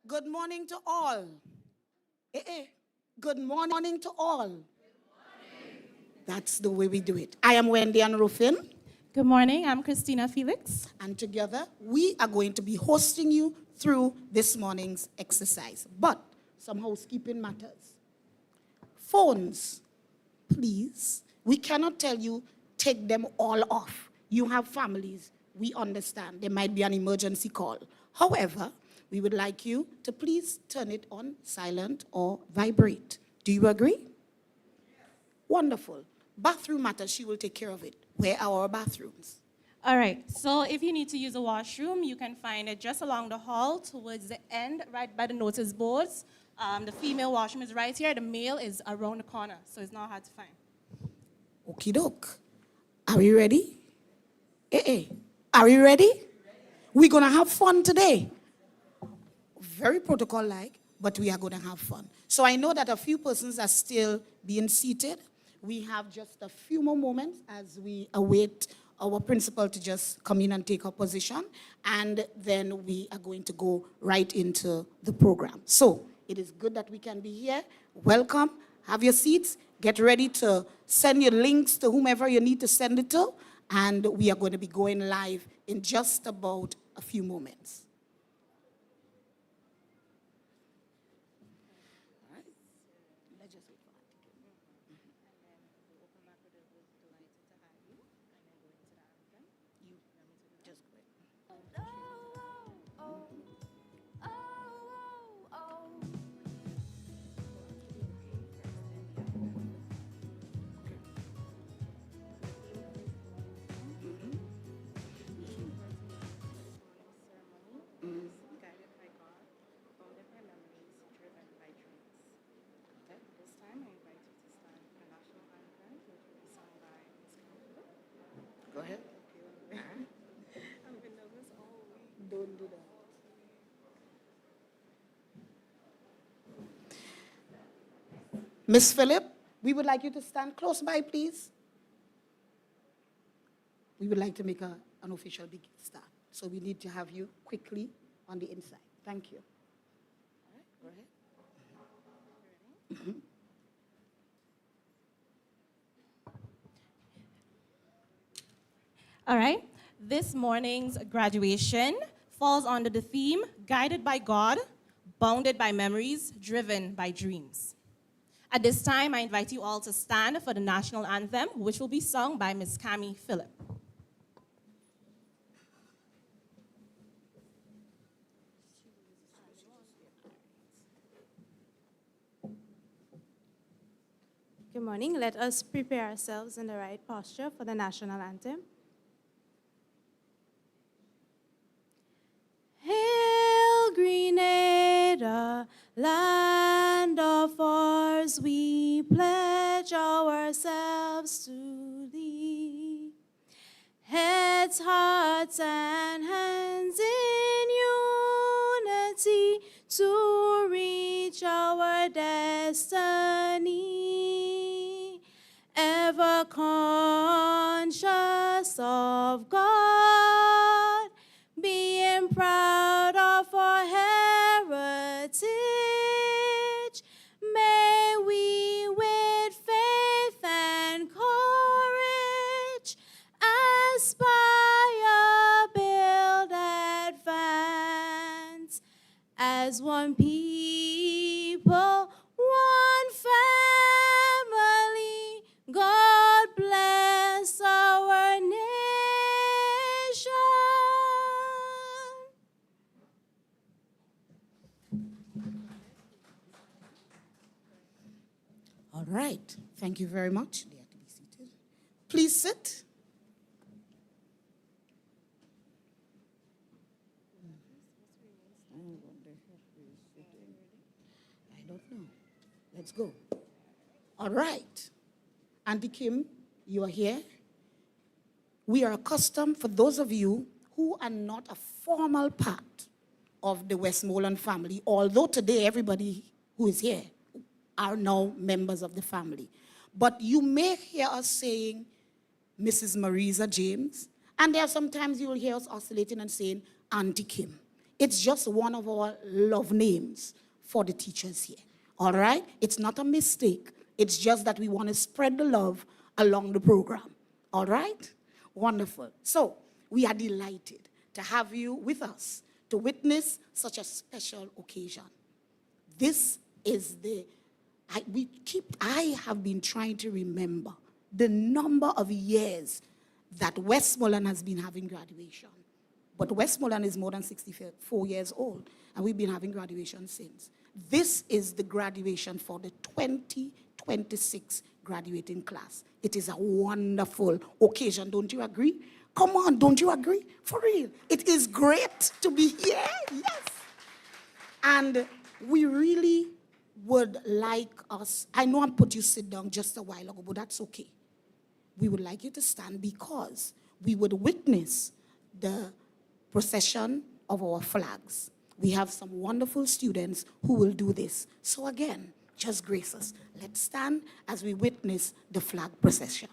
Good morning to all. Good morning to all. That's the way we do it. I am Wendy and Rufin. Good morning, I'm Christina Felix. And together, we are going to be hosting you through this morning's exercise. But some housekeeping matters. Phones, please. We cannot tell you, take them all off. You have families. We understand. There might be an emergency call. However, we would like you to please turn it on silent or vibrate. Do you agree? Yes. Wonderful. Bathroom matters, she will take care of it. Where are our bathrooms? All right, so if you need to use a washroom, you can find it just along the hall towards the end, right by the notice boards. The female washroom is right here. The male is around the corner, so it's not hard to find. Okie doke. Are we ready? Are we ready? We're going to have fun today. Very protocol-like, but we are going to have fun. So I know that a few persons are still being seated. We have just a few more moments as we await our principal to just come in and take her position, and then we are going to go right into the program. So it is good that we can be here. Welcome. Have your seats. Get ready to send your links to whomever you need to send it to, and we are going to be going live in just about a few moments. Go ahead. I've been nervous all week. Don't do that. Miss Phillip, we would like you to stand close by, please. We would like to make an official big start. So we need to have you quickly on the inside. Thank you. All right, go ahead. Mm-hmm. All right, this morning's graduation falls under the theme, guided by God, bounded by memories, driven by dreams. At this time, I invite you all to stand for the national anthem, which will be sung by Ms. Cami Phillip. Good morning. Let us prepare ourselves in the right posture for the national anthem. Hail, Grenada, land of ours, we pledge ourselves to thee. Heads, hearts, and hands in unity to reach our destiny. Ever conscious of God, being proud of our heritage, may we with faith and courage aspire, build, advance as one people, one family. God bless our nation. All right. Thank you very much. They have to be seated. Please sit. I don't know. Let's go. All right. Auntie Kim, you are here. We are accustomed, for those of you who are not a formal part of the Westmorland family, although today everybody who is here are now members of the family. But you may hear us saying Mrs. Marisa James, and there are sometimes you will hear us oscillating and saying Auntie Kim. It's just one of our love names for the teachers here. All right? It's not a mistake. It's just that we want to spread the love along the program. All right? Wonderful. So, we are delighted to have you with us to witness such a special occasion. This is I have been trying to remember the number of years that Westmorland has been having graduation. But Westmorland is more than 64 years old, and we've been having graduation since. This is the graduation for the 2026 graduating class. It is a wonderful occasion, don't you agree? Come on, don't you agree? For real. It is great to be here, yes. And we really would like us, I know I put you sit down just a while ago, but that's okay. We would like you to stand because we would witness the procession of our flags. We have some wonderful students who will do this. So again, just grace us. Let's stand as we witness the flag procession.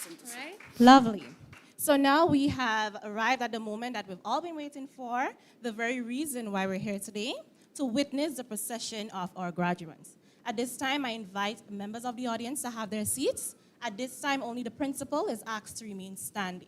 Right? Lovely. So now we have arrived at the moment that we've all been waiting for, the very reason why we're here today, to witness the procession of our graduates. At this time, I invite members of the audience to have their seats. At this time, only the principal is asked to remain standing.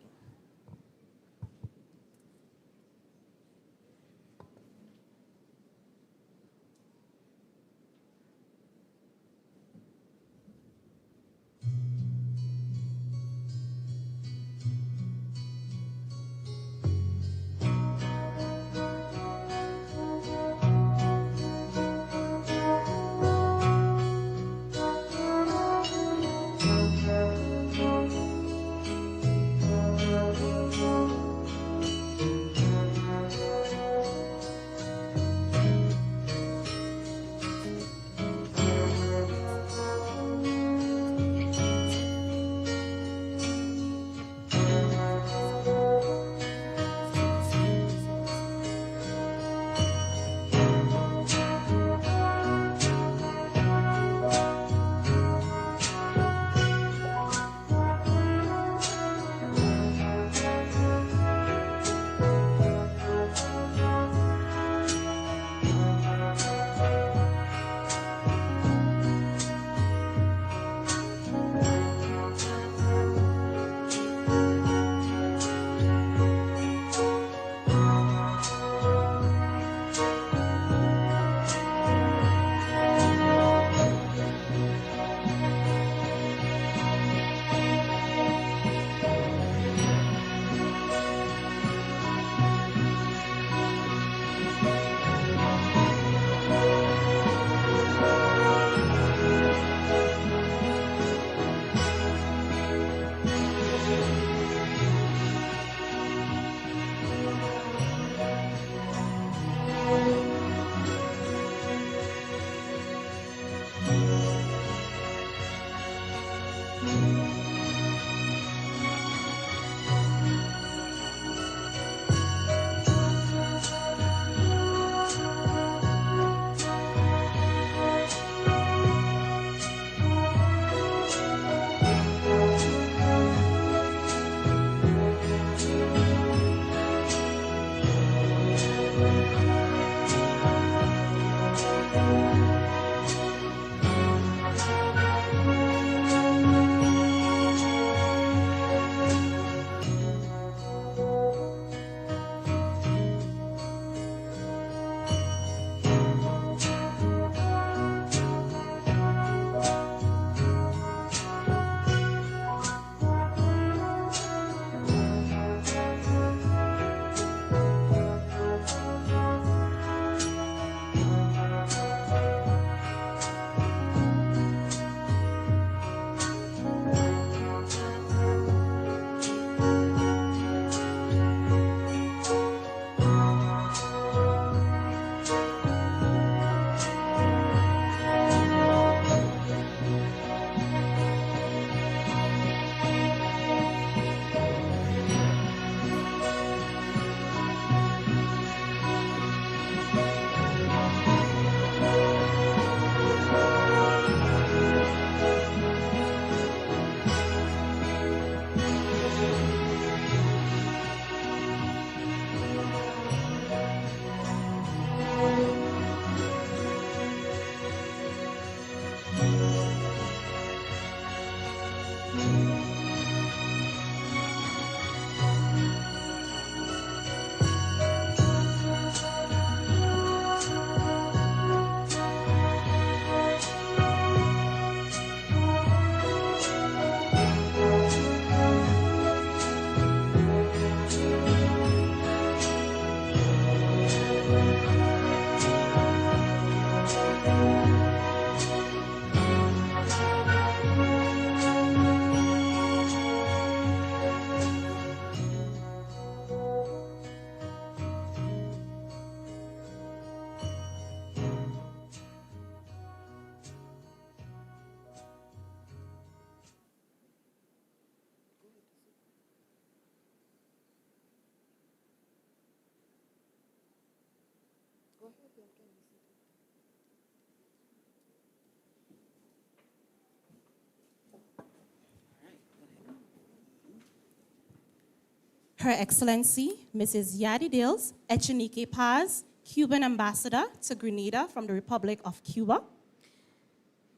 Her Excellency, Mrs. Yadi Dales Echenique Paz, Cuban Ambassador to Grenada from the Republic of Cuba.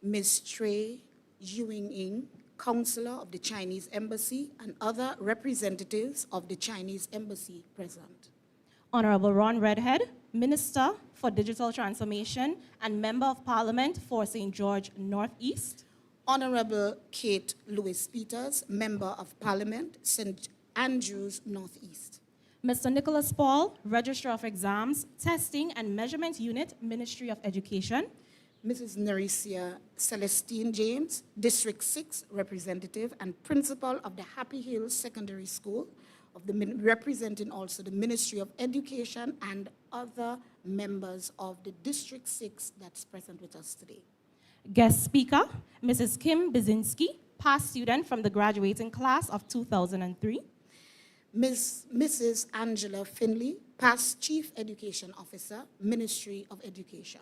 Ms. Trey Yuing, Counselor of the Chinese Embassy, and other representatives of the Chinese Embassy present. Honorable Ron Redhead, Minister for Digital Transformation and Member of Parliament for St. George Northeast. Honorable Kate Lewis Peters, Member of Parliament, St. Andrews Northeast. Mr. Nicholas Paul, Registrar of Exams, Testing and Measurement Unit, Ministry of Education. Mrs. Nerisia Celestine James, District 6 Representative and Principal of the Happy Hills Secondary School, representing also the Ministry of Education and other members of the District 6 that's present with us today. Guest speaker, Mrs. Kim Bizinski, past student from the graduating class of 2003. Mrs. Angela Finley, past Chief Education Officer, Ministry of Education.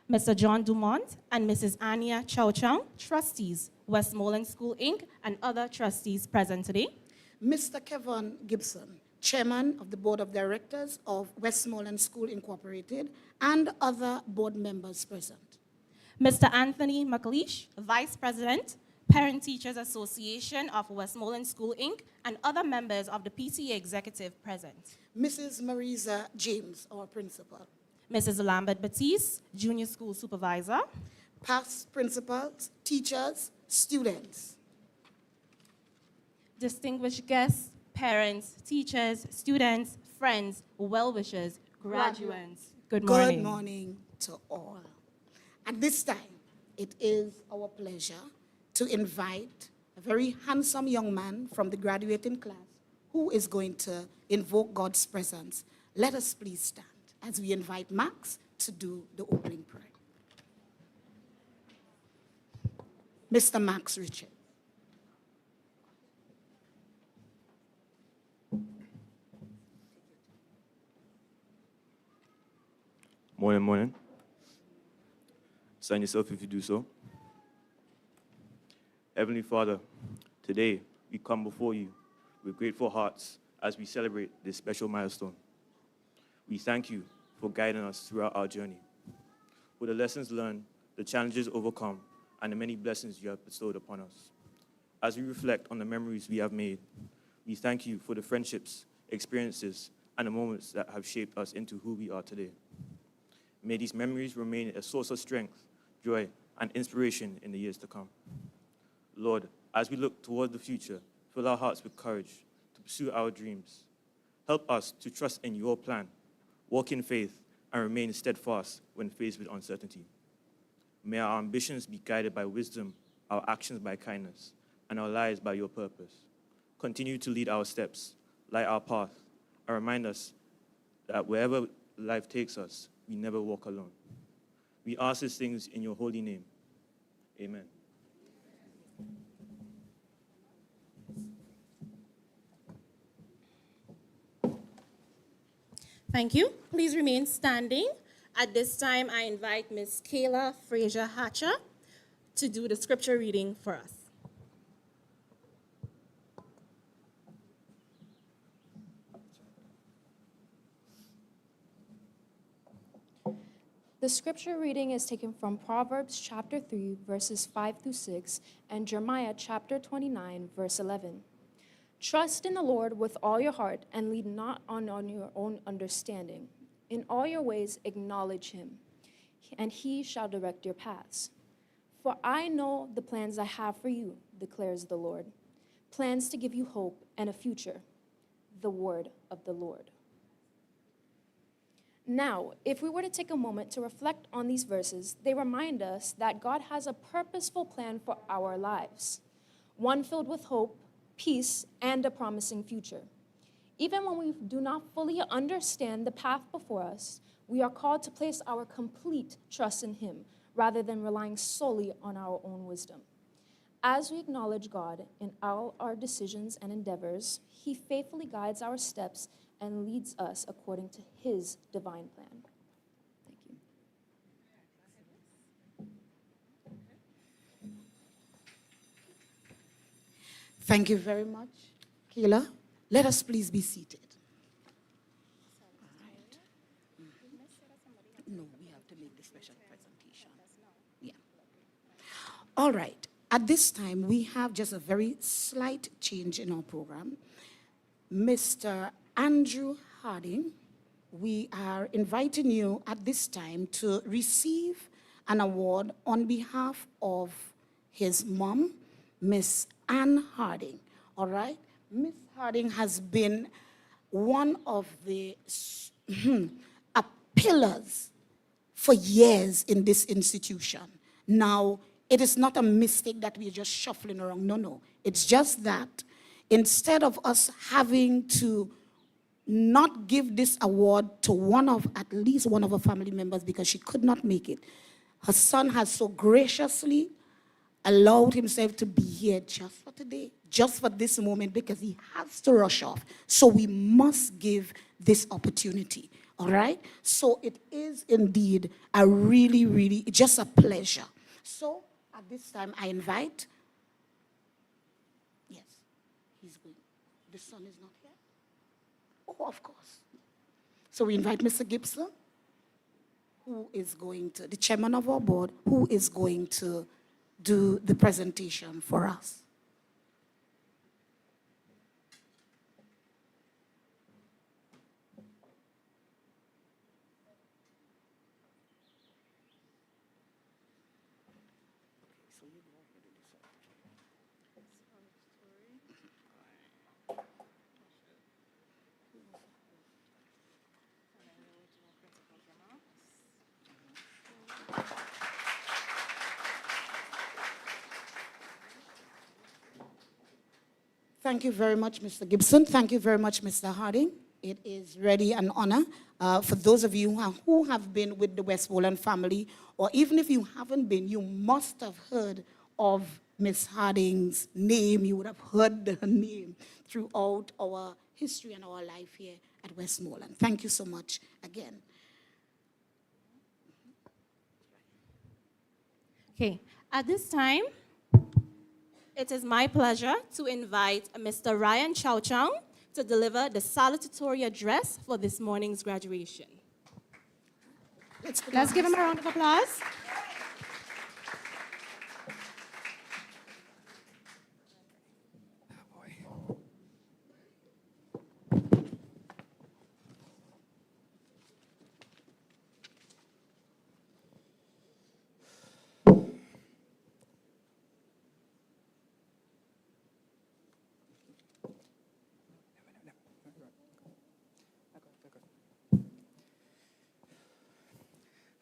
Mr. John Dumont and Mrs. Anya Chow Chow, trustees, Westmorland School, Inc., and other trustees present today. Mr. Kevin Gibson, Chairman of the Board of Directors of Westmorland School, Incorporated, and other board members present. Mr. Anthony McLeish, Vice President, Parent Teachers Association of Westmorland School, Inc., and other members of the PTA executive present. Mrs. Marisa James, our principal. Mrs. Lambert Batiste, Junior School Supervisor. Past principals, teachers, students. Distinguished guests, parents, teachers, students, friends, well-wishers, graduates. Good morning. Good morning to all. At this time, it is our pleasure to invite a very handsome young man from the graduating class who is going to invoke God's presence. Let us please stand as we invite Max to do the opening prayer. Mr. Max Richard. Morning. Sign yourself if you do so. Heavenly Father, today we come before you with grateful hearts as we celebrate this special milestone. We thank you for guiding us throughout our journey, for the lessons learned, the challenges overcome, and the many blessings you have bestowed upon us. As we reflect on the memories we have made, we thank you for the friendships, experiences, and the moments that have shaped us into who we are today. May these memories remain a source of strength, joy, and inspiration in the years to come. Lord, as we look toward the future, fill our hearts with courage to pursue our dreams. Help us to trust in your plan, walk in faith, and remain steadfast when faced with uncertainty. May our ambitions be guided by wisdom, our actions by kindness, and our lives by your purpose. Continue to lead our steps, light our path, and remind us that wherever life takes us, we never walk alone. We ask these things in your holy name. Amen. Thank you. Please remain standing. At this time, I invite Ms. Kayla Fraser Hatcher to do the scripture reading for us. The scripture reading is taken from Proverbs chapter 3, verses 5 through 6, and Jeremiah chapter 29, verse 11. Trust in the Lord with all your heart and lean not on your own understanding. In all your ways acknowledge him, and he shall direct your paths. For I know the plans I have for you, declares the Lord, plans to give you hope and a future, the word of the Lord. Now, if we were to take a moment to reflect on these verses, they remind us that God has a purposeful plan for our lives, one filled with hope, peace, and a promising future. Even when we do not fully understand the path before us, we are called to place our complete trust in him rather than relying solely on our own wisdom. As we acknowledge God in all our decisions and endeavors, he faithfully guides our steps and leads us according to his divine plan. Thank you. Thank you very much, Kayla. Let us please be seated. All right. No, we have to make the special presentation. Yeah. All right. At this time, we have just a very slight change in our program. Mr. Andrew Harding, we are inviting you at this time to receive an award on behalf of his mom, Miss Ann Harding. All right? Miss Harding has been one of the pillars for years in this institution. Now, it is not a mistake that we're just shuffling around. No, no. It's just that instead of us having to not give this award to at least one of her family members because she could not make it, her son has so graciously allowed himself to be here just for today, just for this moment, because he has to rush off. So we must give this opportunity, all right? So it is indeed a really, really, just a pleasure. So at this time, I invite, yes, he's going. The son is not here? Oh, of course. So we invite Mr. Gibson, who is going to, the chairman of our board, who is going to do the presentation for us. Thank you very much, Mr. Gibson. Thank you very much, Mr. Harding. It is really an honor for those of you who have been with the Westmorland family, or even if you haven't been, you must have heard of Miss Harding's name. You would have heard her name throughout our history and our life here at Westmorland. Thank you so much again. Okay, at this time, it is my pleasure to invite Mr. Ryan Chowchang to deliver the salutatory address for this morning's graduation. Let's give him a round of applause.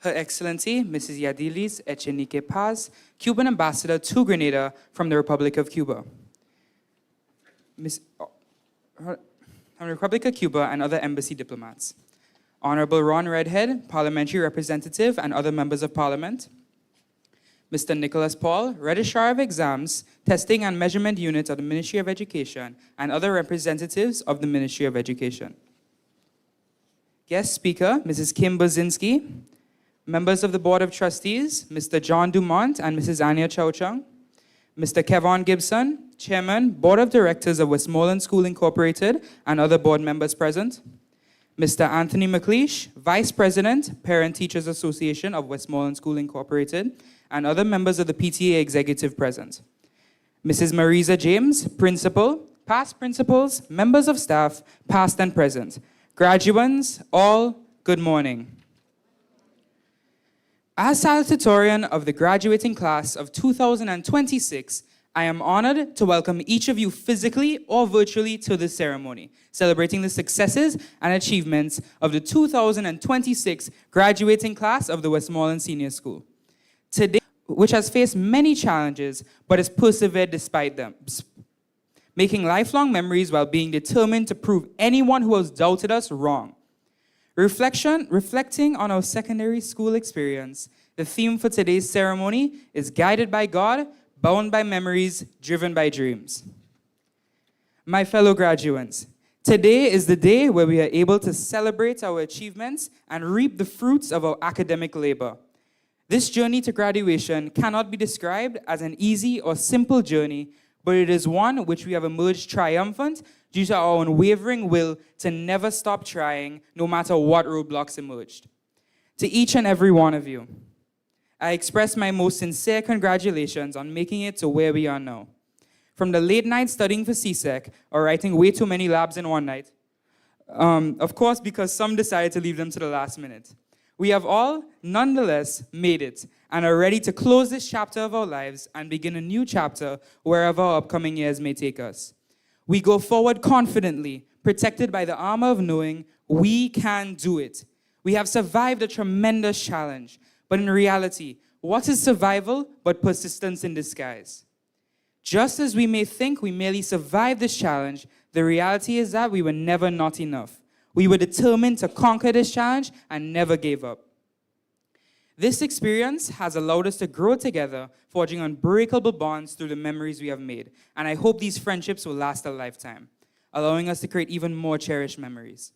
Her Excellency, Mrs. Yadilis Echenique Paz, Cuban Ambassador to Grenada from the Republic of Cuba. From the Republic of Cuba and other embassy diplomats. Honorable Ron Redhead, Parliamentary Representative and other members of Parliament. Mr. Nicholas Paul, Registrar of Exams, Testing and Measurement Unit of the Ministry of Education, and other representatives of the Ministry of Education. Guest speaker, Mrs. Kim Bozinski, members of the Board of Trustees, Mr. John Dumont and Mrs. Anya Chowchang, Mr. Kevon Gibson, Chairman, Board of Directors of Westmorland School Incorporated, and other board members present, Mr. Anthony McLeish, Vice President, Parent Teachers Association of Westmorland School Incorporated, and other members of the PTA executive present, Mrs. Marisa James, Principal, past principals, members of staff, past and present, graduates, all, good morning. As salutatorian of the graduating class of 2026, I am honored to welcome each of you physically or virtually to this ceremony, celebrating the successes and achievements of the 2026 graduating class of the Westmorland Senior School. Today, which has faced many challenges, but has persevered despite them, making lifelong memories while being determined to prove anyone who has doubted us wrong. Reflecting on our secondary school experience, the theme for today's ceremony is guided by God, bound by memories, driven by dreams. My fellow graduates, today is the day where we are able to celebrate our achievements and reap the fruits of our academic labor. This journey to graduation cannot be described as an easy or simple journey, but it is one which we have emerged triumphant due to our unwavering will to never stop trying, no matter what roadblocks emerged. To each and every one of you, I express my most sincere congratulations on making it to where we are now. From the late night studying for CSEC or writing way too many labs in one night, of course, because some decided to leave them to the last minute. We have all, nonetheless, made it and are ready to close this chapter of our lives and begin a new chapter wherever our upcoming years may take us. We go forward confidently, protected by the armor of knowing we can do it. We have survived a tremendous challenge, but in reality, what is survival but persistence in disguise? Just as we may think we merely survived this challenge, the reality is that we were never not enough. We were determined to conquer this challenge and never gave up. This experience has allowed us to grow together, forging unbreakable bonds through the memories we have made. And I hope these friendships will last a lifetime, allowing us to create even more cherished memories.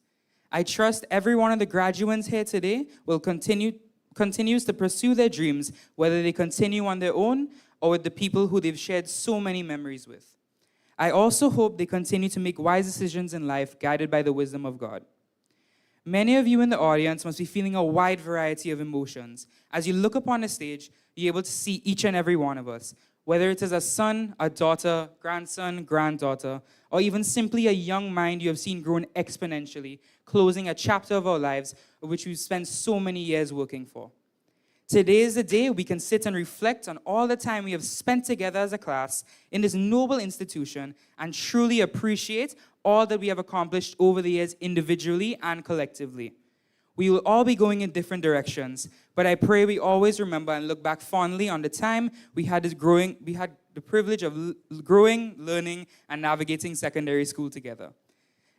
I trust every one of the graduates here today will continues to pursue their dreams, whether they continue on their own or with the people who they've shared so many memories with. I also hope they continue to make wise decisions in life, guided by the wisdom of God. Many of you in the audience must be feeling a wide variety of emotions. As you look upon the stage, you're able to see each and every one of us, whether it is a son, a daughter, grandson, granddaughter, or even simply a young mind you have seen grown exponentially, closing a chapter of our lives of which we've spent so many years working for. Today is the day we can sit and reflect on all the time we have spent together as a class in this noble institution and truly appreciate all that we have accomplished over the years individually and collectively. We will all be going in different directions, but I pray we always remember and look back fondly on the time we had the privilege of growing, learning, and navigating secondary school together.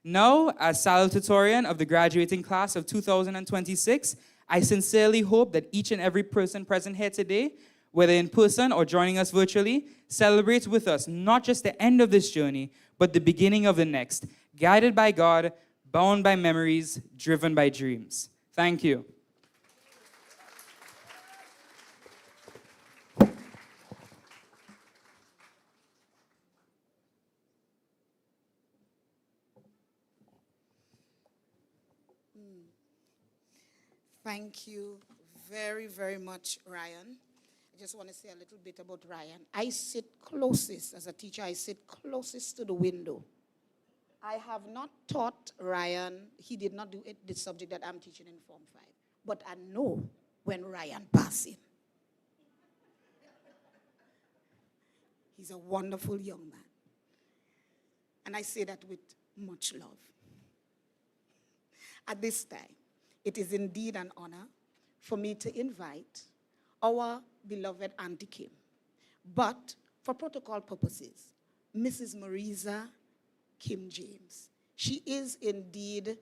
Now, as salutatorian of the graduating class of 2026, I sincerely hope that each and every person present here today, whether in person or joining us virtually, celebrates with us not just the end of this journey, but the beginning of the next, guided by God, bound by memories, driven by dreams. Thank you. Thank you very, very much, Ryan. I just want to say a little bit about Ryan. I sit closest, as a teacher, I sit closest to the window. I have not taught Ryan, he did not do it, the subject that I'm teaching in Form 5. But I know when Ryan passes. He's a wonderful young man. And I say that with much love. At this time, it is indeed an honor for me to invite our beloved Auntie Kim, but for protocol purposes, Mrs. Marisa Kim James. She is indeed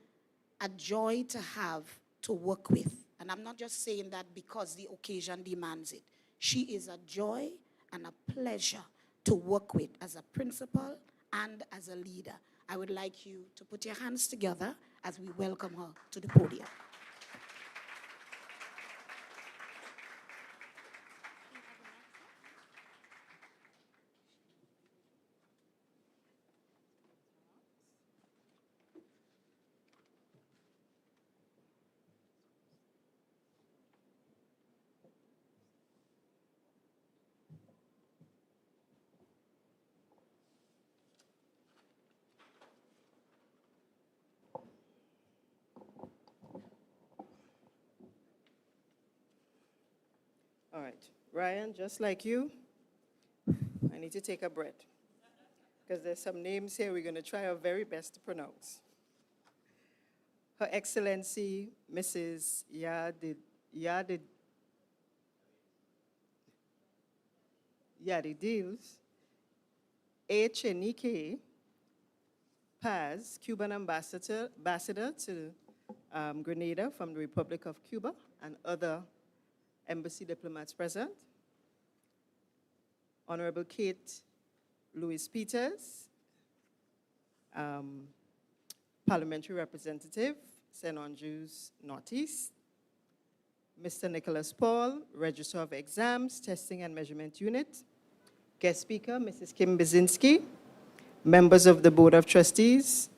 a joy to have to work with. And I'm not just saying that because the occasion demands it. She is a joy and a pleasure to work with as a principal and as a leader. I would like you to put your hands together as we welcome her to the podium. All right, Ryan, just like you, I need to take a breath because there's some names here we're going to try our very best to pronounce. Her Excellency, Mrs. Yadidils Echenike Paz, Cuban ambassador to Grenada from the Republic of Cuba, and other embassy diplomats present. Honorable Kate Louis Peters, Parliamentary Representative, St. Andrews Northeast. Mr. Nicholas Paul, Registrar of Exams, Testing and Measurement Unit. Guest speaker, Mrs. Kim Basinski, members of the Board of Trustees,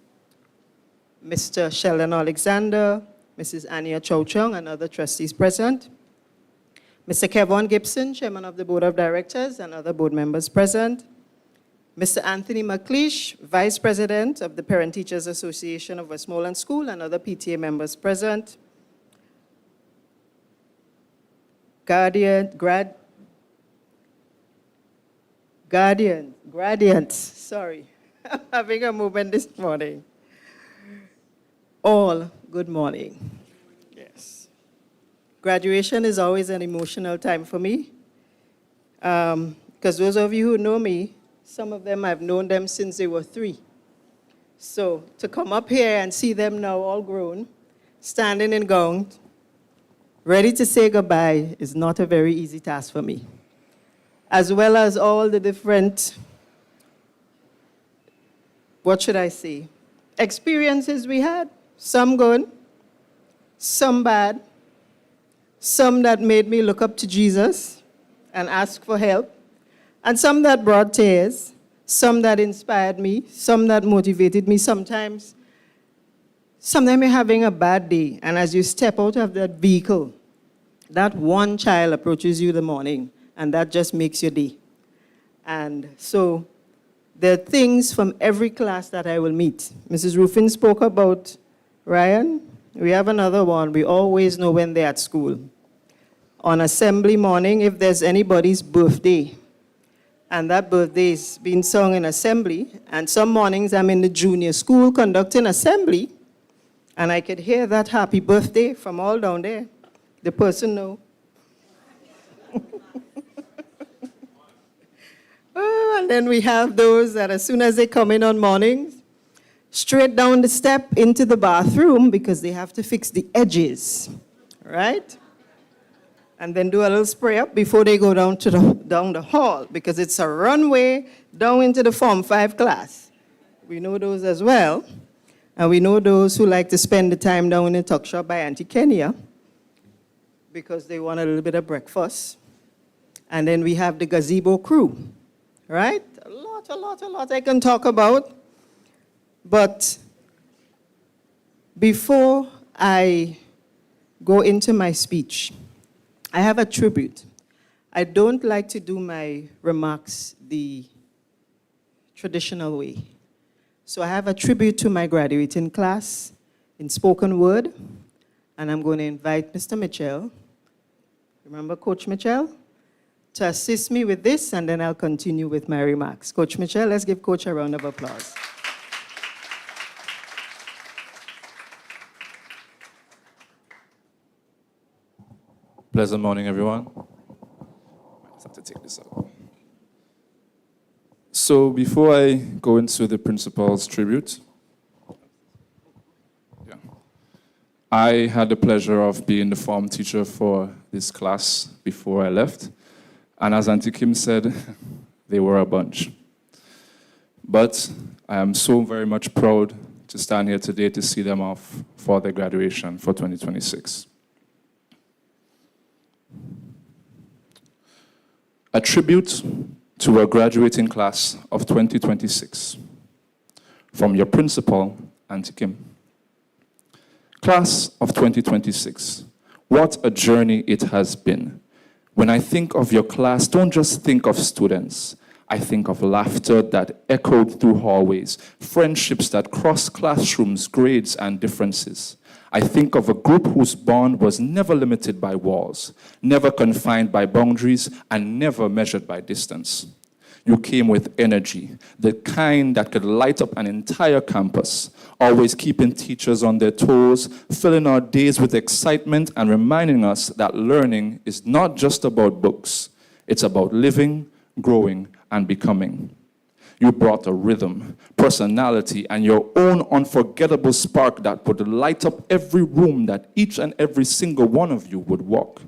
Mr. Sheldon Alexander, Mrs. Ania Chow Chung, and other trustees present, Mr. Kevon Gibson, Chairman of the Board of Directors, and other board members present, Mr. Anthony McLeish, Vice President of the Parent Teachers Association of Westmorland School, and other PTA members present, gradients, sorry, I'm having a moment this morning. All, good morning. Yes. Graduation is always an emotional time for me, because those of you who know me, some of them I've known them since they were 3. So to come up here and see them now all grown, standing in gowns, ready to say goodbye is not a very easy task for me. As well as all the different, what should I say, experiences we had. Some good, some bad, some that made me look up to Jesus and ask for help, and some that brought tears, some that inspired me, some that motivated me. Sometimes you're having a bad day, and as you step out of that vehicle, that one child approaches you in the morning, and that just makes your day. And so there are things from every class that I will meet. Mrs. Ruffin spoke about Ryan. We have another one. We always know when they're at school. On assembly morning, if there's anybody's birthday, and that birthday is being sung in assembly, and some mornings I'm in the junior school conducting assembly, and I could hear that happy birthday from all down there. The person know. Oh, and then we have those that as soon as they come in on mornings, straight down the step into the bathroom because they have to fix the edges, right? And then do a little spray up before they go down the hall because it's a runway down into the Form 5 class. We know those as well. And we know those who like to spend the time down in the tuck shop by Auntie Kenya because they want a little bit of breakfast. And then we have the gazebo crew, right? A lot I can talk about. But before I go into my speech, I have a tribute. I don't like to do my remarks the traditional way. So I have a tribute to my graduating class in spoken word, and I'm going to invite Mr. Mitchell, remember Coach Mitchell, to assist me with this, and then I'll continue with my remarks. Coach Mitchell, let's give Coach a round of applause. Pleasant morning, everyone. I have to take this out. So before I go into the principal's tribute, I had the pleasure of being the form teacher for this class before I left. And as Auntie Kim said, they were a bunch. But I am so very much proud to stand here today to see them off for their graduation for 2026. A tribute to a graduating class of 2026 from your principal, Auntie Kim. Class of 2026, what a journey it has been. When I think of your class, don't just think of students. I think of laughter that echoed through hallways, friendships that crossed classrooms, grades, and differences. I think of a group whose bond was never limited by walls, never confined by boundaries, and never measured by distance. You came with energy, the kind that could light up an entire campus, always keeping teachers on their toes, filling our days with excitement, and reminding us that learning is not just about books. It's about living, growing, and becoming. You brought a rhythm, personality, and your own unforgettable spark that would light up every room that each and every single one of you would walk.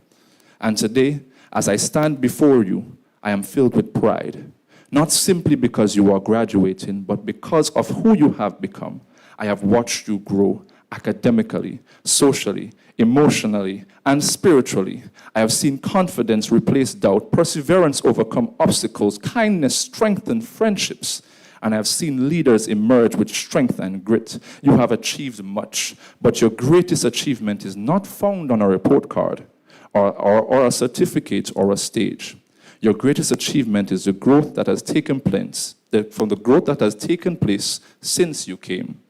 And today, as I stand before you, I am filled with pride. Not simply because you are graduating, but because of who you have become. I have watched you grow. Academically, socially, emotionally, and spiritually, I have seen confidence replace doubt, perseverance overcome obstacles, kindness strengthen friendships, and I have seen leaders emerge with strength and grit. You have achieved much, but your greatest achievement is not found on a report card or a certificate or a stage. Your greatest achievement is the growth that has taken place, from the growth that has taken place since you came.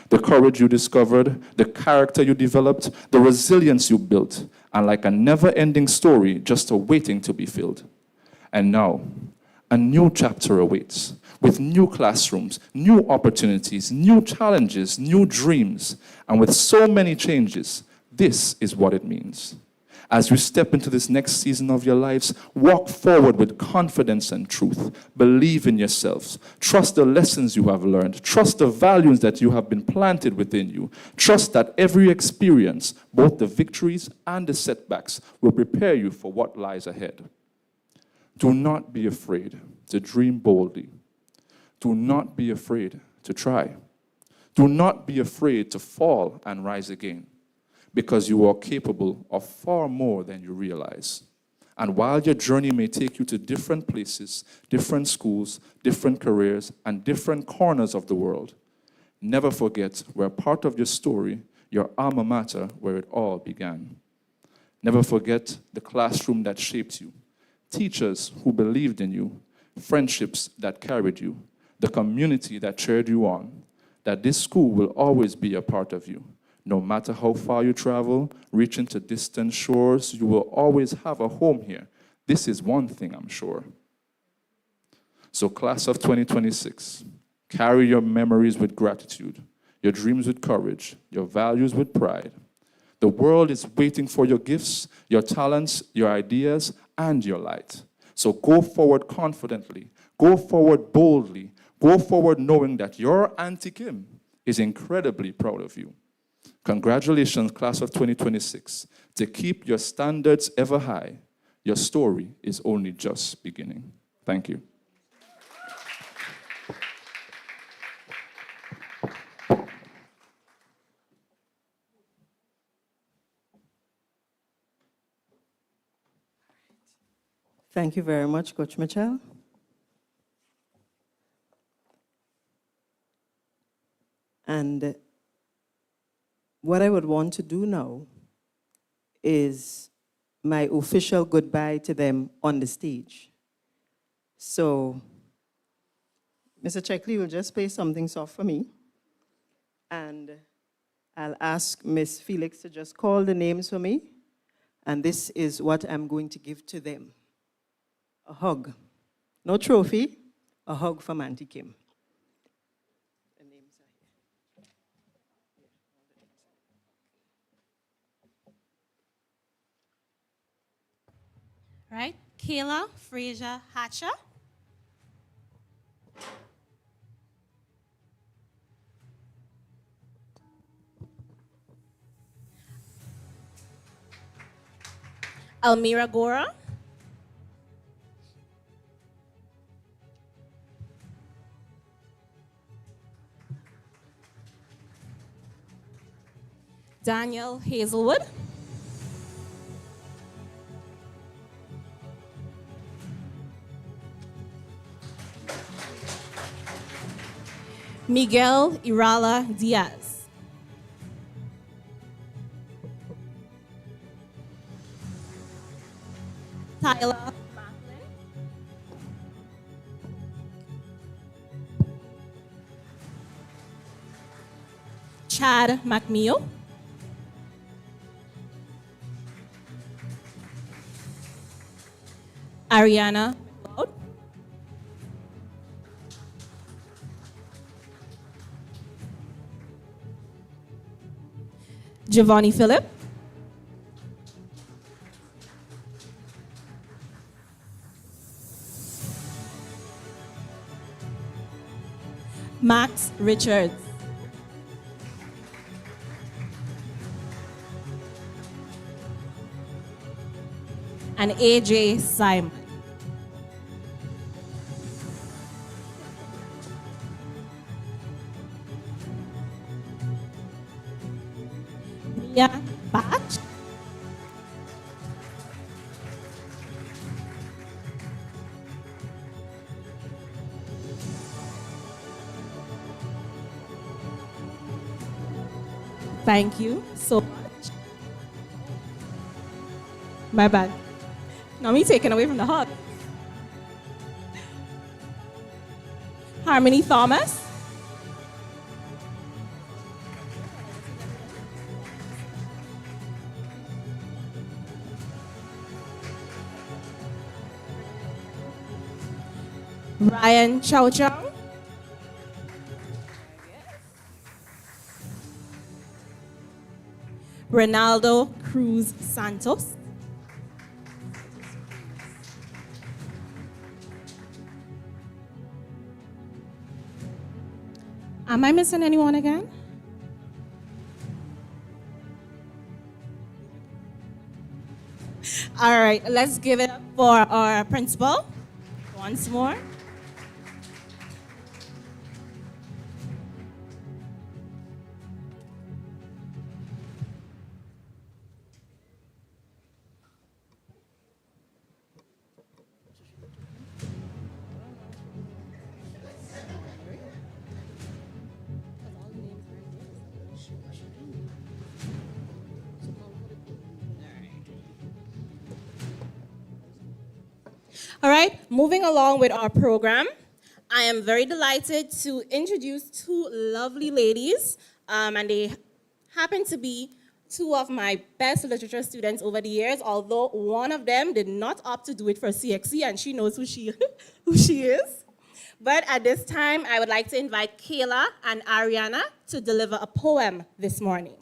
The courage you discovered, the character you developed, the resilience you built, and like a never-ending story just awaiting to be filled. And now, a new chapter awaits, with new classrooms, new opportunities, new challenges, new dreams, and with so many changes, this is what it means. As you step into this next season of your lives, walk forward with confidence and truth. Believe in yourselves. Trust the lessons you have learned. Trust the values that you have been planted within you. Trust that every experience, both the victories and the setbacks, will prepare you for what lies ahead. Do not be afraid to dream boldly. Do not be afraid to try. Do not be afraid to fall and rise again, because you are capable of far more than you realize. And while your journey may take you to different places, different schools, different careers, and different corners of the world, never forget where part of your story, your alma mater, where it all began. Never forget the classroom that shaped you, teachers who believed in you, friendships that carried you, the community that cheered you on, that this school will always be a part of you. No matter how far you travel, reaching to distant shores, you will always have a home here. This is one thing I'm sure. So class of 2026, carry your memories with gratitude, your dreams with courage, your values with pride. The world is waiting for your gifts, your talents, your ideas, and your light. So go forward confidently, go forward boldly, go forward knowing that your Auntie Kim is incredibly proud of you. Congratulations, class of 2026. To keep your standards ever high, your story is only just beginning. Thank you. Thank you very much, Coach Mitchell. And what I would want to do now is my official goodbye to them on the stage. So, Mr. Checkley will just play something soft for me. And I'll ask Miss Felix to just call the names for me. And this is what I'm going to give to them. A hug. No trophy, a hug from Auntie Kim. The names are here. Right? Kayla Frazier Hatcher. Almira Gora. Daniel Hazelwood. Miguel Irala Diaz. Tyler Macklin. Chad McNeil. Ariana McLeod. Giovanni Phillip. Max Richards. And AJ Simon. Yeah, batch. Thank you so much. My bad. Now me taken away from the hug. Harmony Thomas. Ryan Chow Chow. Ronaldo Cruz Santos. Am I missing anyone again? All right, let's give it up for our principal once more. All right, moving along with our program, I am very delighted to introduce two lovely ladies, and they happen to be two of my best literature students over the years, although one of them did not opt to do it for CXC, and she knows who she, who she is. But at this time, I would like to invite Kayla and Ariana to deliver a poem this morning.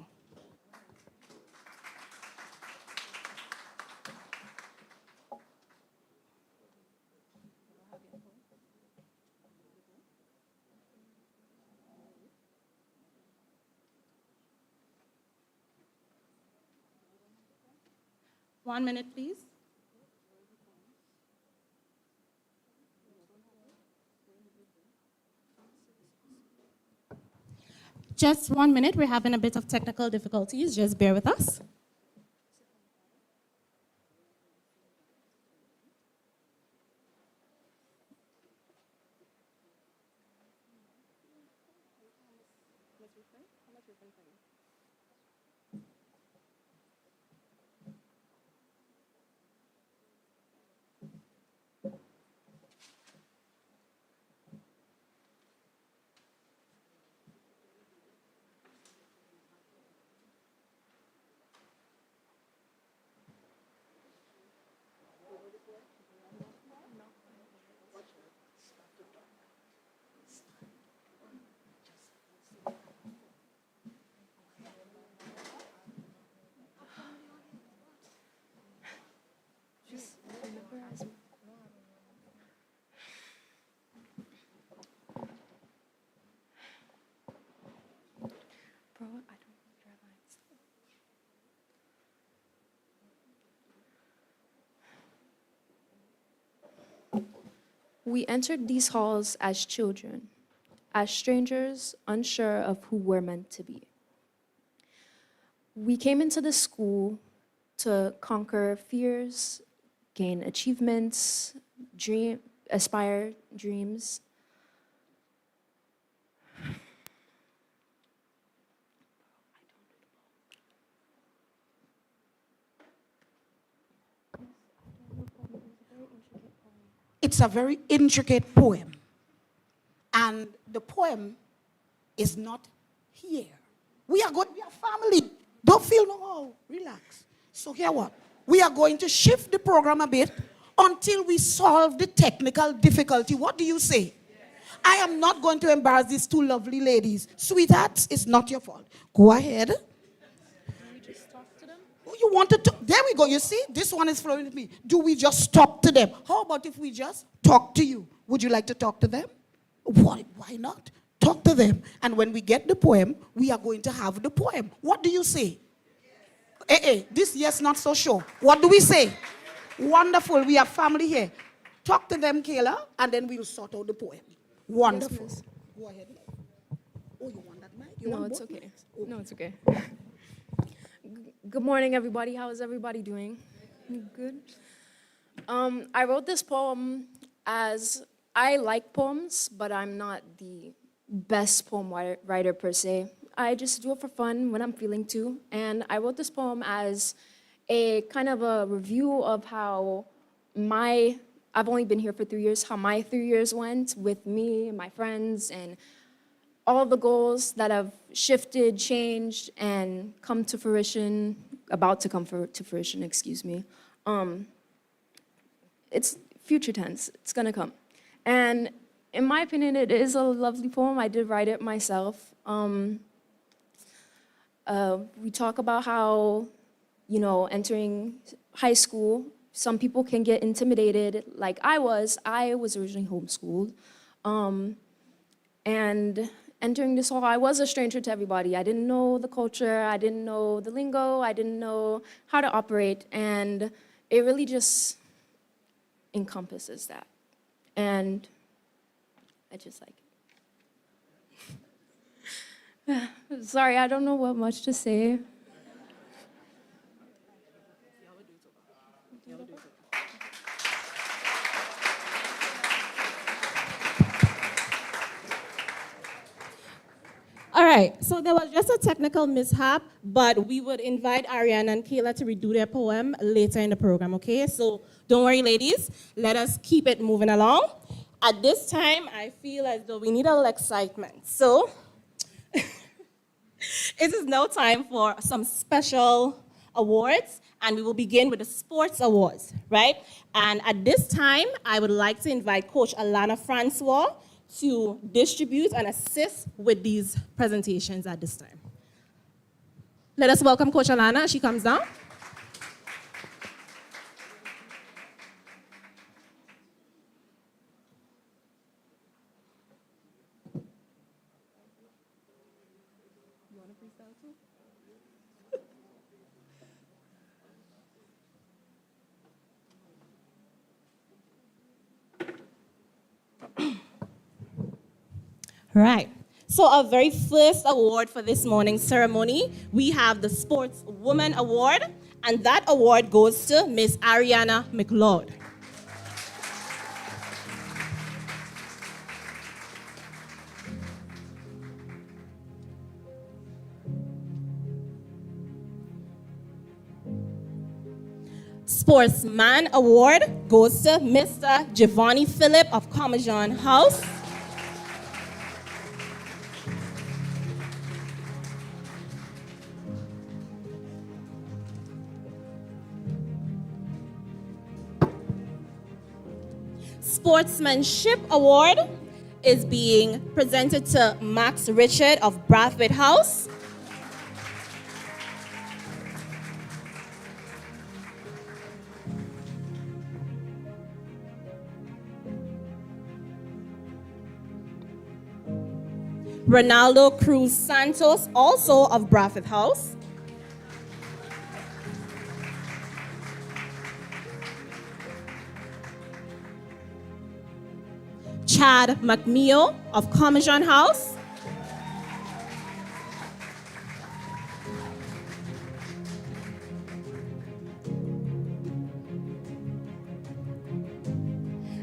One minute, please. Just 1 minute. We're having a bit of technical difficulties. Just bear with us. We entered these halls as children, as strangers, unsure of who we're meant to be. We came into the school to conquer fears, gain achievements, aspire dreams. It's a very intricate poem. And the poem is not here. We are going to be a family. Don't feel no how. Relax. So here what? We are going to shift the program a bit until we solve the technical difficulty. What do you say? I am not going to embarrass these two lovely ladies. Sweethearts, it's not your fault. Go ahead. You want to talk? There we go. You see, this one is flowing with me. Do we just talk to them? How about if we just talk to you? Would you like to talk to them? Why not? Talk to them. And when we get the poem, we are going to have the poem. What do you say? This yes, not so sure. What do we say? Wonderful. We have family here. Talk to them, Kayla, and then we'll sort out the poem. Wonderful. Yes, Go ahead. Oh, you want that mic? No, it's okay. No, it's okay. Good morning, everybody. How is everybody doing? Good. I wrote this poem as I like poems, but I'm not the best poem writer per se. I just do it for fun when I'm feeling to. And I wrote this poem as a kind of a review of how I've only been here for 3 years, how my 3 years went with me and my friends and all of the goals that have shifted, changed, and come to fruition, about to come to fruition, excuse me. It's future tense, it's gonna come. And in my opinion, it is a lovely poem. I did write it myself. We talk about how, entering high school, some people can get intimidated like I was. I was originally homeschooled. And entering this hall, I was a stranger to everybody. I didn't know the culture, I didn't know the lingo, I didn't know how to operate, and it really just encompasses that. And I just like it. Sorry, I don't know what much to say. All right, so there was just a technical mishap, but we would invite Ariana and Kayla to redo their poem later in the program, okay? So don't worry, ladies. Let us keep it moving along. At this time, I feel as though we need a little excitement. So it is now time for some special awards, and we will begin with the sports awards, right? And at this time, I would like to invite Coach Alana Francois to distribute and assist with these presentations at this time. Let us welcome Coach Alana as she comes down. Right. So our very first award for this morning's ceremony, we have the Sportswoman Award, and that award goes to Miss Ariana McLeod. Sportsman Award goes to Mr. Giovanni Phillip of Commajon House. Sportsmanship Award is being presented to Max Richard of Brathwaite House. Ronaldo Cruz Santos, also of Brathwaite House. Chad McMeo of Commajon House.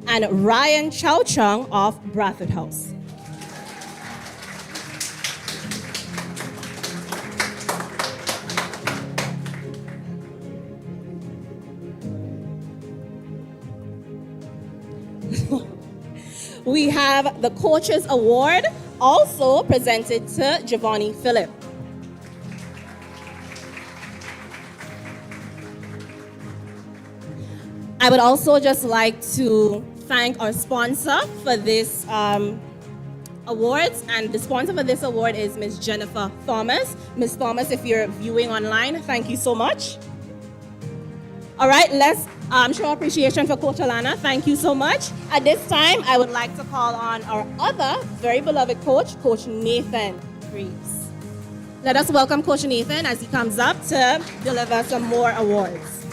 And Ryan Chow Chung of Brathwaite House. We have the Coaches Award, also presented to Giovanni Phillip. I would also just like to thank our sponsor for this awards, and the sponsor for this award is Ms. Jennifer Thomas. Ms. Thomas, if you're viewing online, thank you so much. All right, let's show appreciation for Coach Alana. Thank you so much. At this time, I would like to call on our other very beloved coach, Coach Nathan Reeves. Let us welcome Coach Nathan as he comes up to deliver some more awards.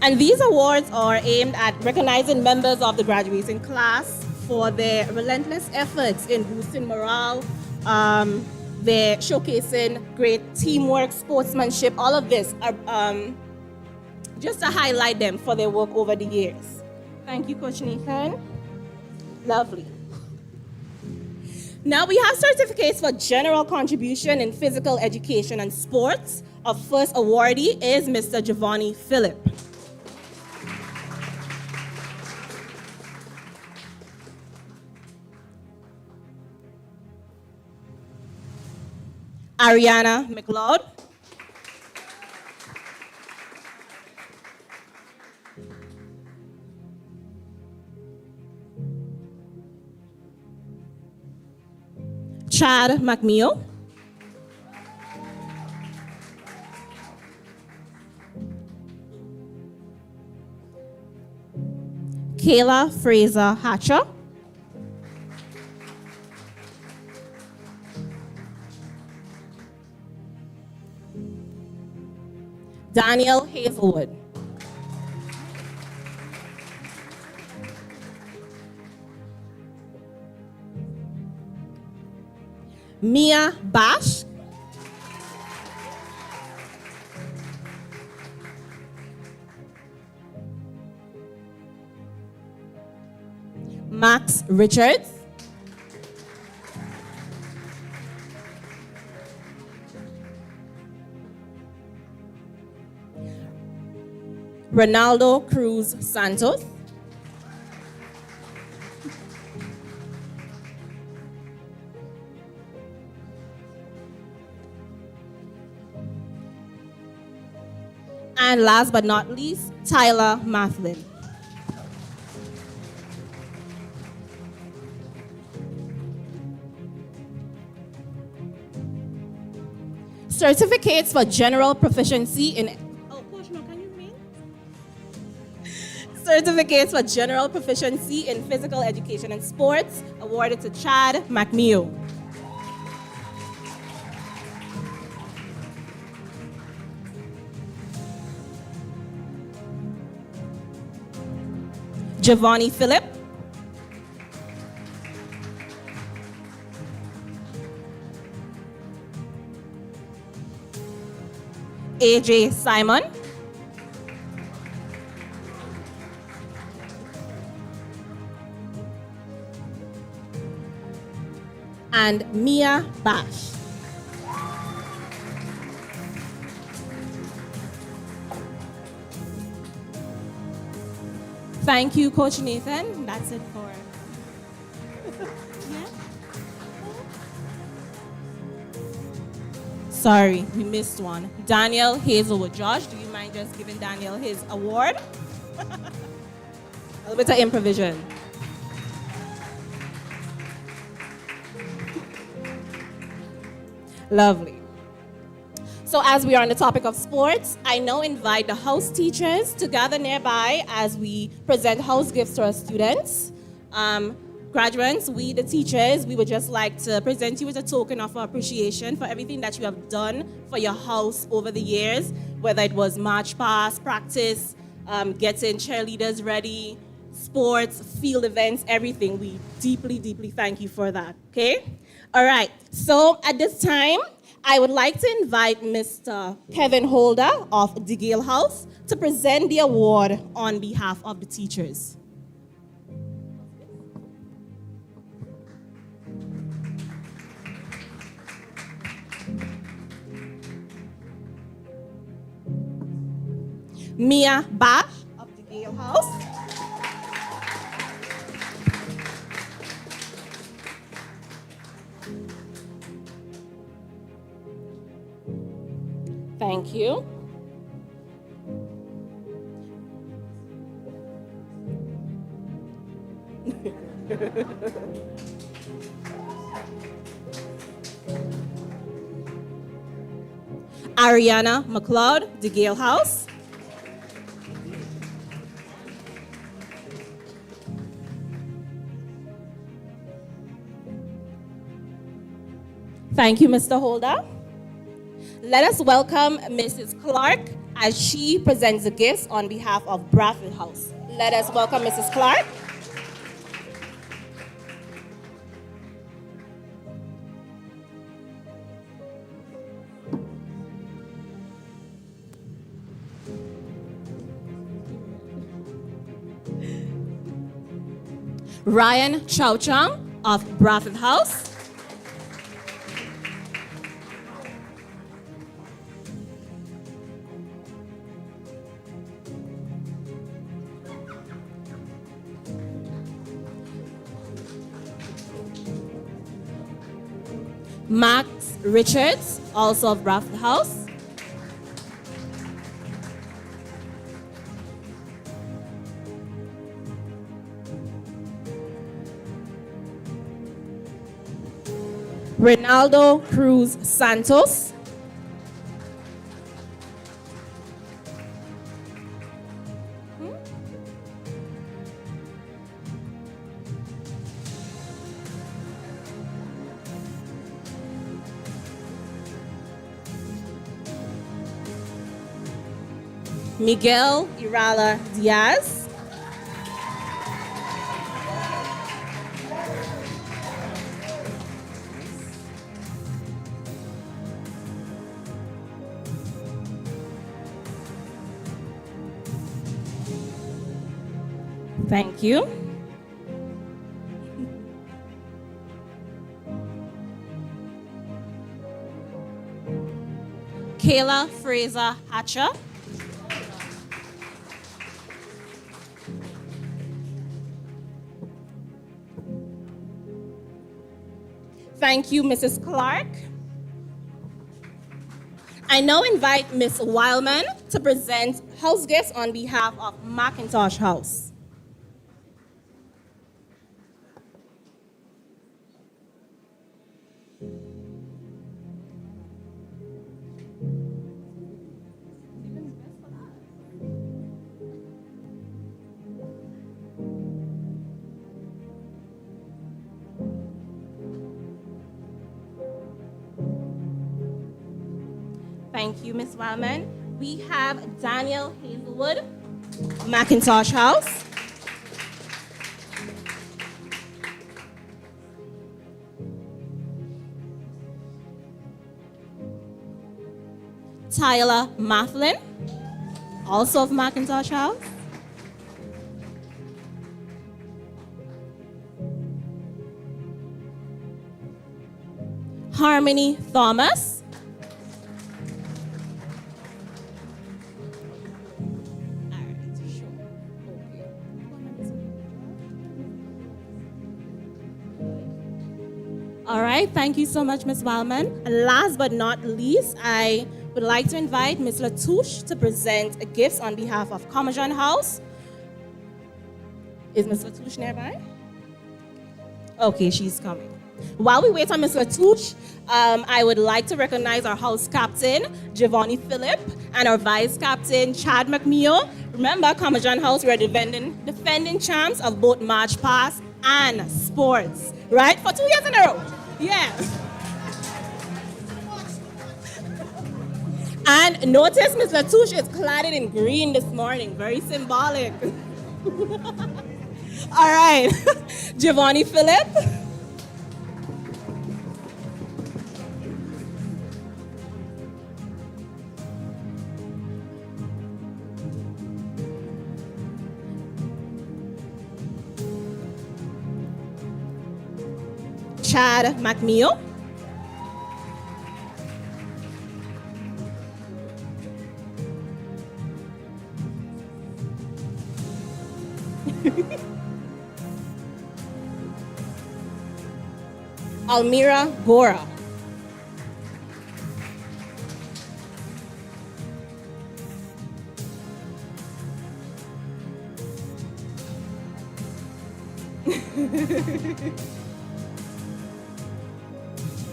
And these awards are aimed at recognizing members of the graduating class for their relentless efforts in boosting morale, They're showcasing great teamwork, sportsmanship, all of this, just to highlight them for their work over the years. Thank you, Coach Nathan. Lovely. Now we have certificates for general contribution in physical education and sports. Our first awardee is Mr. Giovanni Phillip. Ariana McLeod. Chad McNeil. Kayla Fraser Hatcher. Daniel Hazelwood. Mia Bash. Max Richards. Ronaldo Cruz Santos. And last but not least, Tyler Mathlin. Certificates for general proficiency in... Oh, Coach, no, can you read? Certificates for general proficiency in physical education and sports awarded to Chad McNeil. Giovanni Phillip. AJ Simon. And Mia Bash. Thank you, Coach Nathan. That's it for... Yeah? Sorry, we missed one. Daniel Hazelwood. Josh, do you mind just giving Daniel his award? A little bit of improvisation. Lovely. So as we are on the topic of sports, I now invite the house teachers to gather nearby as we present house gifts to our students. Graduates, we the teachers, we would just like to present you with a token of our appreciation for everything that you have done for your house over the years, whether it was march past, practice, getting cheerleaders ready, sports, field events, everything. We deeply, deeply thank you for that, okay? All right, so at this time, I would like to invite Mr. Kevin Holder of the Gale House to present the award on behalf of the teachers. Mia Bash of the Gale House. Thank you. Ariana McLeod, the Gale House. Thank you, Mr. Holder. Let us welcome Mrs. Clark as she presents the gifts on behalf of Bradford House. Let us welcome Mrs. Clark. Ryan Chow Chang of Bradford House. Max Richards, also of Bradford House. Ronaldo Cruz Santos. Miguel Irala Diaz. Thank you. Kayla Fraser Hatcher. Thank you, Mrs. Clark. I now invite Ms. Wildman to present house gifts on behalf of Macintosh House. Thank you, Ms. Wildman. We have Daniel Hazelwood, Macintosh House. Tyler Mafflin, also of Macintosh House. Harmony Thomas. All right, thank you so much, Ms. Wildman. And last but not least, I would like to invite Ms. Latouche to present gifts on behalf of Commercial House. Is Ms. Latouche nearby? Okay, she's coming. While we wait on Ms. Latouche, I would like to recognize our house captain, Giovanni Phillip, and our vice captain, Chad McMeo. Remember, Commercial House, we are defending champs of both March Pass and sports, right? For 2 years in a row. Yes. And notice Ms. Latouche is cladded in green this morning. Very symbolic. All right. Giovanni Phillip. Chad McMeo. Almira Gora.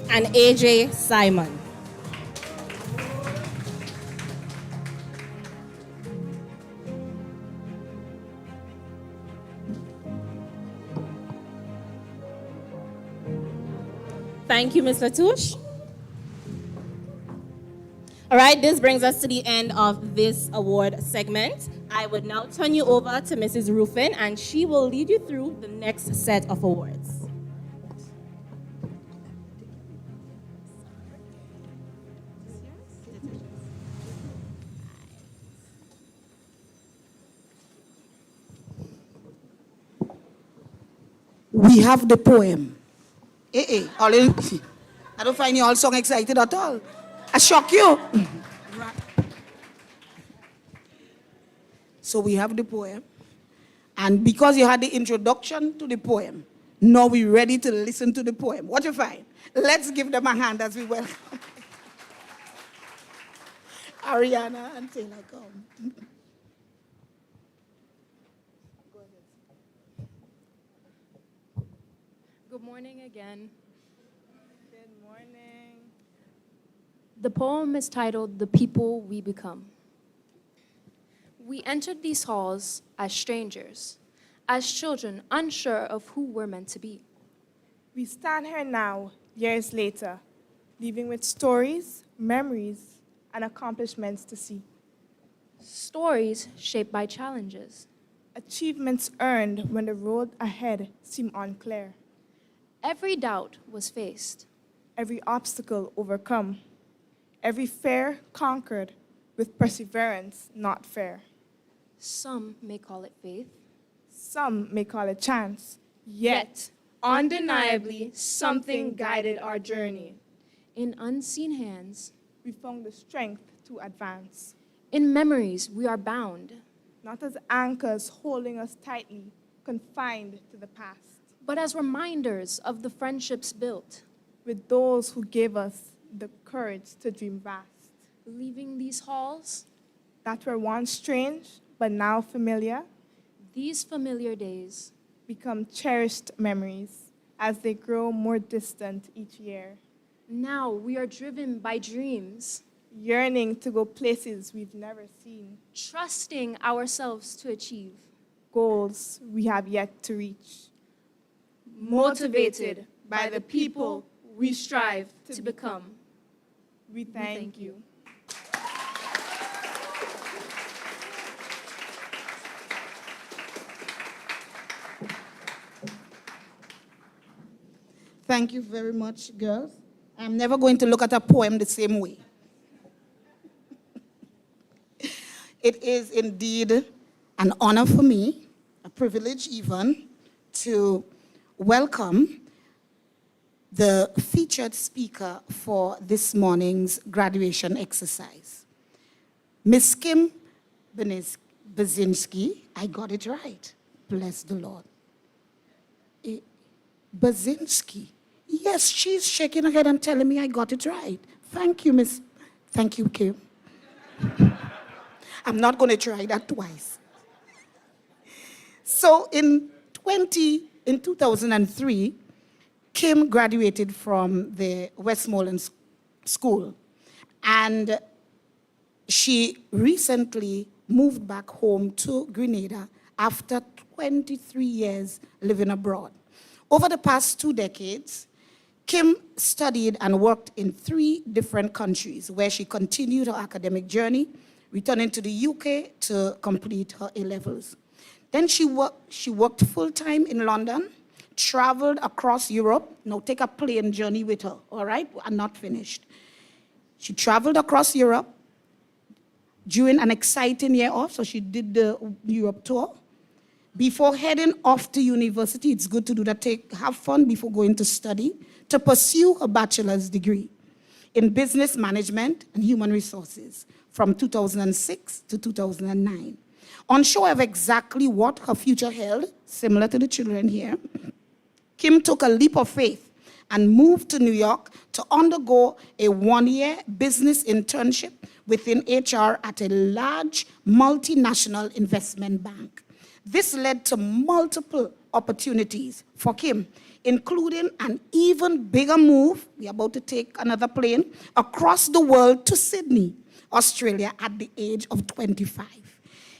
And AJ Simon. Thank you, Ms. Latouche. All right, this brings us to the end of this award segment. I would now turn you over to Mrs. Ruffin, and she will lead you through the next set of awards. we have the poem. I don't find you all so excited at all. I shock you. So we have the poem. And because you had the introduction to the poem, now we're ready to listen to the poem. What you find? Let's give them a hand as we welcome Ariana and Taylor, come. Good morning again. Good morning. The poem is titled The People We Become. We entered these halls as strangers, as children unsure of who we're meant to be. We stand here now, years later, leaving with stories, memories, and accomplishments to see. Stories shaped by challenges. Achievements earned when the road ahead seemed unclear. Every doubt was faced. Every obstacle overcome. Every fear conquered with perseverance not fair. Some may call it faith. Some may call it chance. Yet, undeniably, something guided our journey. In unseen hands, We found the strength to advance, in memories we are bound, not as anchors holding us tightly, confined to the past, but as reminders of the friendships built. with those who gave us the courage to dream vast, Leaving these halls, that were once strange but now familiar, these familiar days, become cherished memories as they grow more distant each year, now we are driven by dreams, yearning to go places we've never seen, trusting ourselves to achieve, goals we have yet to reach, motivated by the people we strive to become. We thank you. Thank you very much, girls. I'm never going to look at a poem the same way. It is indeed an honor for me, a privilege even, to welcome the featured speaker for this morning's graduation exercise. Miss Kim Bazinski, I got it right. Bless the Lord. Bazinski. Yes, she's shaking her head and telling me I got it right. Thank you, Miss. Thank you, Kim. I'm not going to try that twice. So in 2003, Kim graduated from the Westmorland school, and she recently moved back home to Grenada after 23 years living abroad. Over the past 2 decades, Kim studied and worked in 3 different countries where she continued her academic journey, returning to the UK to complete her A-levels. Then she worked full-time in London, traveled across Europe. Now take a plane journey with her, all right? I'm not finished. She traveled across Europe during an exciting year off, so she did the Europe tour. Before heading off to university, it's good to do that, have fun before going to study, to pursue a bachelor's degree in business management and human resources from 2006 to 2009. Unsure of exactly what her future held, similar to the children here, Kim took a leap of faith and moved to New York to undergo a 1-year business internship within HR at a large multinational investment bank. This led to multiple opportunities for Kim, including an even bigger move, we're about to take another plane, across the world to Sydney, Australia at the age of 25.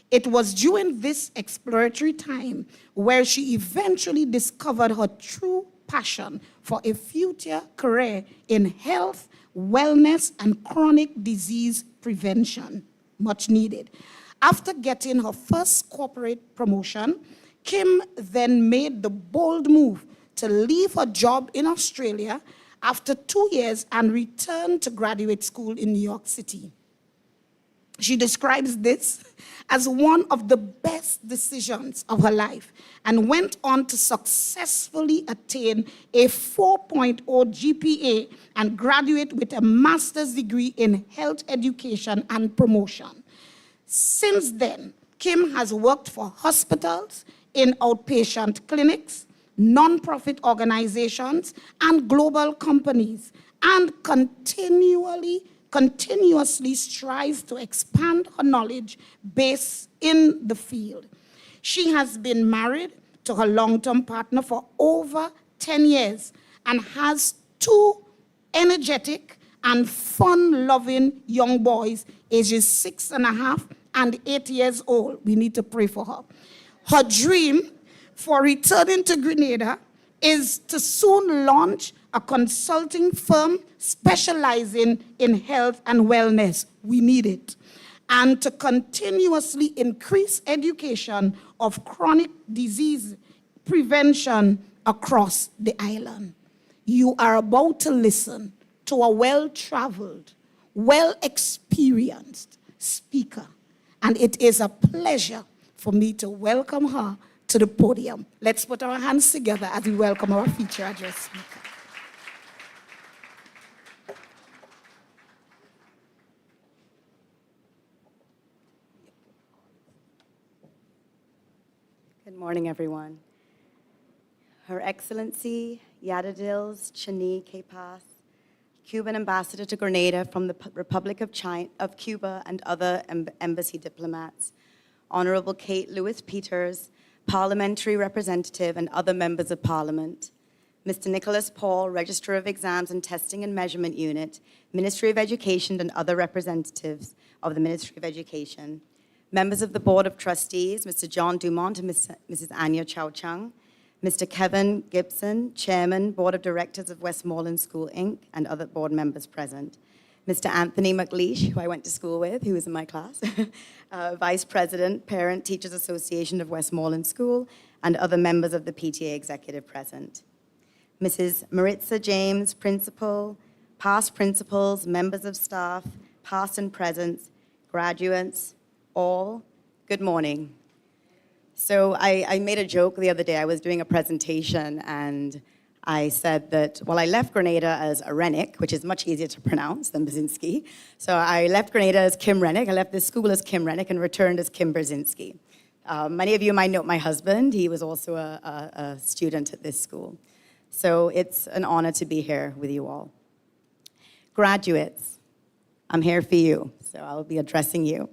It was during this exploratory time where she eventually discovered her true passion for a future career in health, wellness, and chronic disease prevention, much needed. After getting her first corporate promotion, Kim then made the bold move to leave her job in Australia after 2 years and return to graduate school in New York City. She describes this as one of the best decisions of her life and went on to successfully attain a 4.0 GPA and graduate with a master's degree in health education and promotion. Since then, Kim has worked for hospitals, in outpatient clinics, non-profit organizations, and global companies, and continuously strives to expand her knowledge base in the field. She has been married to her long-term partner for over 10 years and has 2 energetic and fun-loving young boys, ages 6.5 and 8 years old. We need to pray for her. Her dream for returning to Grenada is to soon launch a consulting firm specializing in health and wellness. We need it. And to continuously increase education of chronic disease prevention across the island. You are about to listen to a well-traveled, well-experienced speaker. And it is a pleasure for me to welcome her to the podium. Let's put our hands together as we welcome our feature address speaker. Good morning, everyone. Her Excellency Yadadils Chani Kepas, Cuban Ambassador to Grenada from the Republic of Cuba and other embassy diplomats, Honorable Kate Lewis Peters, Parliamentary Representative and other members of Parliament, Mr. Nicholas Paul, Registrar of Exams and Testing and Measurement Unit, Ministry of Education and other representatives of the Ministry of Education, members of the Board of Trustees, Mr. John Dumont and Mrs. Anya Chow Chung, Mr. Kevin Gibson, Chairman, Board of Directors of Westmorland School, Inc., and other board members present, Mr. Anthony McLeish, who I went to school with, who was in my class, Vice President, Parent Teachers Association of Westmorland School, and other members of the PTA executive present. Mrs. Maritza James, Principal, past principals, members of staff, past and present, graduates, all, good morning. So I made a joke the other day. I was doing a presentation and I said that, well, I left Grenada as a Rennick, which is much easier to pronounce than Brzezinski. So I left Grenada as Kim Rennick. I left this school as Kim Rennick and returned as Kim Brzezinski. Many of you might know my husband. He was also a student at this school. So it's an honor to be here with you all. Graduates, I'm here for you, so I'll be addressing you.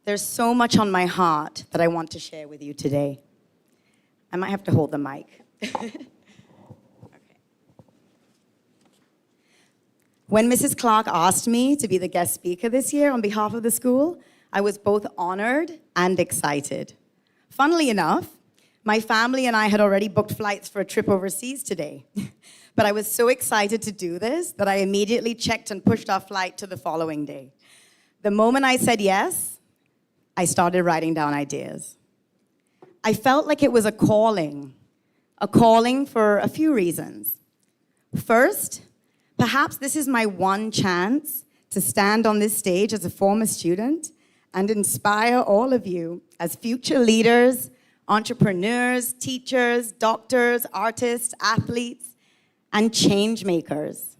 There's so much on my heart that I want to share with you today. I might have to hold the mic. Okay. When Mrs. Clark asked me to be the guest speaker this year on behalf of the school, I was both honored and excited. Funnily enough, my family and I had already booked flights for a trip overseas today. But I was so excited to do this that I immediately checked and pushed our flight to the following day. The moment I said yes, I started writing down ideas. I felt like it was a calling for a few reasons. First, perhaps this is my one chance to stand on this stage as a former student and inspire all of you as future leaders, entrepreneurs, teachers, doctors, artists, athletes, and change makers.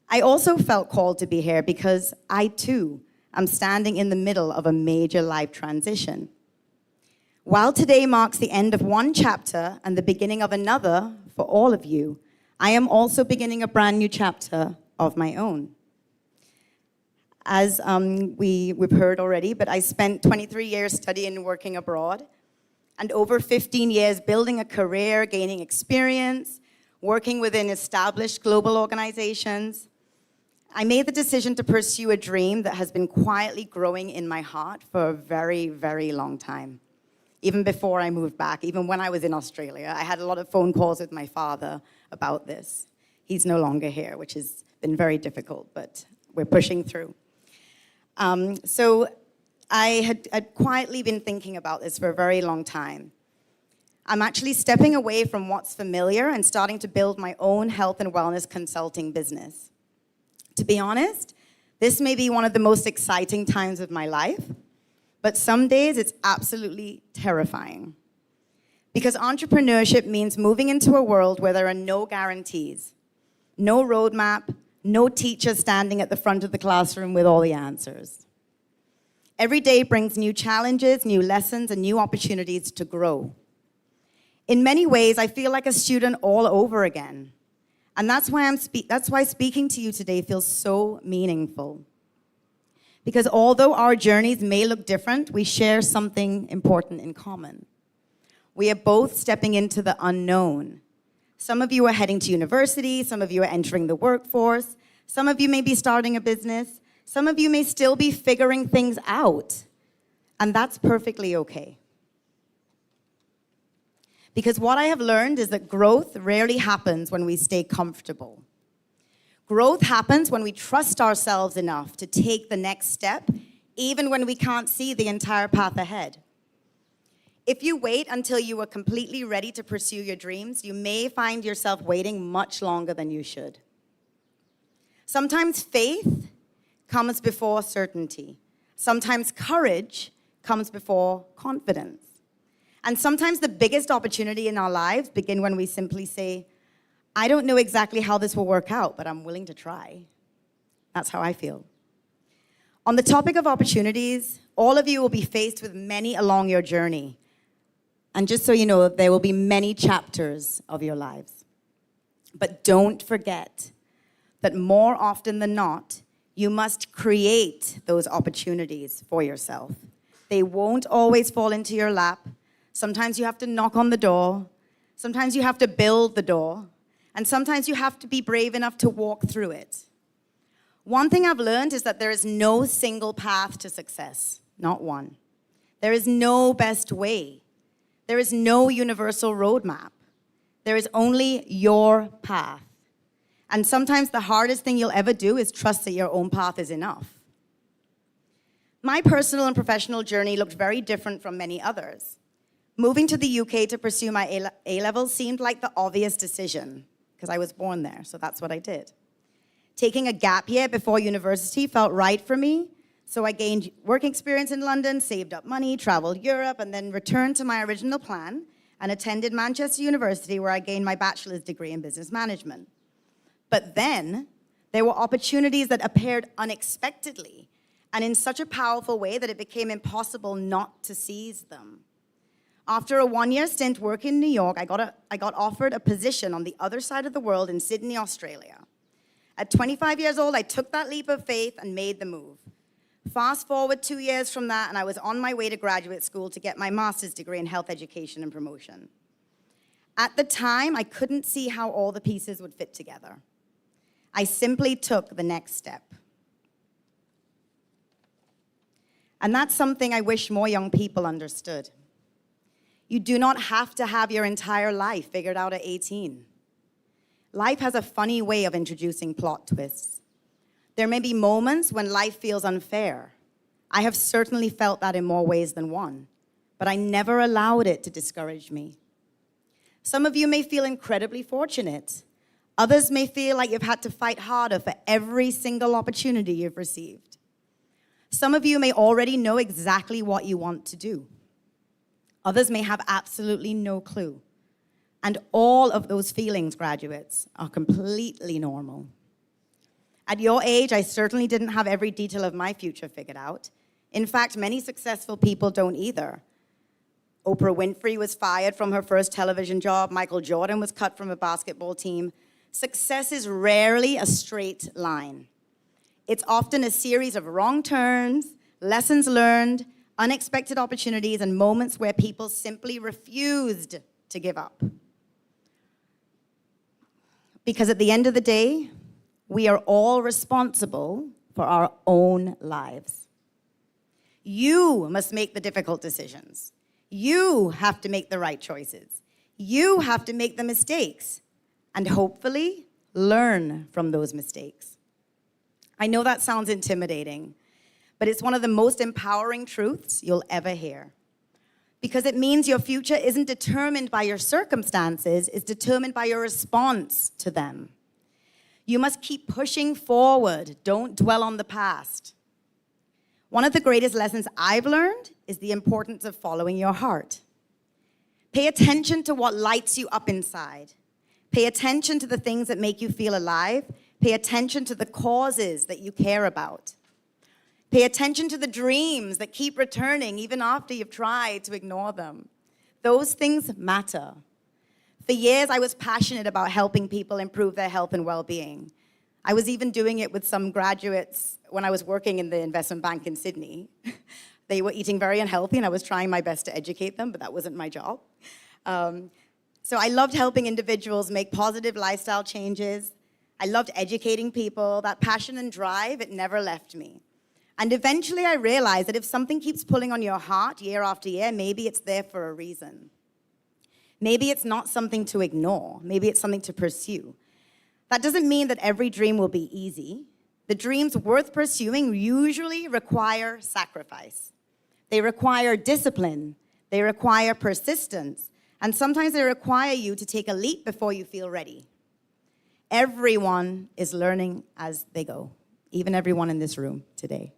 I also felt called to be here because I, too, am standing in the middle of a major life transition. While today marks the end of one chapter and the beginning of another for all of you, I am also beginning a brand new chapter of my own. As we've heard already, but I spent 23 years studying and working abroad, and over 15 years building a career, gaining experience, working within established global organizations. I made the decision to pursue a dream that has been quietly growing in my heart for a very, very long time. Even before I moved back, even when I was in Australia, I had a lot of phone calls with my father about this. He's no longer here, which has been very difficult, but we're pushing through. So I had quietly been thinking about this for a very long time. I'm actually stepping away from what's familiar and starting to build my own health and wellness consulting business. To be honest, This may be one of the most exciting times of my life, but some days it's absolutely terrifying. Because entrepreneurship means moving into a world where there are no guarantees, no roadmap, no teacher standing at the front of the classroom with all the answers. Every day brings new challenges, new lessons, and new opportunities to grow. In many ways, I feel like a student all over again. And that's why speaking to you today feels so meaningful. Because although our journeys may look different, we share something important in common. We are both stepping into the unknown. Some of you are heading to university, some of you are entering the workforce, some of you may be starting a business, some of you may still be figuring things out, and that's perfectly okay. Because what I have learned is that growth rarely happens when we stay comfortable. Growth happens when we trust ourselves enough to take the next step, even when we can't see the entire path ahead. If you wait until you are completely ready to pursue your dreams, you may find yourself waiting much longer than you should. Sometimes faith comes before certainty. Sometimes courage comes before confidence. And sometimes the biggest opportunity in our lives begin when we simply say, I don't know exactly how this will work out, but I'm willing to try. That's how I feel. On the topic of opportunities, all of you will be faced with many along your journey. And just so you know, there will be many chapters of your lives. But don't forget that more often than not, you must create those opportunities for yourself. They won't always fall into your lap. Sometimes you have to knock on the door. Sometimes you have to build the door. And sometimes you have to be brave enough to walk through it. One thing I've learned is that there is no single path to success, not one. There is no best way. There is no universal roadmap. There is only your path. And sometimes the hardest thing you'll ever do is trust that your own path is enough. My personal and professional journey looked very different from many others. Moving to the UK to pursue my A-levels seemed like the obvious decision, because I was born there, so that's what I did. Taking a gap year before university felt right for me, so I gained work experience in London, saved up money, traveled Europe, and then returned to my original plan and attended Manchester University, where I gained my bachelor's degree in business management. But then, there were opportunities that appeared unexpectedly and in such a powerful way that it became impossible not to seize them. After a one-year stint working in New York, I got offered a position on the other side of the world in Sydney, Australia. At 25 years old, I took that leap of faith and made the move. Fast forward 2 years from that, and I was on my way to graduate school to get my master's degree in health education and promotion. At the time, I couldn't see how all the pieces would fit together. I simply took the next step. And that's something I wish more young people understood. You do not have to have your entire life figured out at 18. Life has a funny way of introducing plot twists. There may be moments when life feels unfair. I have certainly felt that in more ways than one, but I never allowed it to discourage me. Some of you may feel incredibly fortunate. Others may feel like you've had to fight harder for every single opportunity you've received. Some of you may already know exactly what you want to do. Others may have absolutely no clue. And all of those feelings, graduates, are completely normal. At your age, I certainly didn't have every detail of my future figured out. In fact, many successful people don't either. Oprah Winfrey was fired from her first television job. Michael Jordan was cut from a basketball team. Success is rarely a straight line. It's often a series of wrong turns, lessons learned, unexpected opportunities, and moments where people simply refused to give up. Because at the end of the day, we are all responsible for our own lives. You must make the difficult decisions. You have to make the right choices. You have to make the mistakes, and hopefully learn from those mistakes. I know that sounds intimidating, but it's one of the most empowering truths you'll ever hear. Because it means your future isn't determined by your circumstances, it's determined by your response to them. You must keep pushing forward. Don't dwell on the past. One of the greatest lessons I've learned is the importance of following your heart. Pay attention to what lights you up inside. Pay attention to the things that make you feel alive. Pay attention to the causes that you care about. Pay attention to the dreams that keep returning even after you've tried to ignore them. Those things matter. For years, I was passionate about helping people improve their health and well-being. I was even doing it with some graduates when I was working in the investment bank in Sydney. They were eating very unhealthy, and I was trying my best to educate them, but that wasn't my job. So I loved helping individuals make positive lifestyle changes. I loved educating people. That passion and drive, it never left me. And eventually I realized that if something keeps pulling on your heart year after year, maybe it's there for a reason. Maybe it's not something to ignore. Maybe it's something to pursue. That doesn't mean that every dream will be easy. The dreams worth pursuing usually require sacrifice. They require discipline. They require persistence. And sometimes they require you to take a leap before you feel ready. Everyone is learning as they go, even everyone in this room today.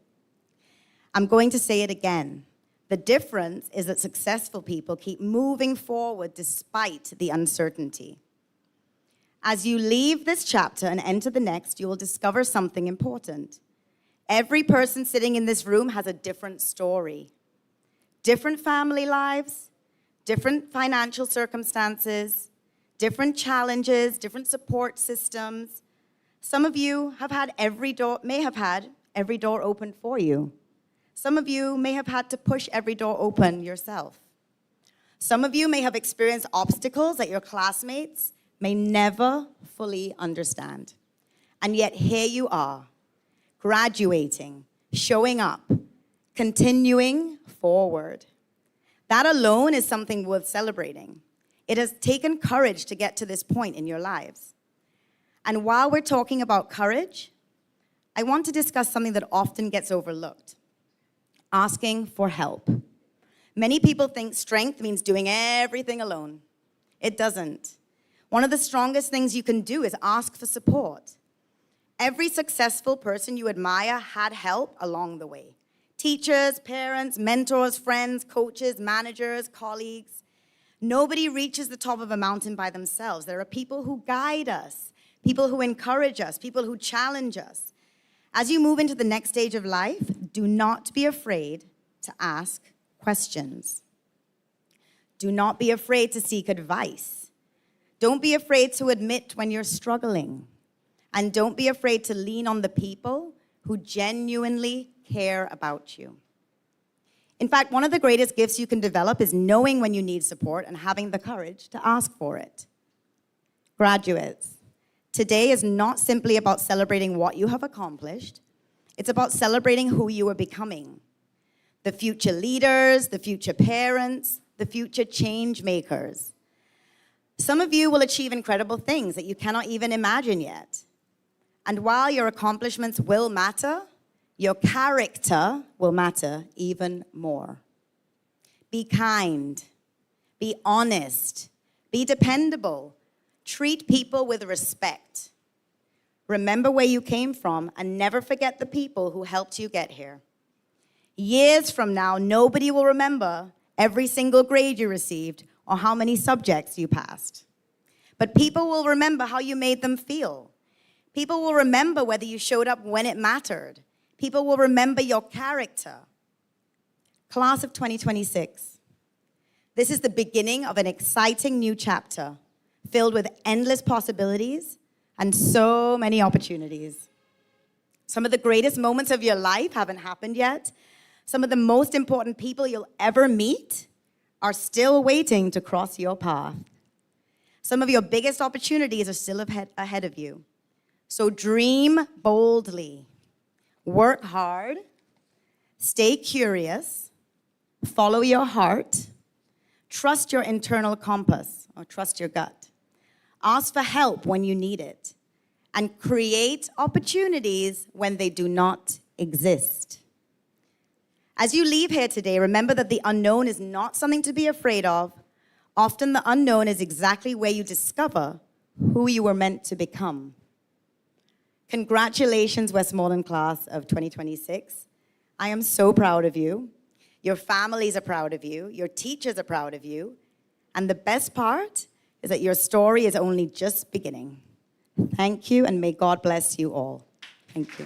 I'm going to say it again. The difference is that successful people keep moving forward despite the uncertainty. As you leave this chapter and enter the next, you will discover something important. Every person sitting in this room has a different story. Different family lives, different financial circumstances, different challenges, different support systems. Some of you may have had every door opened for you. Some of you may have had to push every door open yourself. Some of you may have experienced obstacles that your classmates may never fully understand. And yet here you are, graduating, showing up, continuing forward. That alone is something worth celebrating. It has taken courage to get to this point in your lives. And while we're talking about courage, I want to discuss something that often gets overlooked: asking for help. Many people think strength means doing everything alone. It doesn't. One of the strongest things you can do is ask for support. Every successful person you admire had help along the way. Teachers, parents, mentors, friends, coaches, managers, colleagues. Nobody reaches the top of a mountain by themselves. There are people who guide us, people who encourage us, people who challenge us. As you move into the next stage of life, do not be afraid to ask questions. Do not be afraid to seek advice. Don't be afraid to admit when you're struggling. And don't be afraid to lean on the people who genuinely care about you. In fact, one of the greatest gifts you can develop is knowing when you need support and having the courage to ask for it. Graduates, today is not simply about celebrating what you have accomplished. It's about celebrating who you are becoming. The future leaders, the future parents, the future change makers. Some of you will achieve incredible things that you cannot even imagine yet. And while your accomplishments will matter, your character will matter even more. Be kind. Be honest. Be dependable. Treat people with respect. Remember where you came from and never forget the people who helped you get here. Years from now, nobody will remember every single grade you received or how many subjects you passed. But people will remember how you made them feel. People will remember whether you showed up when it mattered. People will remember your character. Class of 2026. This is the beginning of an exciting new chapter filled with endless possibilities and so many opportunities. Some of the greatest moments of your life haven't happened yet. Some of the most important people you'll ever meet are still waiting to cross your path. Some of your biggest opportunities are still ahead of you. So dream boldly. Work hard, stay curious, follow your heart, trust your internal compass, or trust your gut. Ask for help when you need it, and create opportunities when they do not exist. As you leave here today, remember that the unknown is not something to be afraid of. Often the unknown is exactly where you discover who you were meant to become. Congratulations, Westmorland class of 2026. I am so proud of you. Your families are proud of you. Your teachers are proud of you. And the best part is that your story is only just beginning. Thank you, and may God bless you all. Thank you.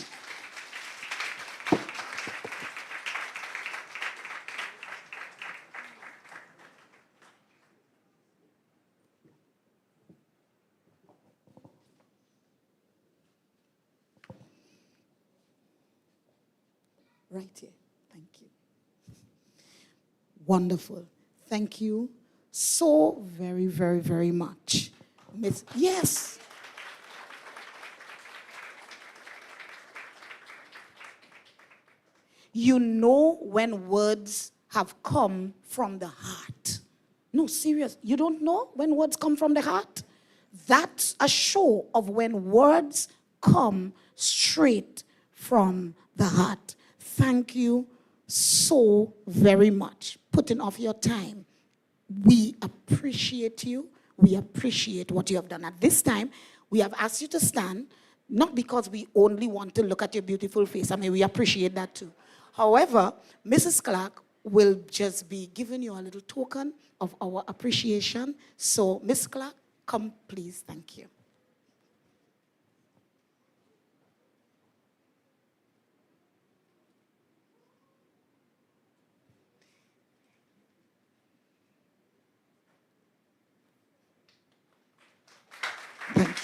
Right here. Thank you. Wonderful. Thank you so very, very, very much. Miss, yes. You know when words have come from the heart. No, serious. You don't know when words come from the heart? That's a show of when words come straight from the heart. Thank you so very much. Putting off your time. We appreciate you. We appreciate what you have done. At this time, we have asked you to stand, not because we only want to look at your beautiful face. I mean, we appreciate that too. However, Mrs. Clark will just be giving you a little token of our appreciation. So, Miss Clark, come please. Thank you. Thank you.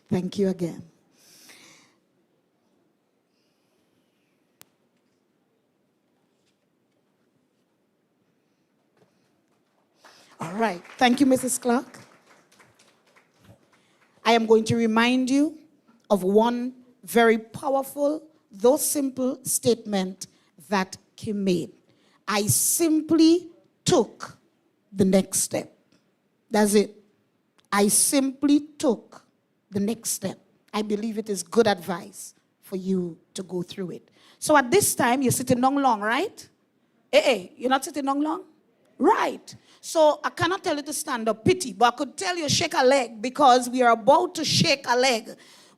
Thank you again. All right. Thank you, Mrs. Clark. I am going to remind you of one very powerful, though simple statement that Kim made. I simply took the next step. That's it. I simply took the next step. I believe it is good advice for you to go through it. So at this time, you're sitting down long, right? You're not sitting down long? Right. So I cannot tell you to stand up, pity, but I could tell you shake a leg because we are about to shake a leg.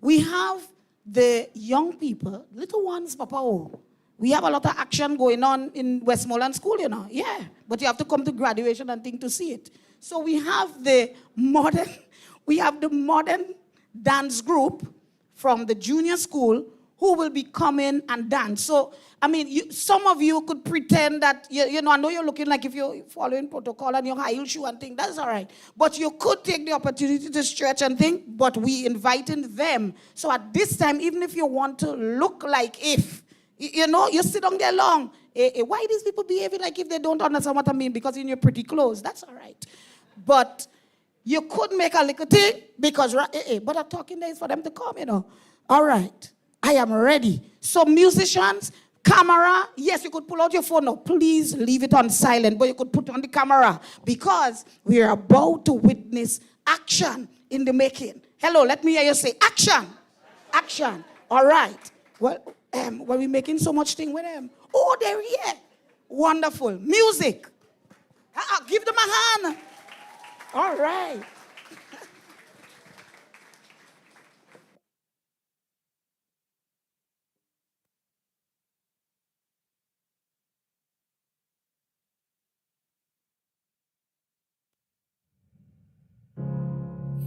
We have the young people, little ones, Papa O. We have a lot of action going on in Westmorland School, you know. Yeah, but you have to come to graduation and think to see it. So we have the modern dance group from the junior school who will be coming and dance. So, I mean, some of you could pretend that, you know, I know you're looking like if you're following protocol and your high heel shoe and thing, that's all right. But you could take the opportunity to stretch and think, but we inviting them. So at this time, even if you want to look like if, you know, you sit on there long. Why these people behaving like if they don't understand what I mean? Because in your pretty clothes, that's all right. But you could make a little thing because, but I'm talking there is for them to come, you know. All right, I am ready. So musicians, camera, yes, you could pull out your phone now. Please leave it on silent, but you could put on the camera because we are about to witness action in the making. Hello, let me hear you say action. Action. All right. Well, were we making so much thing with them? Oh, they're here. Wonderful. Music. Give them a hand. All right.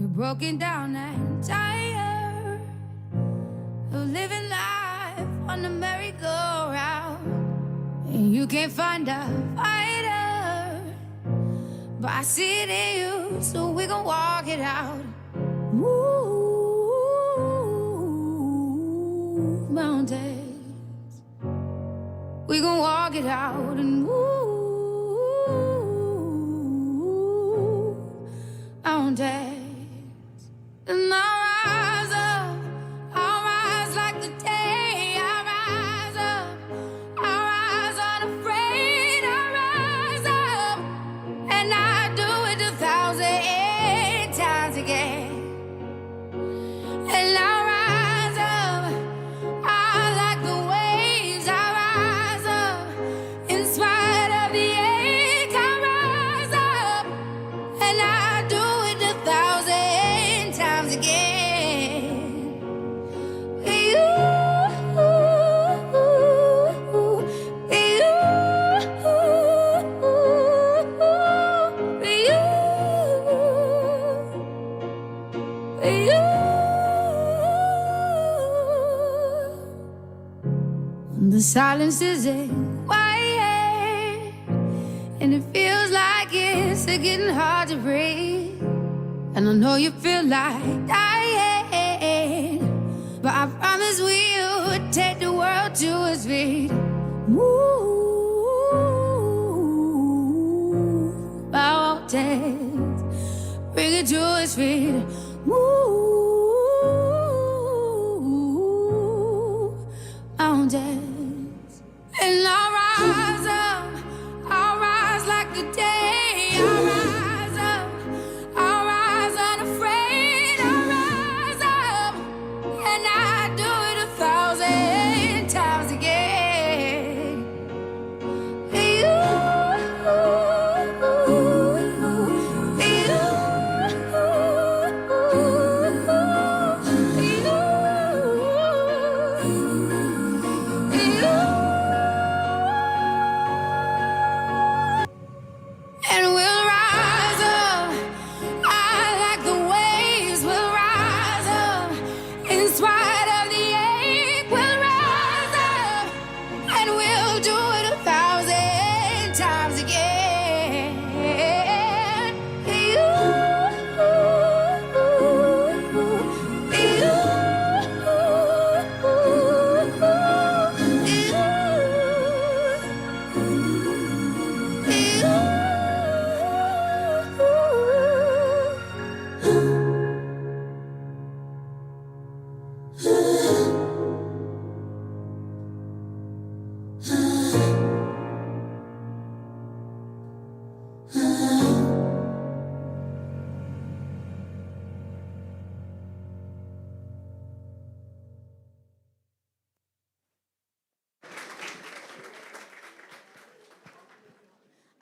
You're broken down and tired of living life on the merry-go-round, and you can't find a fighter, but I see it in you, so we gon' walk it out. Move mountains, we gon' walk it out and move mountains. And I'll rise like the day. I'll rise unafraid. I'll rise up, and I do it 1,000 times again. And I'll rise up, I like the waves. I'll rise up, in spite of the ache. I'll rise up, and silence isn't quiet, and it feels like it's getting hard to breathe. And I know you feel like dying, but I promise we'll take the world to its feet. Move mountains, bring it to its feet. Move mountains, and I'll rise up. I'll rise like the day. I'll rise up. I'll rise unafraid. I'll rise up, and I do it 1,000 times again. And we'll rise up. I like the waves. We'll rise up. In spite of the ache, we'll rise up. And we'll do it 1,000 times again.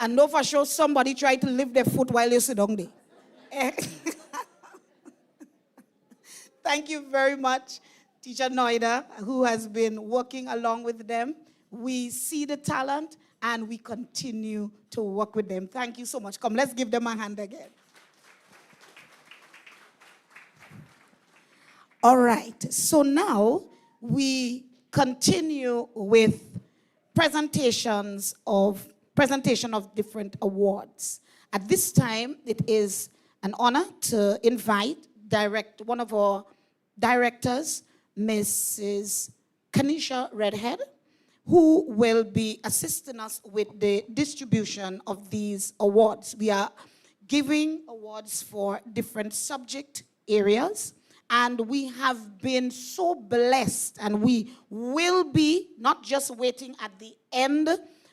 And know for sure somebody tried to lift their foot while you sit down there. Thank you very much, Teacher Noida, who has been working along with them. We see the talent and we continue to work with them. Thank you so much. Come, let's give them a hand again. All right, so now we continue with presentation of different awards. At this time, it is an honor to invite one of our directors, Mrs. Kanisha Redhead, who will be assisting us with the distribution of these awards. We are giving awards for different subject areas, and we have been so blessed, and we will be not just waiting at the end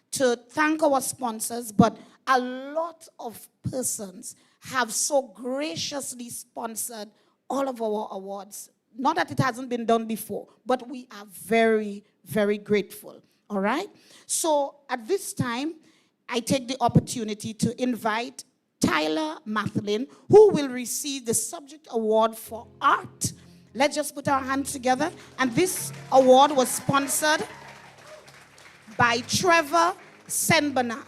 to thank our sponsors, but a lot of persons have so graciously sponsored all of our awards. Not that it hasn't been done before, but we are very, very grateful, all right? So at this time, I take the opportunity to invite Tyler Mathlin, who will receive the Subject Award for Art. Let's just put our hands together. And this award was sponsored by Trevor St. Bernard.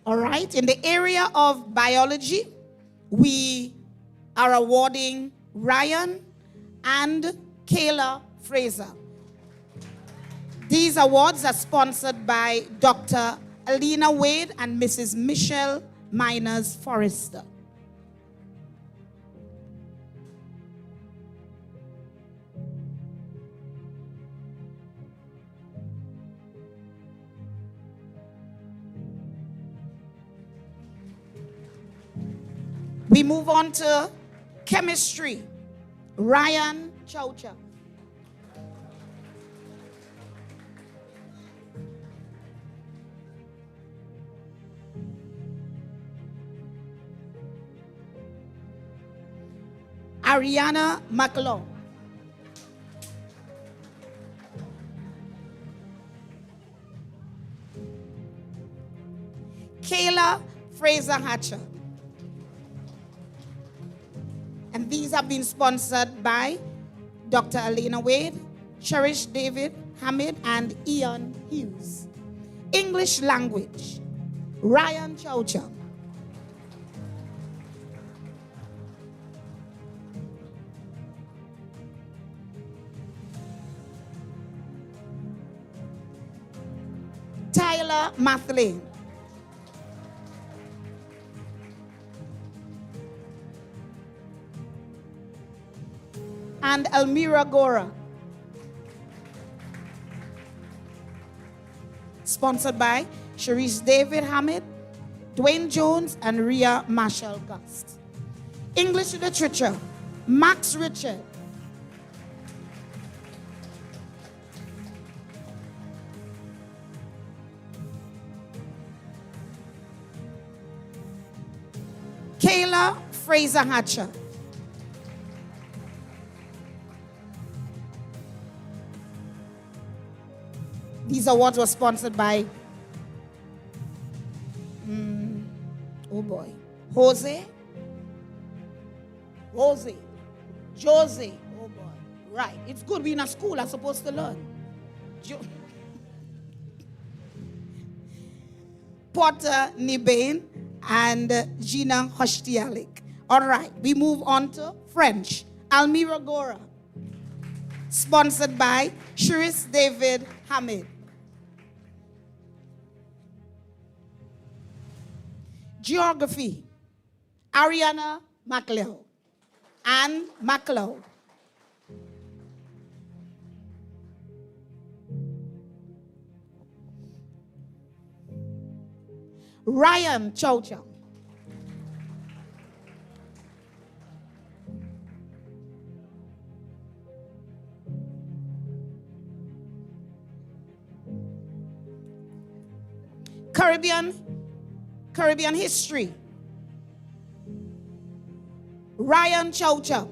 All right. In the area of biology, we are awarding Ryan and Kayla Fraser. These awards are sponsored by Dr. Alina Wade and Mrs. Michelle Miners Forrester. We move on to chemistry. Ryan Chowcha. Ariana McLaw. Kayla Fraser Hatcher. And these have been sponsored by Dr. Alina Wade, Cherish David Hamid, and Ian Hughes. English language, Ryan Chowcha. Kayla Mathlane. And Elmira Gora. Sponsored by Sharice David Hamid, Dwayne Jones, and Rhea Marshall Gust. English Literature, Max Richard. Kayla Fraser Hatcher. These awards were sponsored by, oh boy, Jose, oh boy, right. It's good we're in a school, I'm supposed to learn. Porter Nibane and Gina Hoshtialik. All right, we move on to French. Almira Gora, sponsored by Sharice David Hamid. Geography, Ariana MacLeod, Anne MacLeod. Ryan Chow Chow. Caribbean history. Ryan Chow Chow.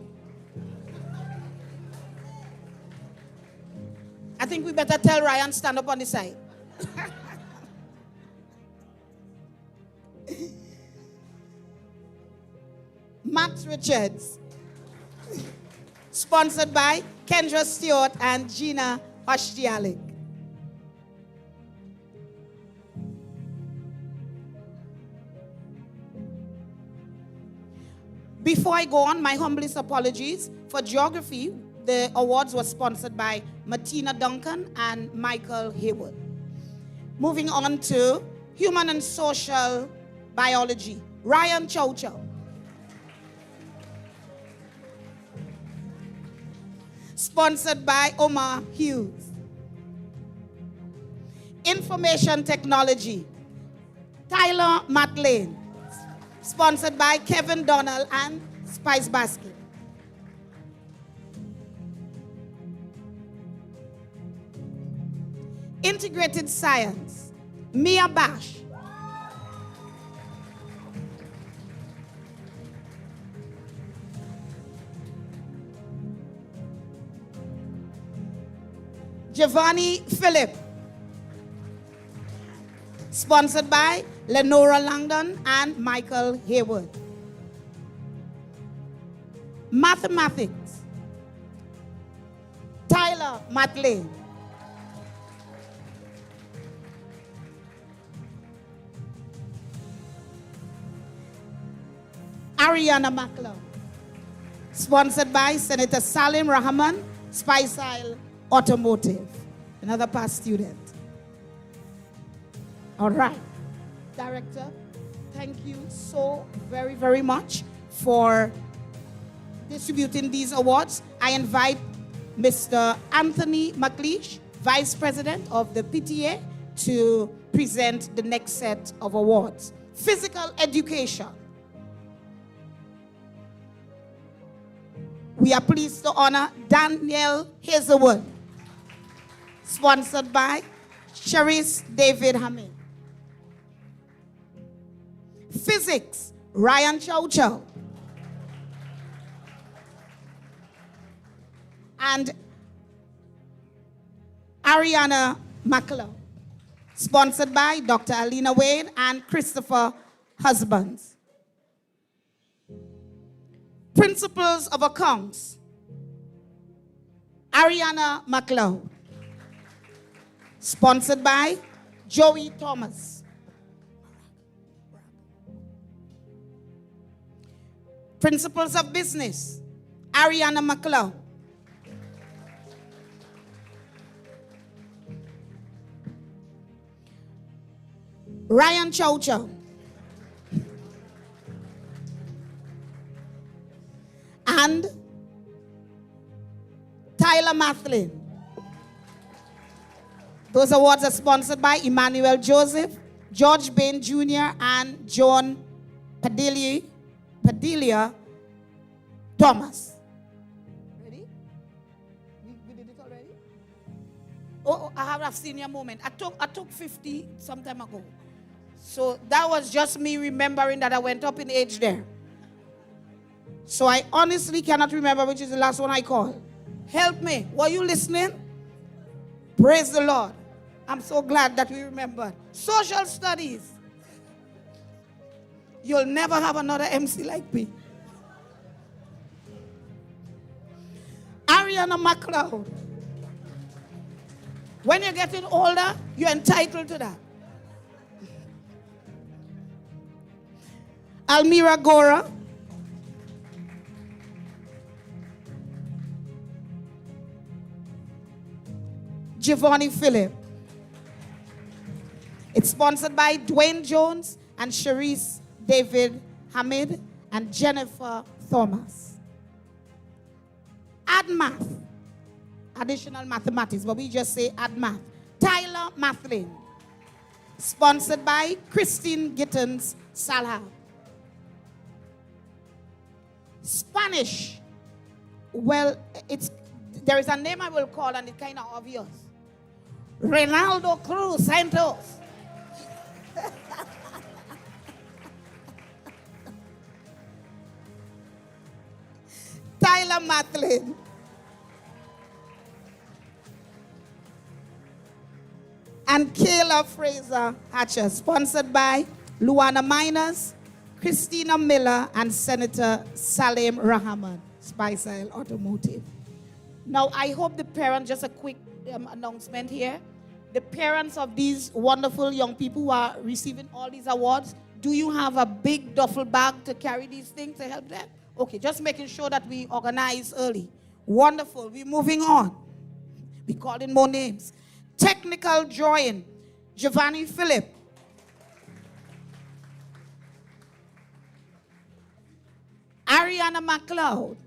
I think we better tell Ryan stand up on the side. Max Richards. Sponsored by Kendra Stewart and Gina Hoshtialik. Before I go on, my humblest apologies. For geography, the awards were sponsored by Martina Duncan and Michael Haywood. Moving on to human and social biology, Ryan Chow Chow. Sponsored by Omar Hughes. Information technology, Tyler Mathlane. Sponsored by Kevin Donnell and Spice Basket. Integrated science, Mia Bash. Giovanni Phillip. Sponsored by Lenora Langdon and Michael Haywood. Mathematics, Tyler Mathlane. Ariana MacLeod. Sponsored by Senator Salim Rahman, Spice Isle Automotive, another past student. All right. Director, thank you so very, very much for distributing these awards. I invite Mr. Anthony McLeish, Vice President of the PTA, to present the next set of awards. Physical education. We are pleased to honor Daniel Hazelwood, sponsored by Sharice David Hamid. Physics, Ryan Chow Chow. And Ariana MacLeod, sponsored by Dr. Alina Wade and Christopher Husbands. Principles of Accounts, Ariana MacLeod, sponsored by Joey Thomas. Principles of Business, Ariana MacLeod. Ryan Chow Chow. And Tyler Mathlin. Those awards are sponsored by Emmanuel Joseph, George Bain Jr., and John Padilla Thomas. Ready? We did it already? Oh, I have a senior moment. I took 50 some time ago. So that was just me remembering that I went up in age there. So I honestly cannot remember which is the last one I called. Help me. Were you listening? Praise the Lord. I'm so glad that we remembered. Social studies. You'll never have another MC like me. Ariana McLeod. When you're getting older, you're entitled to that. Almira Gora. Giovanni Phillip. It's sponsored by Dwayne Jones and Sharice David Hamid and Jennifer Thomas. Add math. Additional mathematics, but we just say add math. Tyler Mathlin. Sponsored by Christine Gittens Salha. Spanish. Well, there is a name I will call and it's kind of obvious. Reynaldo Cruz Santos. Tyler Mathlin. And Kayla Fraser Hatcher, sponsored by Luana Miners, Christina Miller, and Senator Salem Rahman, Spice Automotive. Now, I hope the parents, just a quick announcement here. The parents of these wonderful young people who are receiving all these awards, do you have a big duffel bag to carry these things to help them? Okay, just making sure that we organize early. Wonderful. We're moving on. We call in more names. Technical drawing, Giovanni Phillip. Ariana McLeod.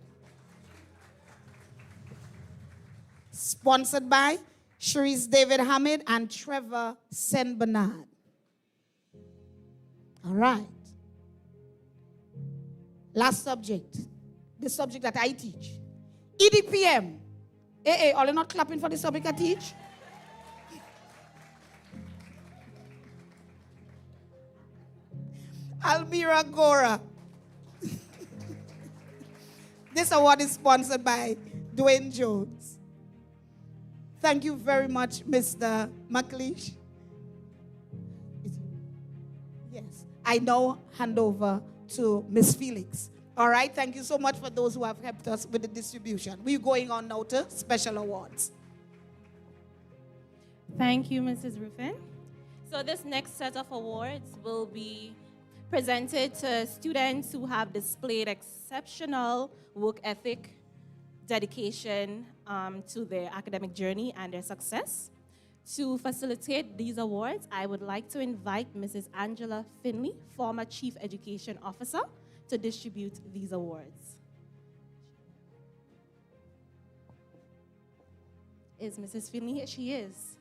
Sponsored by Sharice David Hamid and Trevor Sen Bernard. All right. Last subject. The subject that I teach. EDPM. Are you not clapping for the subject I teach? Almira Gora. This award is sponsored by Dwayne Jones. Thank you very much, Mr. McLeish. Yes, I now hand over to Miss Felix. All right, thank you so much for those who have helped us with the distribution. We're going on now to special awards. Thank you, Mrs. Ruffin. So this next set of awards will be presented to students who have displayed exceptional work ethic, dedication to their academic journey and their success. To facilitate these awards, I would like to invite Mrs. Angela Finley, former Chief Education Officer, to distribute these awards. Is Mrs. Finley here? She is.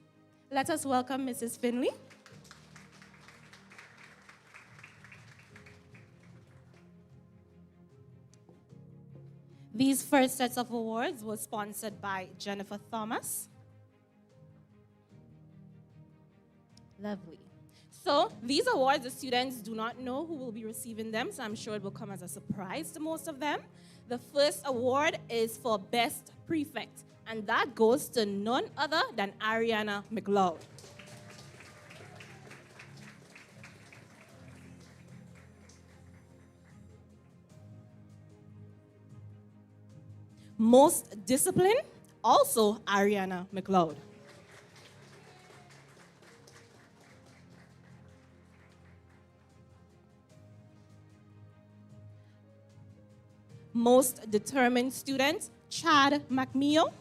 Let us welcome Mrs. Finley. These first sets of awards were sponsored by Jennifer Thomas. Lovely. So these awards, the students do not know who will be receiving them, so I'm sure it will come as a surprise to most of them. The first award is for Best Prefect, and that goes to none other than Ariana McLeod. Most Discipline, also Ariana McLeod. Most Determined Student, Chad McNeil.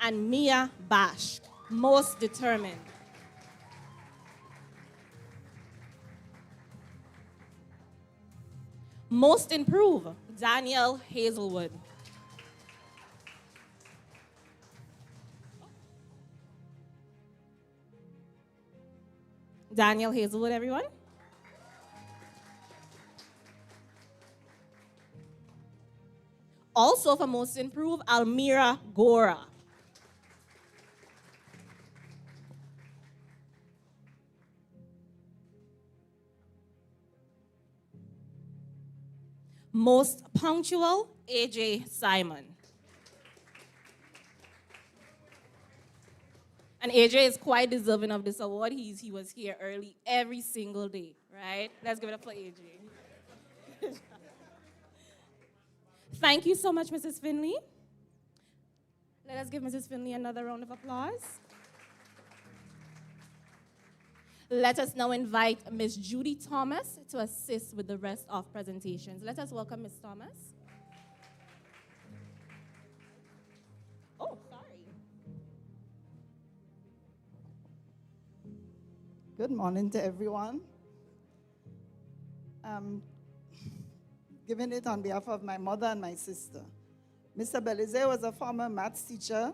and Mia Bash, most determined. Most improved, Daniel Hazelwood. Daniel Hazelwood, everyone. Also for most improved, Almira Gora. Most punctual, AJ Simon. And AJ is quite deserving of this award. He was here early every single day, right? Let's give it up for AJ. Thank you so much, Mrs. Finley. Let us give Mrs. Finley another round of applause. Let us now invite Ms. Judy Thomas to assist with the rest of presentations. Let us welcome Ms. Thomas. Oh, sorry. Good morning to everyone. Giving it on behalf of my mother and my sister. Mr. Belize was a former maths teacher,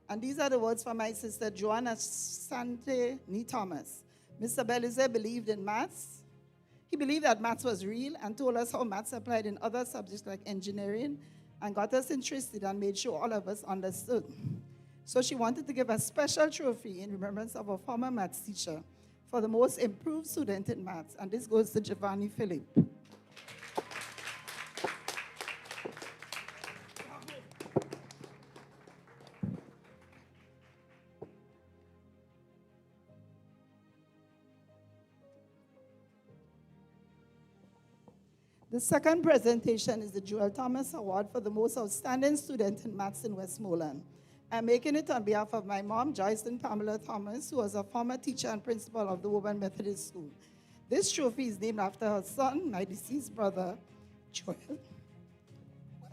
and these are the words from my sister, Joanna Sante Ni Thomas. Mr. Belize believed in maths. He believed that maths was real and told us how maths applied in other subjects like engineering and got us interested and made sure all of us understood. So she wanted to give a special trophy in remembrance of a former maths teacher for the most improved student in maths, and this goes to Giovanni Philip. The second presentation is the Joel Thomas Award for the most outstanding student in maths in Westmorland. I'm making it on behalf of my mom, Joyce and Pamela Thomas, who was a former teacher and principal of the Woburn Methodist School. This trophy is named after her son, my deceased brother, Joel, who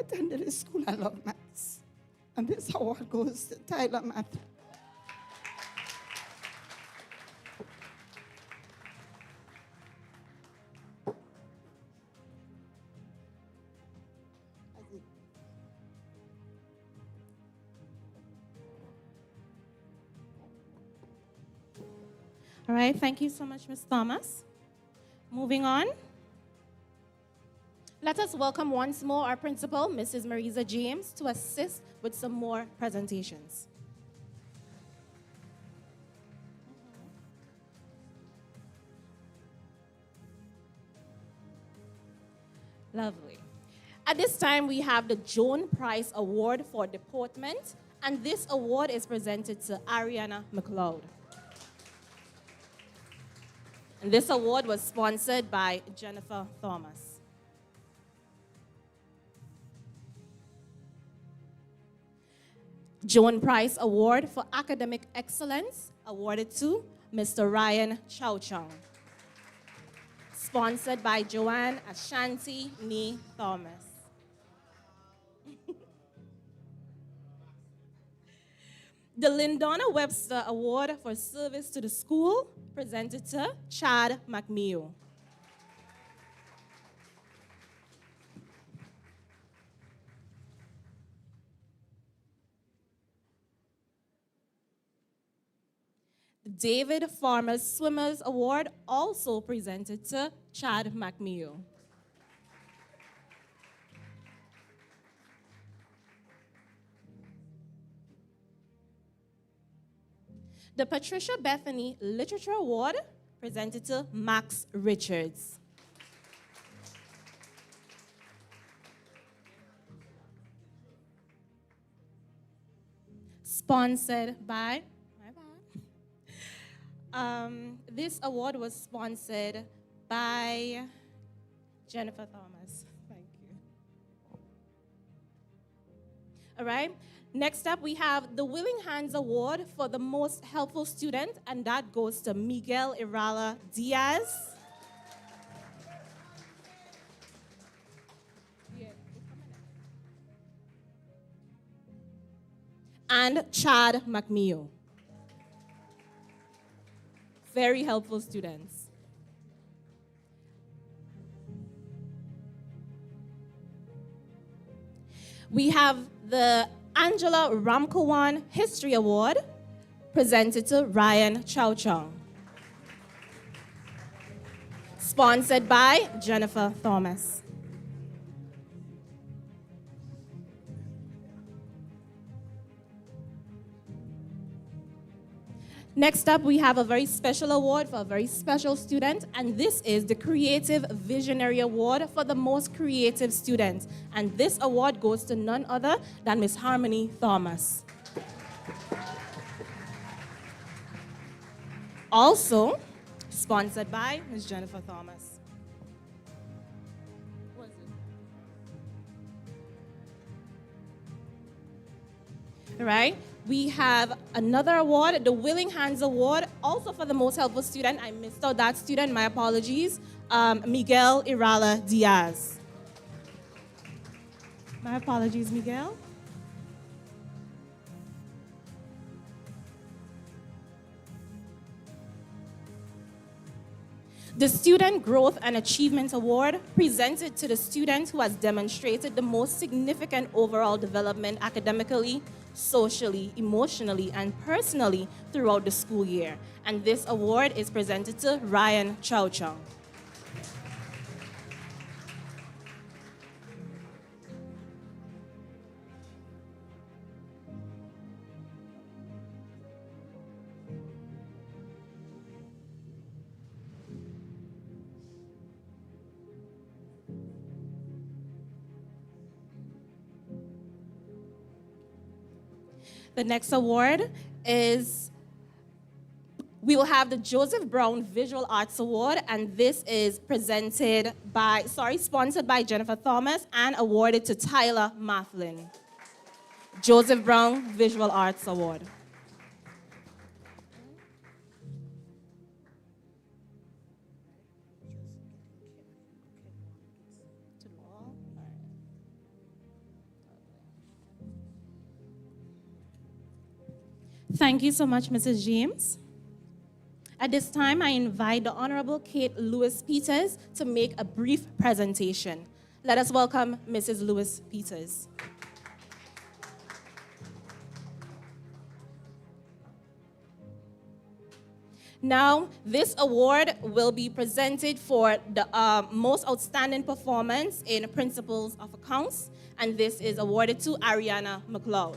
attended his school and loved maths. And this award goes to Tyler Matthew. All right, thank you so much, Ms. Thomas. Moving on. Let us welcome once more our principal, Mrs. Marisa James, to assist with some more presentations. Lovely. At this time, we have the Joan Price Award for Deportment, and this award is presented to Ariana McLeod. And this award was sponsored by Jennifer Thomas. Joan Price Award for Academic Excellence, awarded to Mr. Ryan Chowchong. Sponsored by Joanne Ashanti Nee Thomas. The Lindona Webster Award for Service to the School, presented to Chad McMew. The David Farmers Swimmers Award, also presented to Chad McMew. The Patricia Bethany Literature Award, presented to Max Richards. Sponsored by, this award was sponsored by Jennifer Thomas. Thank you. All right. Next up, we have the Willing Hands Award for the most helpful student, and that goes to Miguel Irala Diaz. and Chad McMeo. Very helpful students. We have the Angela Ramkawan History Award presented to Ryan Chow Chong. Sponsored by Jennifer Thomas. Next up, we have a very special award for a very special student, and this is the Creative Visionary Award for the most creative student. And this award goes to none other than Miss Harmony Thomas. Also, sponsored by Ms. Jennifer Thomas. All right, we have another award, the Willing Hands Award, also for the most helpful student. I missed out that student, my apologies. Miguel Irala Diaz. My apologies, Miguel. The Student Growth and Achievement Award presented to the student who has demonstrated the most significant overall development academically, socially, emotionally, and personally throughout the school year. And this award is presented to Ryan Chow Chong. The next award is, we will have the Joseph Brown Visual Arts Award, and this is sponsored by Jennifer Thomas and awarded to Tyler Mathlin. Joseph Brown Visual Arts Award. Thank you so much, Mrs. James. At this time, I invite the Honorable Kate Lewis-Peters to make a brief presentation. Let us welcome Mrs. Lewis-Peters. Now, this award will be presented for the most outstanding performance in Principles of Accounts, and this is awarded to Ariana McLeod.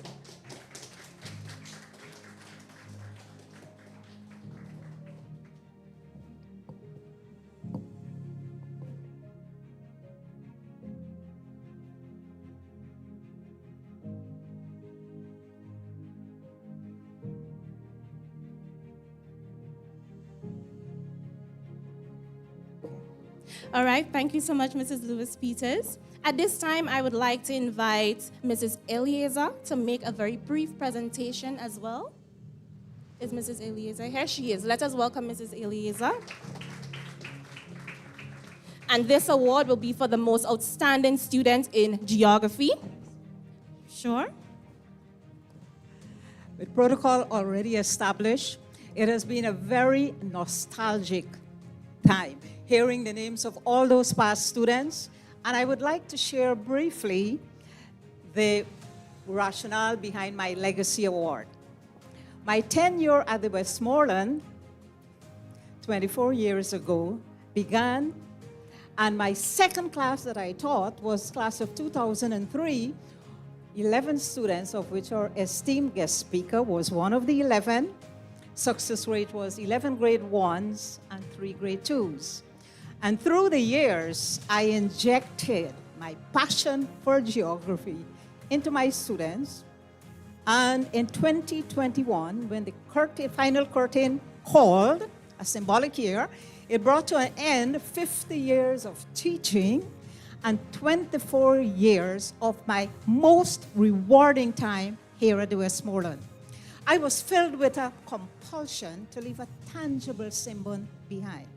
All right, thank you so much, Mrs. Lewis-Peters. At this time, I would like to invite Mrs. Eliezer to make a very brief presentation as well. Is Mrs. Eliezer here? She is. Let us welcome Mrs. Eliezer. And this award will be for the most outstanding student in geography. Sure. With protocol already established, it has been a very nostalgic time, hearing the names of all those past students. And I would like to share briefly the rationale behind my Legacy Award. My tenure at the Westmorland 24 years ago began, and my second class that I taught was class of 2003, 11 students, of which our esteemed guest speaker was one of the 11. Success rate was 11 grade 1s and 3 grade 2s. And through the years, I injected my passion for geography into my students. And in 2021, when the final curtain called, a symbolic year, it brought to an end 50 years of teaching and 24 years of my most rewarding time here at the Westmorland. I was filled with a compulsion to leave a tangible symbol behind.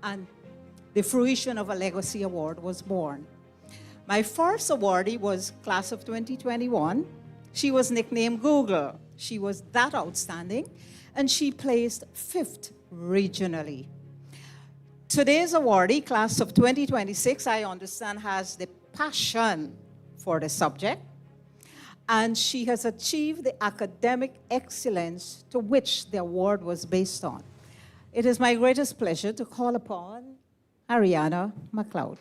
And the fruition of a Legacy Award was born. My first awardee was class of 2021, She was nicknamed Google. She was that outstanding, and she placed 5th regionally. Today's awardee, class of 2026, I understand, has the passion for the subject, and she has achieved the academic excellence to which the award was based on. It is my greatest pleasure to call upon Ariana McLeod.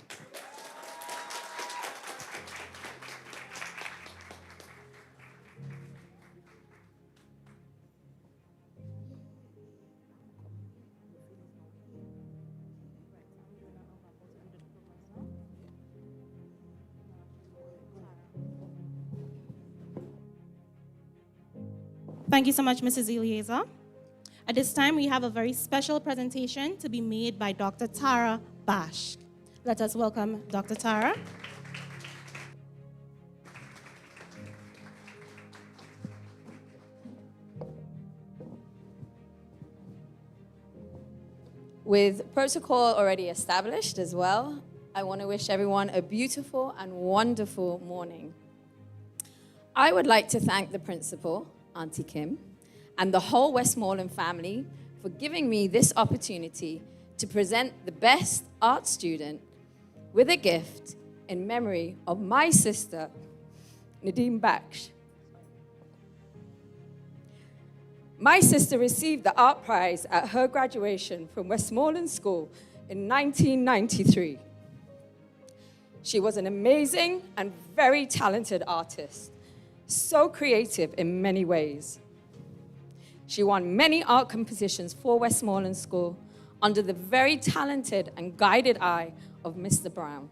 Thank you so much, Mrs. Eliezer. At this time, we have a very special presentation to be made by Dr. Tara Bash. Let us welcome Dr. Tara. With protocol already established as well, I want to wish everyone a beautiful and wonderful morning. I would like to thank the principal, Auntie Kim, and the whole Westmorland family for giving me this opportunity to present the best art student with a gift in memory of my sister, Nadine Baksh. My sister received the art prize at her graduation from Westmorland School in 1993. She was an amazing and very talented artist, so creative in many ways. She won many art competitions for Westmorland School under the very talented and guided eye of Mr. Brown.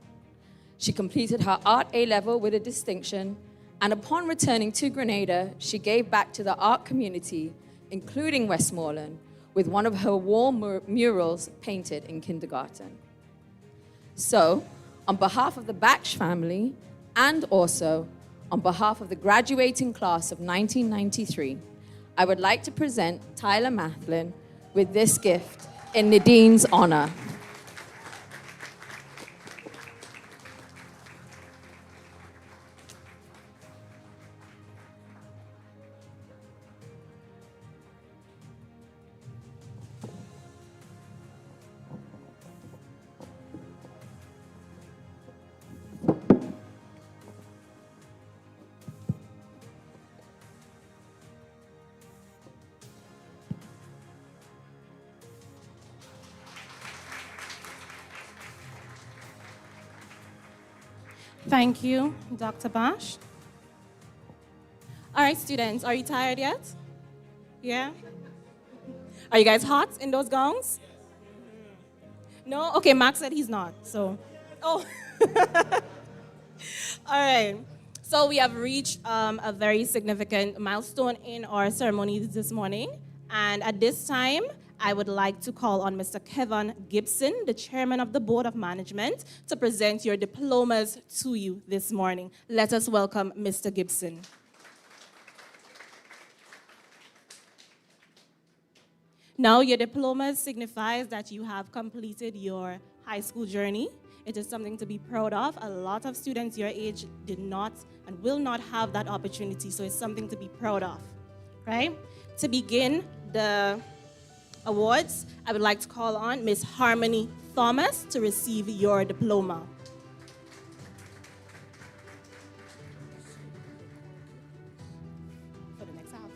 She completed her Art A-level with a distinction, and upon returning to Grenada, she gave back to the art community, including Westmorland, with one of her wall murals painted in kindergarten. So, on behalf of the Baksh family, and also on behalf of the graduating class of 1993, I would like to present Tyler Mathlin with this gift in Nadine's honor. Thank you, Dr. Bash. All right, students, are you tired yet? Yeah? Are you guys hot in those gowns? No? Okay, Max said he's not, so. Oh. All right. So we have reached a very significant milestone in our ceremony this morning. And at this time, I would like to call on Mr. Kevin Gibson, the chairman of the Board of Management, to present your diplomas to you this morning. Let us welcome Mr. Gibson. Now, your diplomas signifies that you have completed your high school journey. It is something to be proud of. A lot of students your age did not and will not have that opportunity, so it's something to be proud of, right? To begin the awards, I would like to call on Miss Harmony Thomas to receive your diploma. For the next half.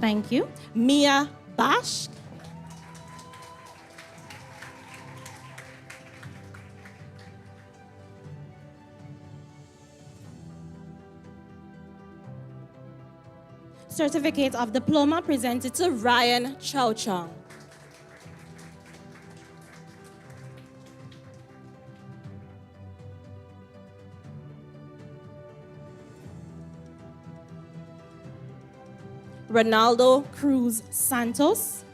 Thank you. Mia Bash. Certificate of Diploma presented to Ryan Chowchong. Ronaldo Cruz Santos.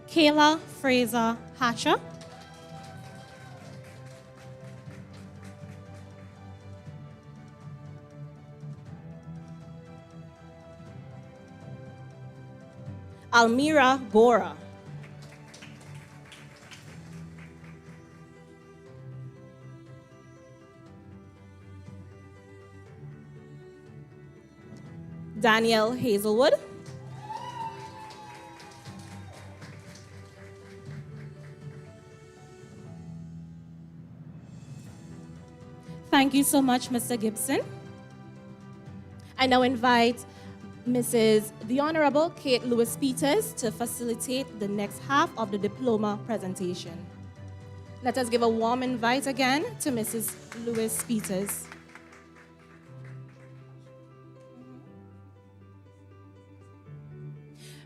Kayla Fraser Hatcher. Almira Gora. Danielle Hazelwood. Thank you so much, Mr. Gibson. I now invite the Honorable Kate Lewis Peters to facilitate the next half of the diploma presentation. Let us give a warm invite again to Mrs. Lewis Peters.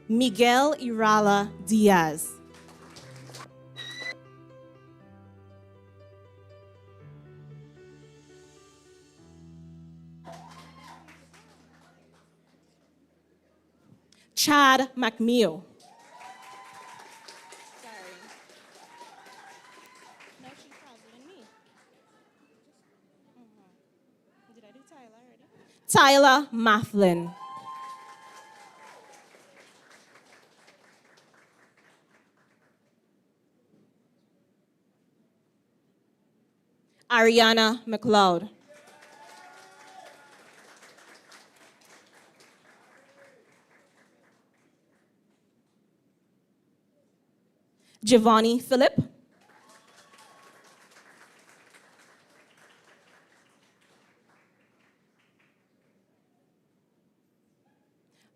Miguel Irala Diaz. Chad McNeil. Tyler Mathlin. Ariana McLeod. Giovanni Phillip.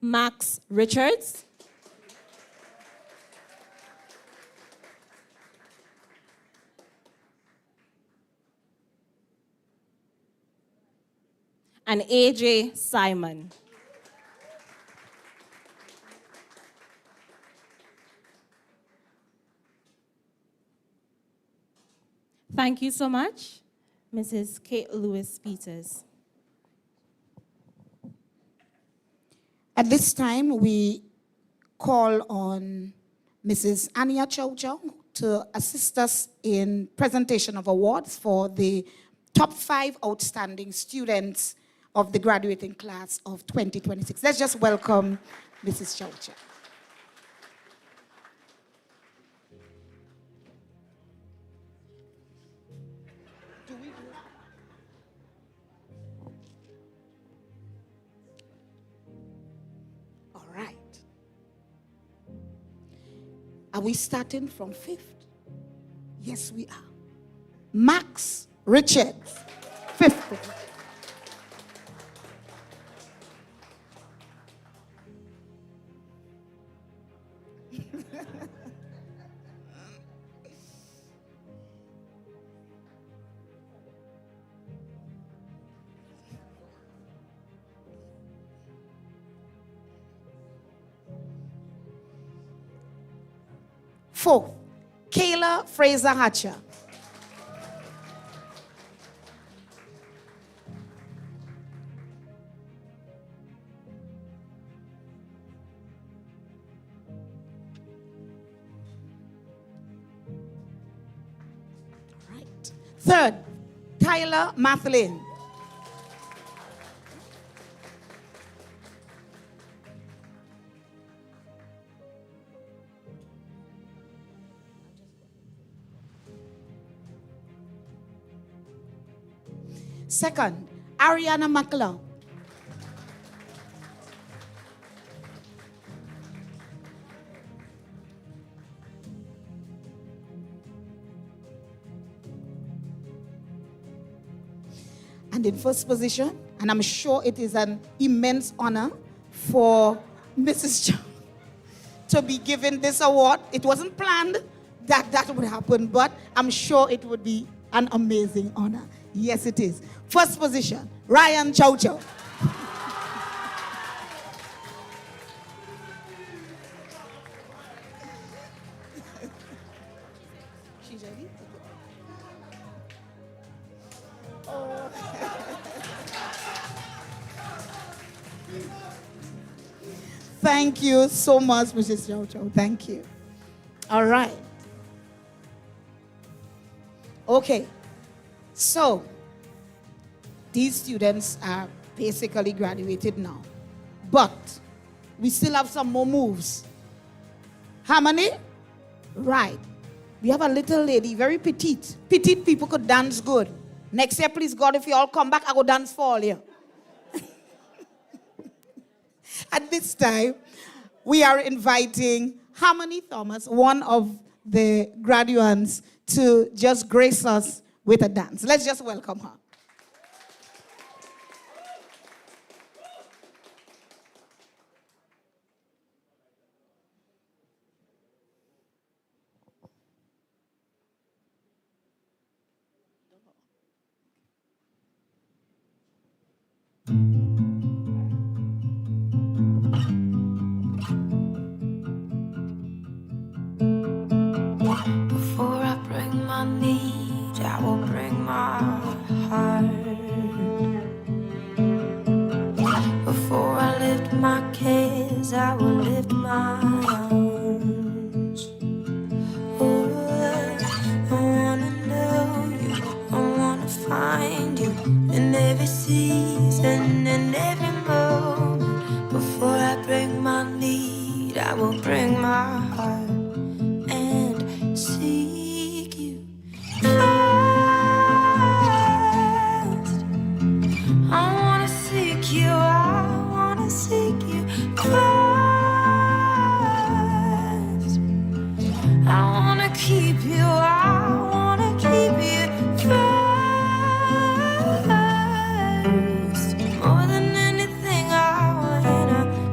Max Richards. And AJ Simon. Thank you so much, Mrs. Kate Lewis Peters. At this time, we call on Mrs. Ania Chow Chow to assist us in presentation of awards for the top 5 outstanding students of the graduating class of 2026. Let's just welcome Mrs. Chow Chow. All right. Are we starting from 5th? Yes, we are. Max Richards, 5th. Fourth, Kayla Fraser Hatcher. All right. Third, Tyler Mathlin. Second, Ariana McLeod. And in first position, and I'm sure it is an immense honor for Mrs. Chow to be given this award. It wasn't planned that that would happen, but I'm sure it would be an amazing honor. Yes, it is. First position, Ryan Chow Chow. She's ready? Oh. Thank you so much, Mrs. Chow Chow. Thank you. All right. Okay. So, these students are basically graduated now. But we still have some more moves Harmony? Right. We have a little lady, very petite. Petite people could dance good. Next year, please God, if you all come back, I go dance for all you. At this time, we are inviting Harmony Thomas, one of the graduates, to just grace us with a dance. Let's just welcome her. Before I bring my need, I will bring my heart. Before I lift my cares, I will lift my arms. Oh, I wanna know you, I wanna find you in every season and every moment. Before I bring my need, I will bring my heart. Seek you first. I wanna seek you, I wanna seek you first. I wanna keep you, I wanna keep you first. More than anything I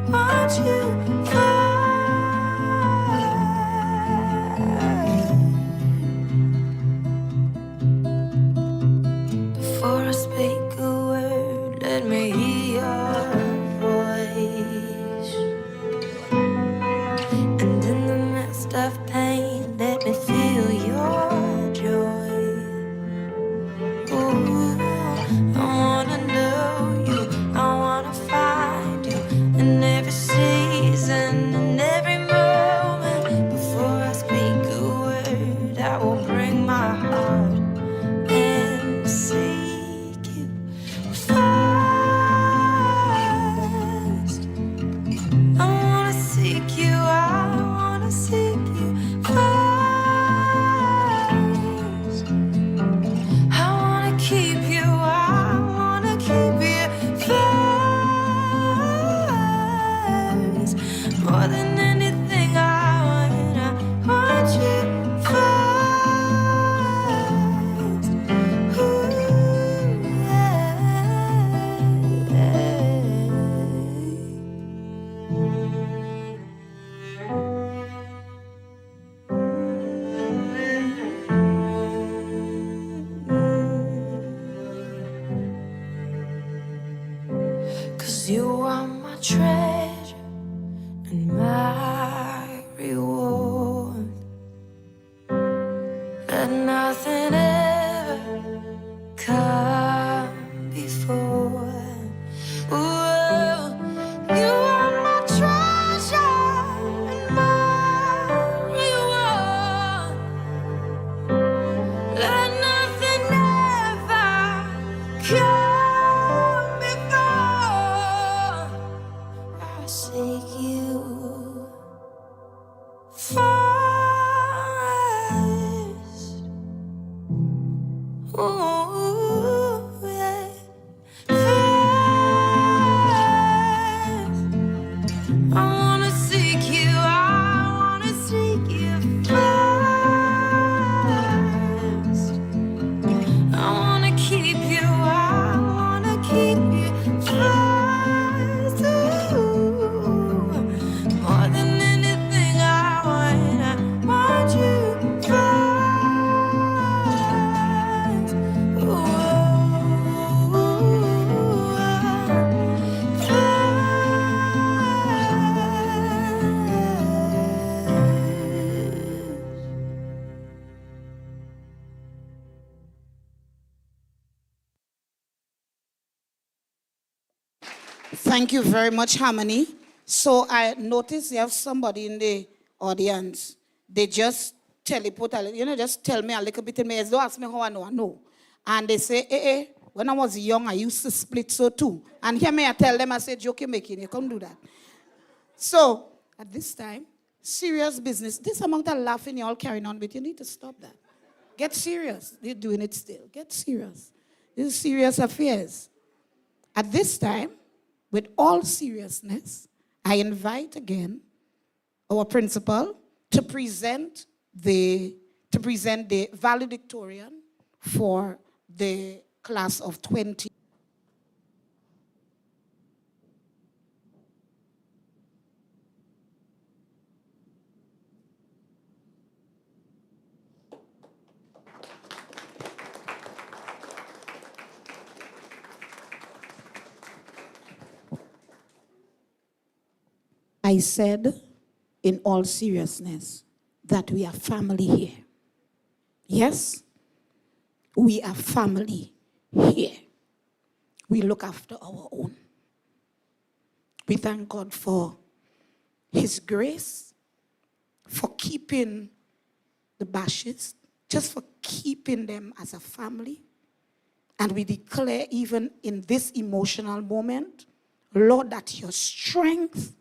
want you first. Before I speak a word, let me hear your voice. And in the midst of pain, let me feel your joy. Ooh, I wanna know you, I wanna find you in every season and every moment. Before I speak a word, I will bring my heart and seek you first. I wanna seek you, I wanna seek you first. I wanna keep you, I wanna keep you first. More than anything I want you first. Ooh, Cause you are my treasure and my reward. Let nothing ever come before. Ooh, you are my treasure and my reward. Let nothing ever come before. I seek you first. Ooh, yeah. First. I wanna seek you, I wanna seek you first. I wanna keep you, I wanna keep you first. Ooh, more than anything I want you first. Thank you very much, Harmony. So I noticed you have somebody in the audience. They just teleport, just tell me a little bit in me. Don't ask me how I know. And they say, when I was young, I used to split so too. And here may I tell them, I say, joke you're making, you can't do that. So at this time, Serious business. This amount of laughing y'all carrying on with, you need to stop that. Get serious. They're doing it still. Get serious. This is serious affairs. At this time, with all seriousness, I invite again our principal to present the valedictorian for the class of 20. I said, in all seriousness, that we are family here. Yes, we are family here. We look after our own. We thank God for His grace, for keeping the Bashes, just for keeping them as a family. And we declare, even in this emotional moment, Lord, that your strength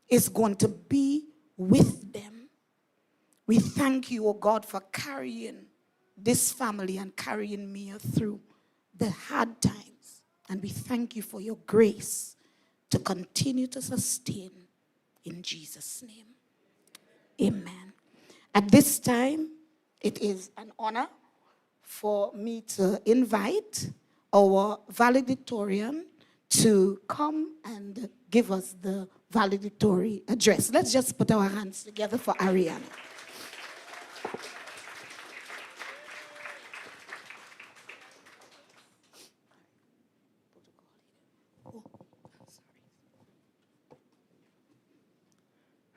is going to be with them. We thank you, oh God, for carrying this family and carrying me through the hard times. And we thank you for your grace to continue to sustain in Jesus' name. Amen. At this time, it is an honor for me to invite our valedictorian to come and give us the valedictory address. Let's just put our hands together for Ariana.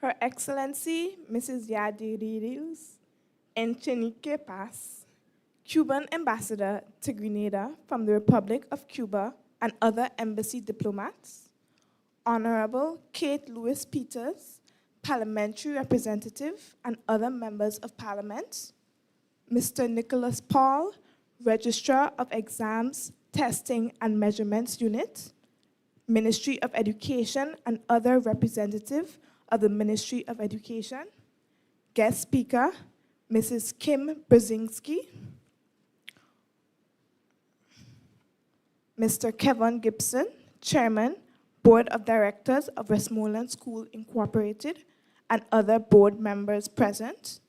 Her Excellency Mrs. Yadirius Enchenique Paz, Cuban Ambassador to Grenada from the Republic of Cuba and other embassy diplomats, Honorable Kate Lewis Peters, Parliamentary Representative and other members of Parliament, Mr. Nicholas Paul, Registrar of Exams, Testing and Measurements Unit, Ministry of Education and other representative of the Ministry of Education, guest speaker, Mrs. Kim Brzezinski, Mr. Kevin Gibson, Chairman, Board of Directors of Westmorland School Incorporated, and other board members present,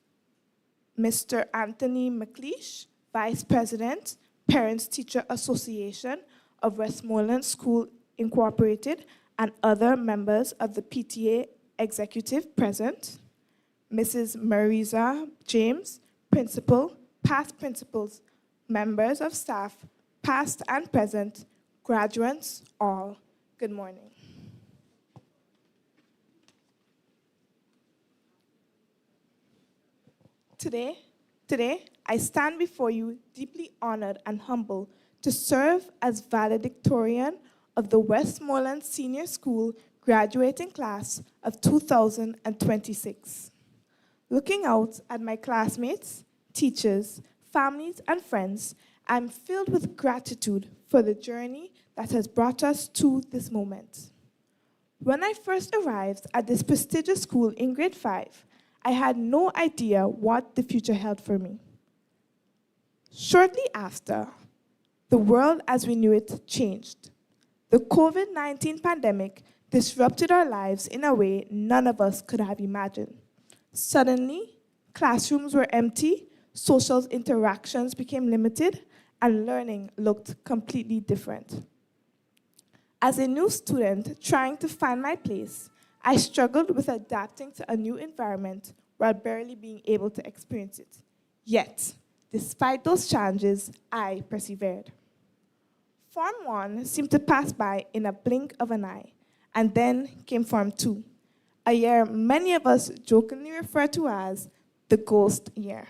Mr. Anthony McLeish, Vice President, Parents-Teacher Association of Westmorland School Incorporated, and other members of the PTA executive present, Mrs. Marisa James, Principal, past principals, members of staff, past and present, graduates, all. Good morning. Today, I stand before you deeply honored and humbled to serve as valedictorian of the Westmorland Senior School graduating class of 2026. Looking out at my classmates, teachers, families, and friends, I'm filled with gratitude for the journey that has brought us to this moment. When I first arrived at this prestigious school in grade 5, I had no idea what the future held for me. Shortly after, the world as we knew it changed. The COVID-19 pandemic disrupted our lives in a way none of us could have imagined. Suddenly, classrooms were empty, social interactions became limited, and learning looked completely different. As a new student trying to find my place, I struggled with adapting to a new environment while barely being able to experience it. Yet, despite those challenges, I persevered. Form 1 seemed to pass by in a blink of an eye, and then came Form 2, a year many of us jokingly refer to as the ghost year.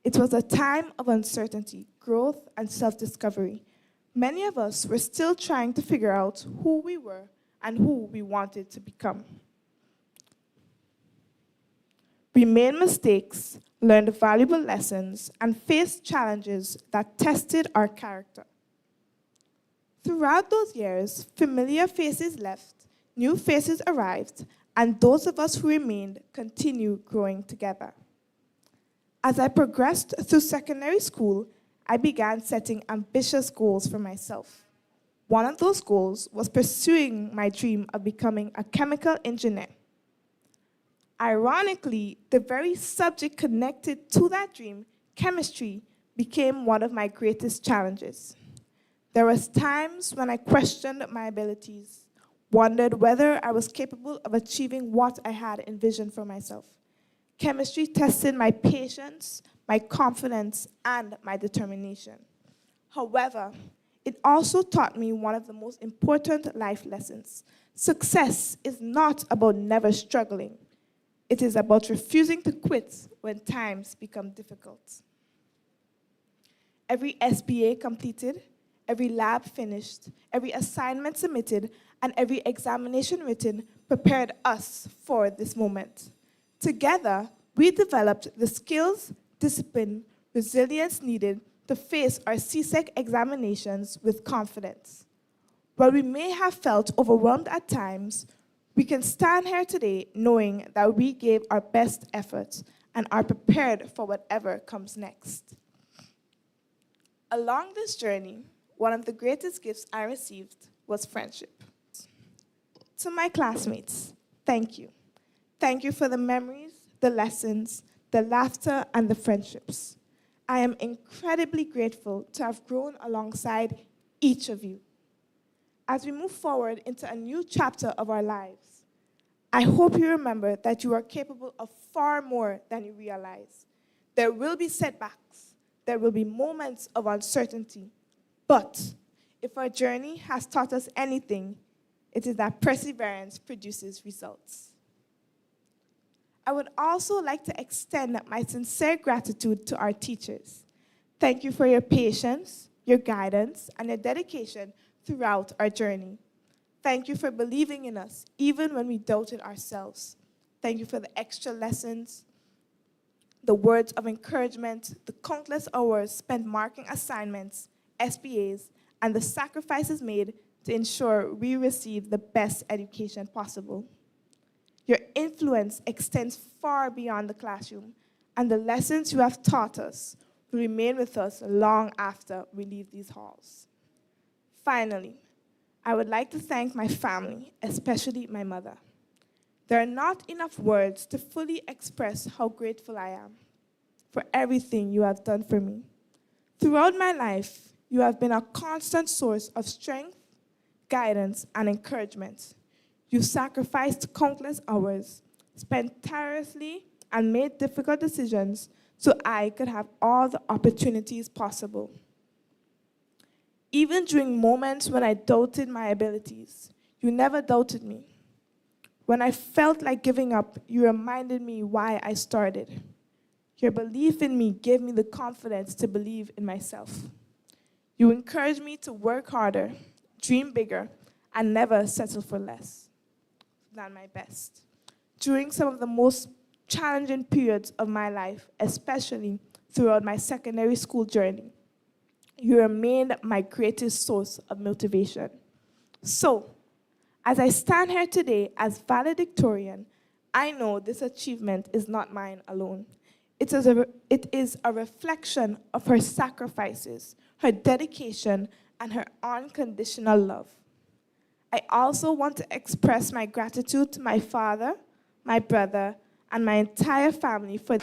It was a time of uncertainty, growth, and self-discovery. Many of us were still trying to figure out who we were and who we wanted to become. We made mistakes, learned valuable lessons, and faced challenges that tested our character. Throughout those years, familiar faces left, new faces arrived, and those of us who remained continue growing together. As I progressed through secondary school, I began setting ambitious goals for myself. One of those goals was pursuing my dream of becoming a chemical engineer. Ironically, the very subject connected to that dream, chemistry, became one of my greatest challenges. There was times when I questioned my abilities, wondered whether I was capable of achieving what I had envisioned for myself. Chemistry tested my patience, my confidence, and my determination. However, it also taught me one of the most important life lessons. Success is not about never struggling. It is about refusing to quit when times become difficult. Every SBA completed, every lab finished, every assignment submitted, and every examination written prepared us for this moment. Together, we developed the skills, discipline, resilience needed to face our CSEC examinations with confidence. While we may have felt overwhelmed at times, we can stand here today knowing that we gave our best efforts and are prepared for whatever comes next. Along this journey, one of the greatest gifts I received was friendship. To my classmates, thank you. Thank you for the memories, the lessons, the laughter, and the friendships. I am incredibly grateful to have grown alongside each of you. As we move forward into a new chapter of our lives, I hope you remember that you are capable of far more than you realize. There will be setbacks. There will be moments of uncertainty. But if our journey has taught us anything, it is that perseverance produces results. I would also like to extend my sincere gratitude to our teachers. Thank you for your patience, your guidance, and your dedication throughout our journey. Thank you for believing in us, even when we doubted ourselves. Thank you for the extra lessons, the words of encouragement, the countless hours spent marking assignments, SBAs, and the sacrifices made to ensure we receive the best education possible. Your influence extends far beyond the classroom, and the lessons you have taught us will remain with us long after we leave these halls. Finally, I would like to thank my family, especially my mother. There are not enough words to fully express how grateful I am for everything you have done for me. Throughout my life, you have been a constant source of strength, guidance, and encouragement. You sacrificed countless hours, spent tirelessly, and made difficult decisions so I could have all the opportunities possible. Even during moments when I doubted my abilities, you never doubted me. When I felt like giving up, you reminded me why I started. Your belief in me gave me the confidence to believe in myself. You encouraged me to work harder, dream bigger, and never settle for less than my best. During some of the most challenging periods of my life, especially throughout my secondary school journey, you remained my greatest source of motivation. So, as I stand here today as valedictorian, I know this achievement is not mine alone. It is a reflection of her sacrifices, her dedication, and her unconditional love. I also want to express my gratitude to my father, my brother, and my entire family for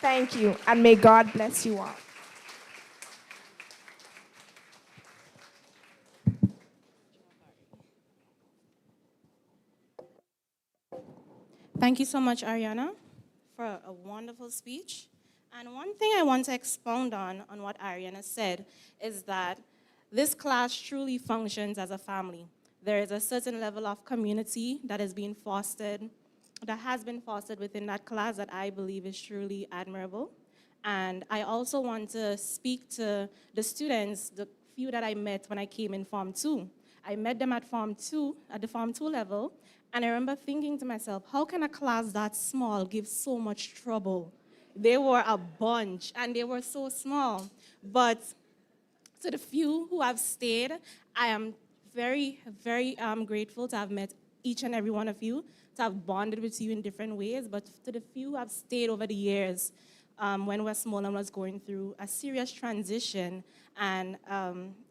thank you, and may God bless you all. Thank you so much, Ariana, for a wonderful speech. And one thing I want to expound on what Ariana said is that this class truly functions as a family. There is a certain level of community that is being fostered, that has been fostered within that class that I believe is truly admirable. And I also want to speak to the students, the few that I met when I came in Form 2. I met them at the Form 2 level, and I remember thinking to myself, how can a class that small give so much trouble? They were a bunch, and they were so small. But to the few who have stayed, I am very, very grateful to have met each and every one of you, to have bonded with you in different ways, but to the few who have stayed over the years when Westmorland was going through a serious transition and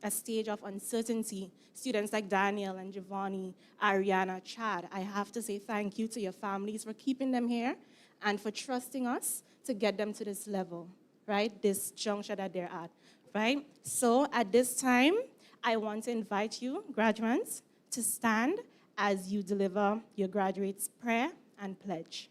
a stage of uncertainty, students like Daniel and Giovanni, Ariana, Chad, I have to say thank you to your families for keeping them here and for trusting us to get them to this level, right? This juncture that they're at, right? So at this time, I want to invite you, graduates, to stand as you deliver your graduates' prayer and pledge.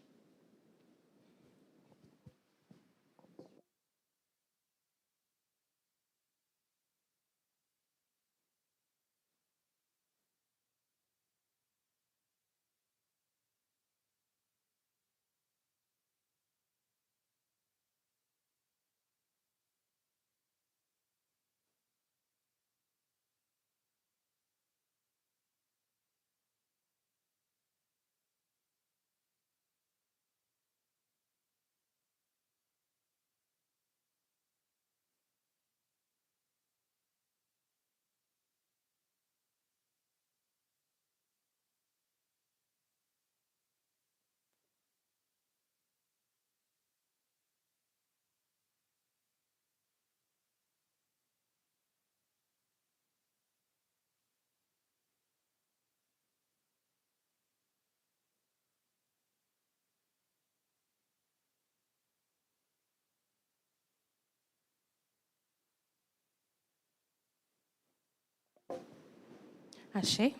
Ashe.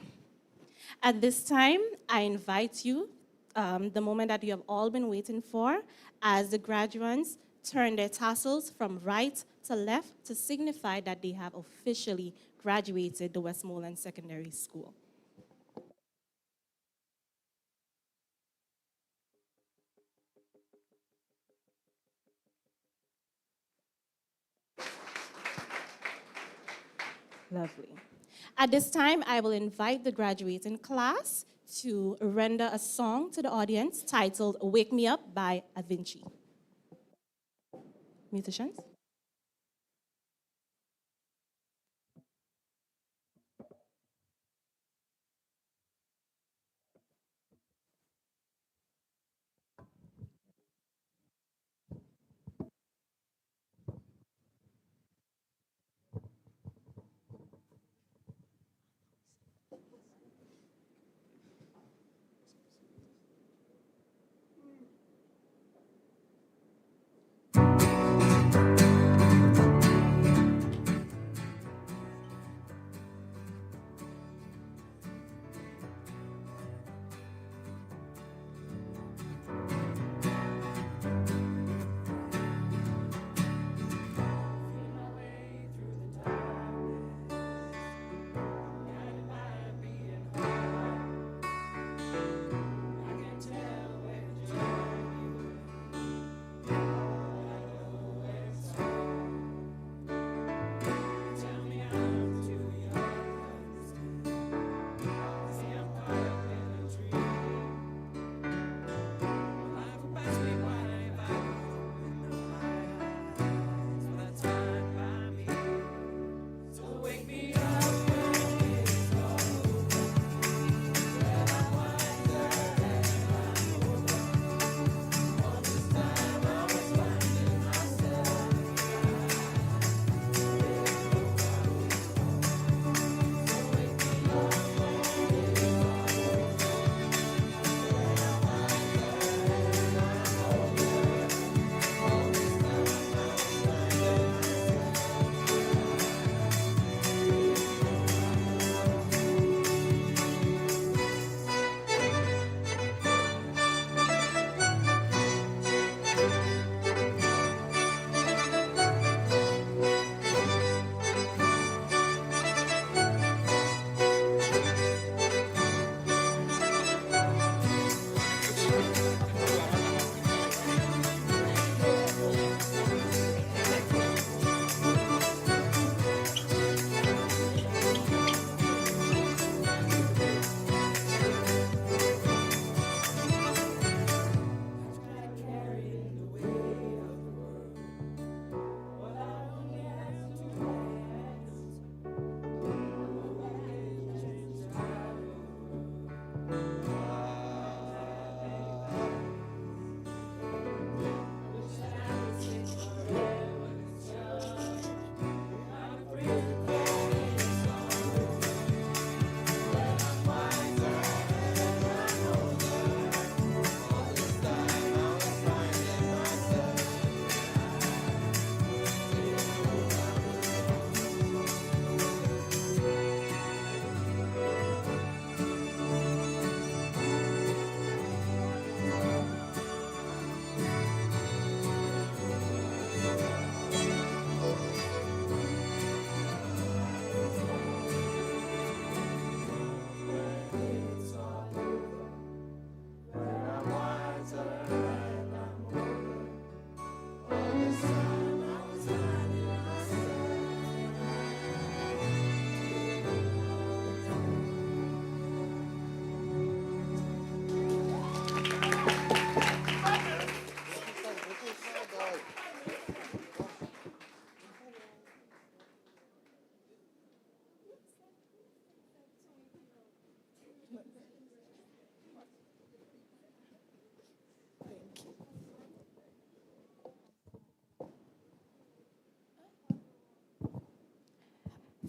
At this time, I invite you, the moment that you have all been waiting for, as the graduates turn their tassels from right to left to signify that they have officially graduated the Westmorland Secondary School. Lovely. At this time, I will invite the graduating class to render a song to the audience titled Wake Me Up by Avinci. Musicians?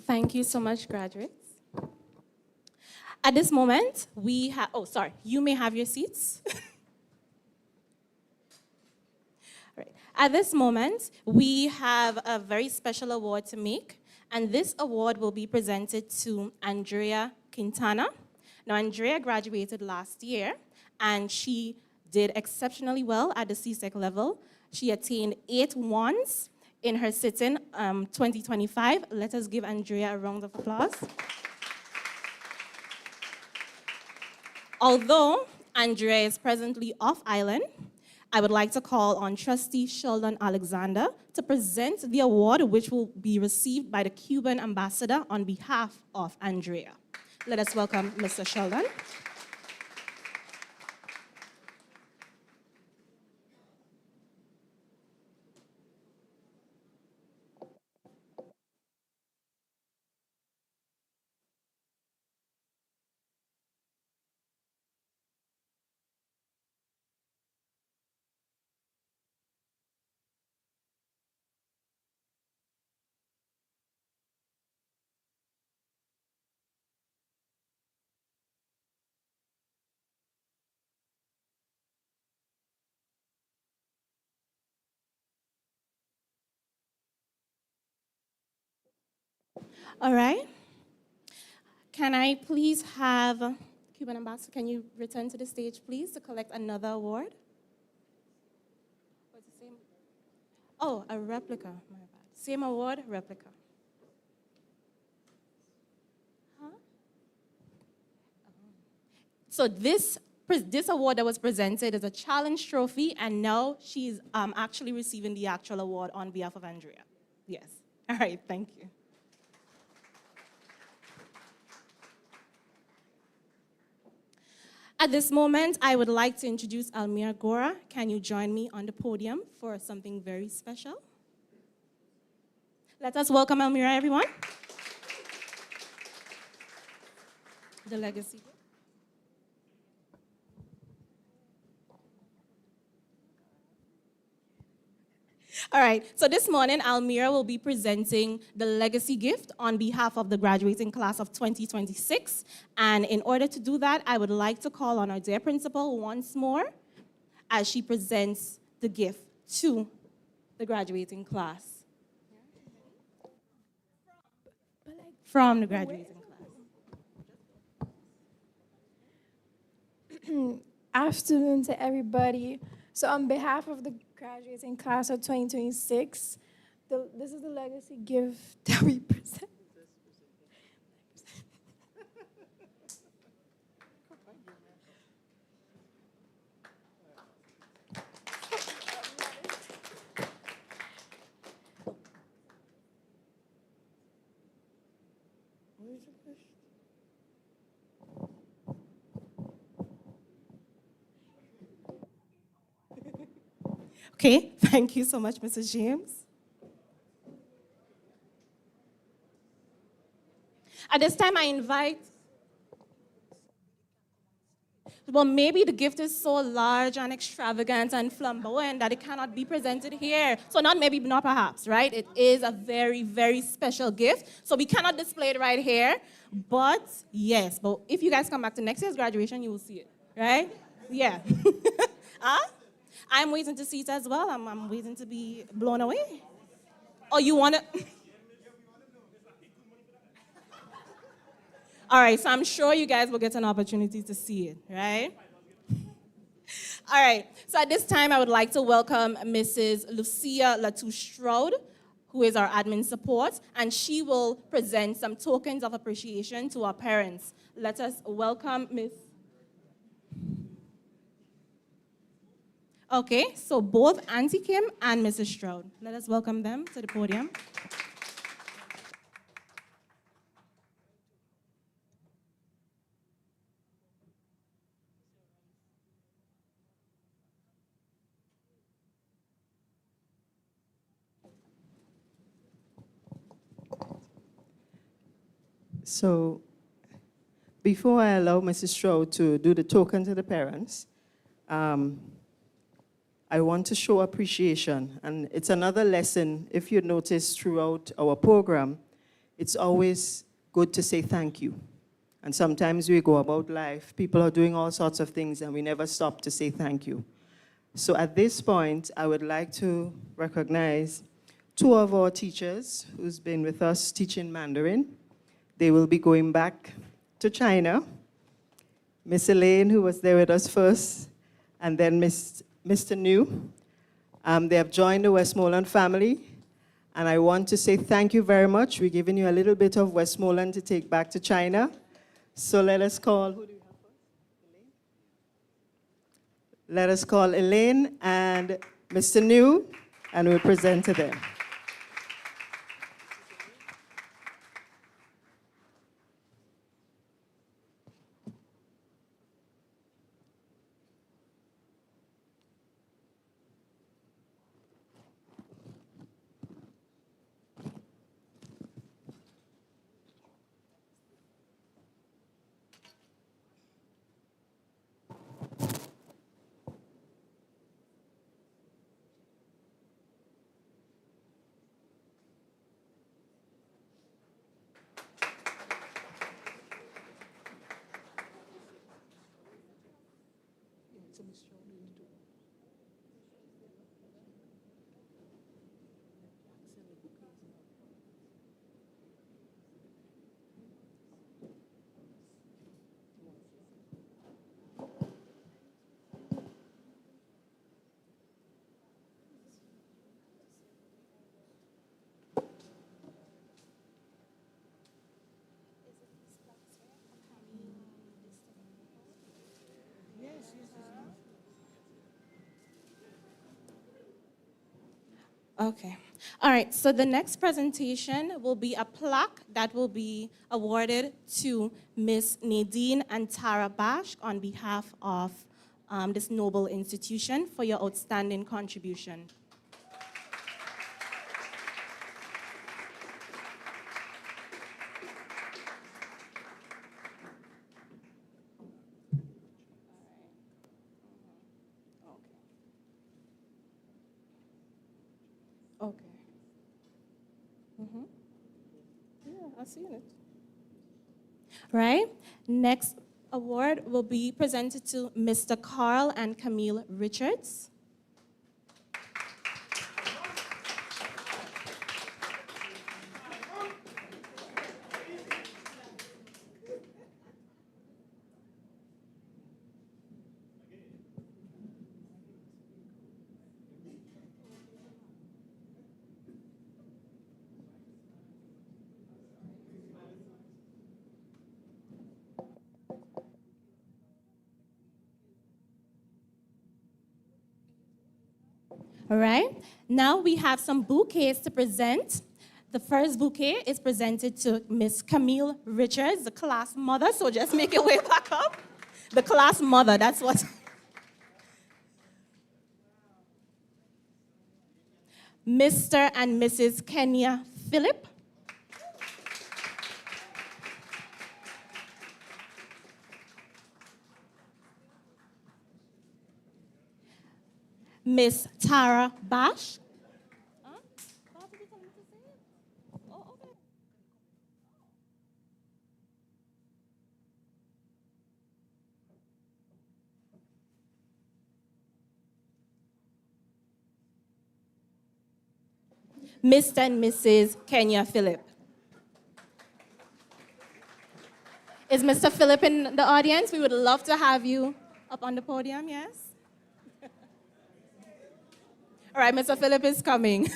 Thank you so much, graduates. At this moment, you may have your seats. Right. At this moment, we have a very special award to make, and this award will be presented to Andrea Quintana. Now, Andrea graduated last year, and she did exceptionally well at the CSEC level. She attained 8 1s in her sit-in 2025. Let us give Andrea a round of applause. Although Andrea is presently off island, I would like to call on Trustee Sheldon Alexander to present the award, which will be received by the Cuban ambassador on behalf of Andrea. Let us welcome Mr. Sheldon. All right. Can I please have Cuban ambassador, can you return to the stage, please, to collect another award? What's the same? Oh, a replica. My bad. Same award, replica. Huh? So this award that was presented is a challenge trophy, and now she's actually receiving the actual award on behalf of Andrea. Yes. All right, thank you. At this moment, I would like to introduce Almira Gora. Can you join me on the podium for something very special? Let us welcome Almira, everyone. The legacy. All right, so this morning, Almira will be presenting the legacy gift on behalf of the graduating class of 2026. And in order to do that, I would like to call on our dear principal once more as she presents the gift to the graduating class. From the graduating class. Afternoon to everybody. So on behalf of the graduating class of 2026, this is the legacy gift that we present. Okay, thank you so much, Mrs. James. At this time, I invite, well, maybe the gift is so large and extravagant and flamboyant that it cannot be presented here. So not maybe, not perhaps, right? It is a very, very special gift. So we cannot display it right here. But yes, but if you guys come back to next year's graduation, you will see it, right? Yeah. Huh? I'm waiting to see it as well. I'm waiting to be blown away. Oh, you want to? All right, so I'm sure you guys will get an opportunity to see it, right? All right, so at this time, I would like to welcome Mrs. Lucia Latouche-Stroud, who is our admin support, and she will present some tokens of appreciation to our parents. Let us welcome Ms. Okay, so both Auntie Kim and Mrs. Stroud. Let us welcome them to the podium. So before I allow Mrs. Stroud to do the token to the parents, I want to show appreciation. And it's another lesson, if you notice throughout our program, it's always good to say thank you. And sometimes we go about life, people are doing all sorts of things, and we never stop to say thank you. So at this point, I would like to recognize two of our teachers who's been with us teaching Mandarin. They will be going back to China. Miss Elaine, who was there with us first, and then Mr. New. They have joined the Westmorland family, and I want to say thank you very much. We're giving you a little bit of Westmorland to take back to China. So let us call, who do we have first? Elaine? Let us call Elaine and Mr. New, and we'll present to them. Okay. All right, so the next presentation will be a plaque that will be awarded to Miss Nadine and Tara Bash on behalf of this noble institution for your outstanding contribution. Okay. Yeah, I've seen it. Right? Next award will be presented to Mr. Carl and Camille Richards. All right, now we have some bouquets to present. The first bouquet is presented to Miss Camille Richards, the class mother, so just make your way back up. The class mother, that's what. Mr. and Mrs. Kenya Phillip. Miss Tara Bash. Mr. and Mrs. Kenya Phillip. Is Mr. Phillip in the audience? We would love to have you up on the podium, yes? All right, Mr. Phillip is coming.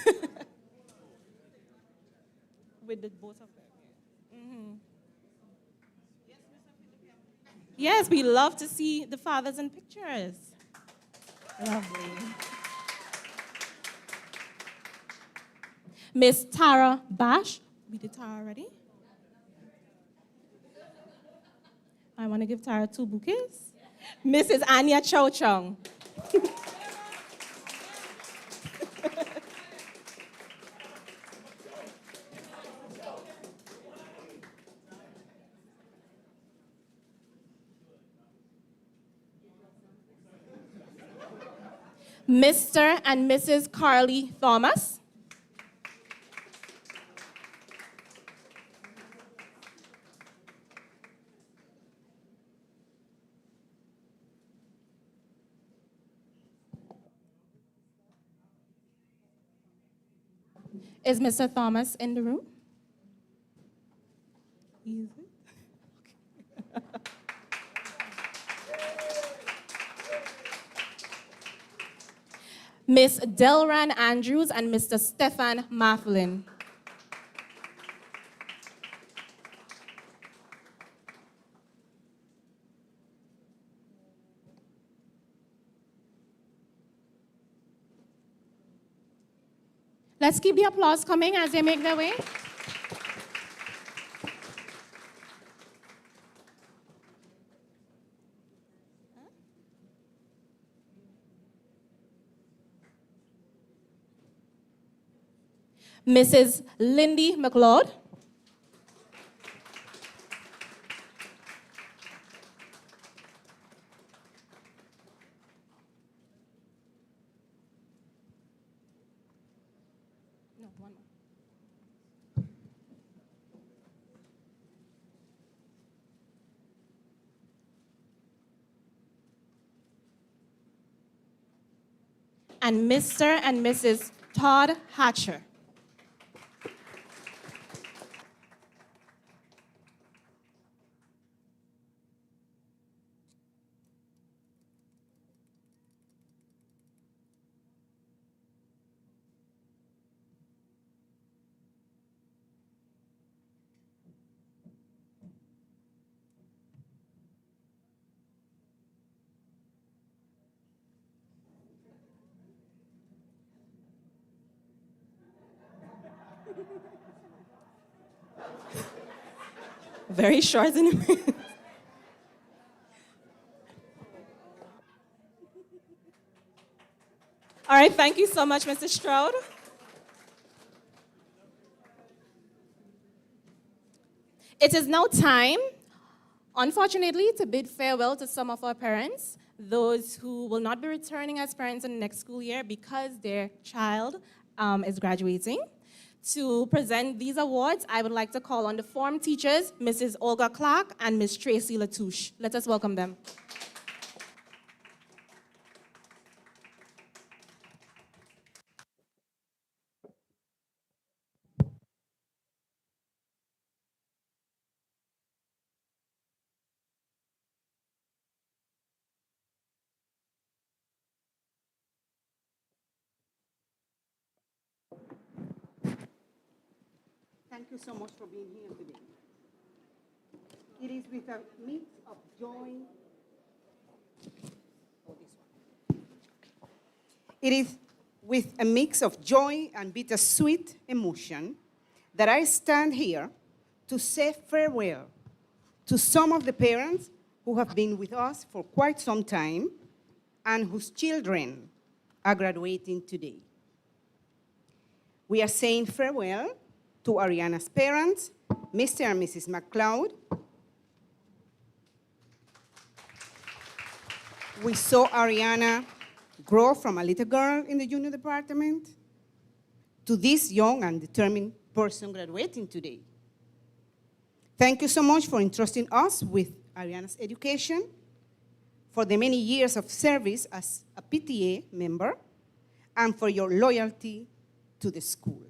With the both of them. Mm-hmm. Yes, we love to see the fathers in pictures. Lovely. Miss Tara Bash. We did Tara already. I want to give Tara 2 bouquets. Mrs. Anya Chow Chung. Mr. and Mrs. Carly Thomas. Is Mr. Thomas in the room? Easy. Miss Delran Andrews and Mr. Stefan Mathlin. Let's keep the applause coming as they make their way. Mrs. Lindy McLeod. No, one more. And Mr. and Mrs. Todd Hatcher. Very short in a minute. All right, thank you so much, Mr. Stroud. It is now time, unfortunately, to bid farewell to some of our parents, those who will not be returning as parents in the next school year because their child is graduating. To present these awards, I would like to call on the form teachers, Mrs. Olga Clark and Ms. Tracy Latouche. Let us welcome them. Thank you so much for being here today. It is with a mix of joy. It is with a mix of joy and bittersweet emotion that I stand here to say farewell to some of the parents who have been with us for quite some time and whose children are graduating today. We are saying farewell to Ariana's parents, Mr. and Mrs. McLeod. We saw Ariana grow from a little girl in the junior department to this young and determined person graduating today. Thank you so much for entrusting us with Ariana's education, for the many years of service as a PTA member, and for your loyalty to the school.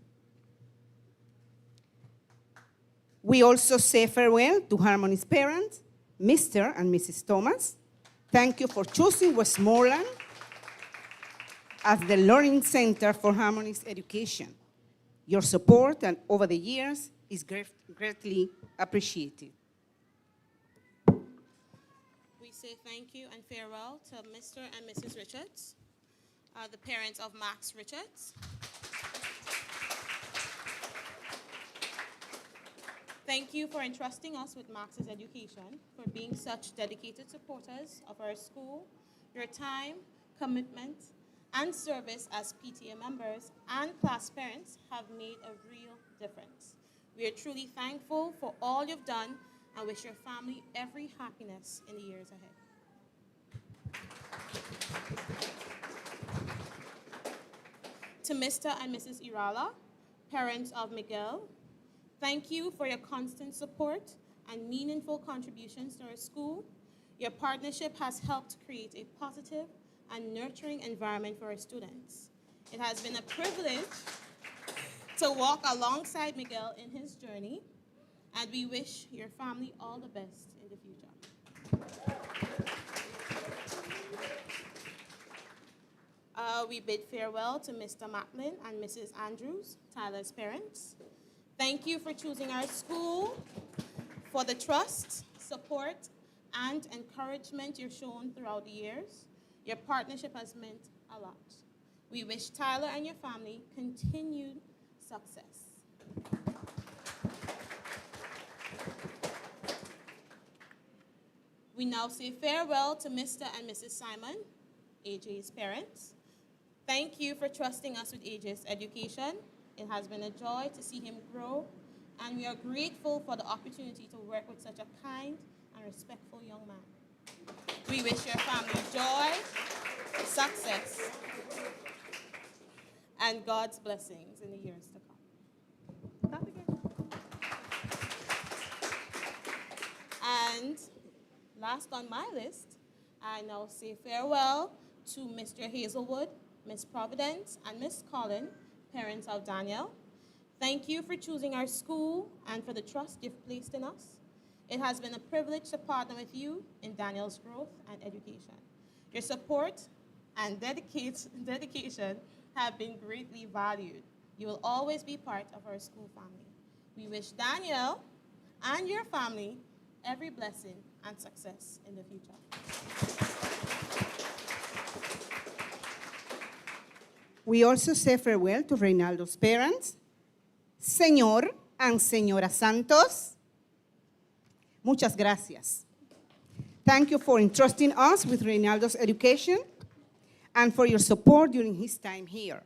We also say farewell to Harmony's parents, Mr. and Mrs. Thomas. Thank you for choosing Westmorland as the learning center for Harmony's education. Your support and over the years is greatly appreciated. We say thank you and farewell to Mr. and Mrs. Richards, the parents of Max Richards. Thank you for entrusting us with Max's education, for being such dedicated supporters of our school. Your time, commitment, and service as PTA members and class parents have made a real difference. We are truly thankful for all you've done and wish your family every happiness in the years ahead. To Mr. and Mrs. Irala, parents of Miguel, thank you for your constant support and meaningful contributions to our school. Your partnership has helped create a positive and nurturing environment for our students. It has been a privilege to walk alongside Miguel in his journey, and we wish your family all the best in the future. We bid farewell to Mr. Matlin and Mrs. Andrews, Tyler's parents. Thank you for choosing our school, for the trust, support, and encouragement you've shown throughout the years. Your partnership has meant a lot. We wish Tyler and your family continued success. We now say farewell to Mr. and Mrs. Simon, AJ's parents. Thank you for trusting us with AJ's education. It has been a joy to see him grow, and we are grateful for the opportunity to work with such a kind and respectful young man. We wish your family joy, success, and God's blessings in the years to come. Clap again. And last on my list, I now say farewell to Mr. Hazelwood, Miss Providence, and Miss Collin, parents of Daniel. Thank you for choosing our school and for the trust you've placed in us. It has been a privilege to partner with you in Daniel's growth and education. Your support and dedication have been greatly valued. You will always be part of our school family. We wish Daniel and your family every blessing and success in the future. We also say farewell to Reynaldo's parents, Señor and Señora Santos. Muchas gracias. Thank you for entrusting us with Reynaldo's education and for your support during his time here.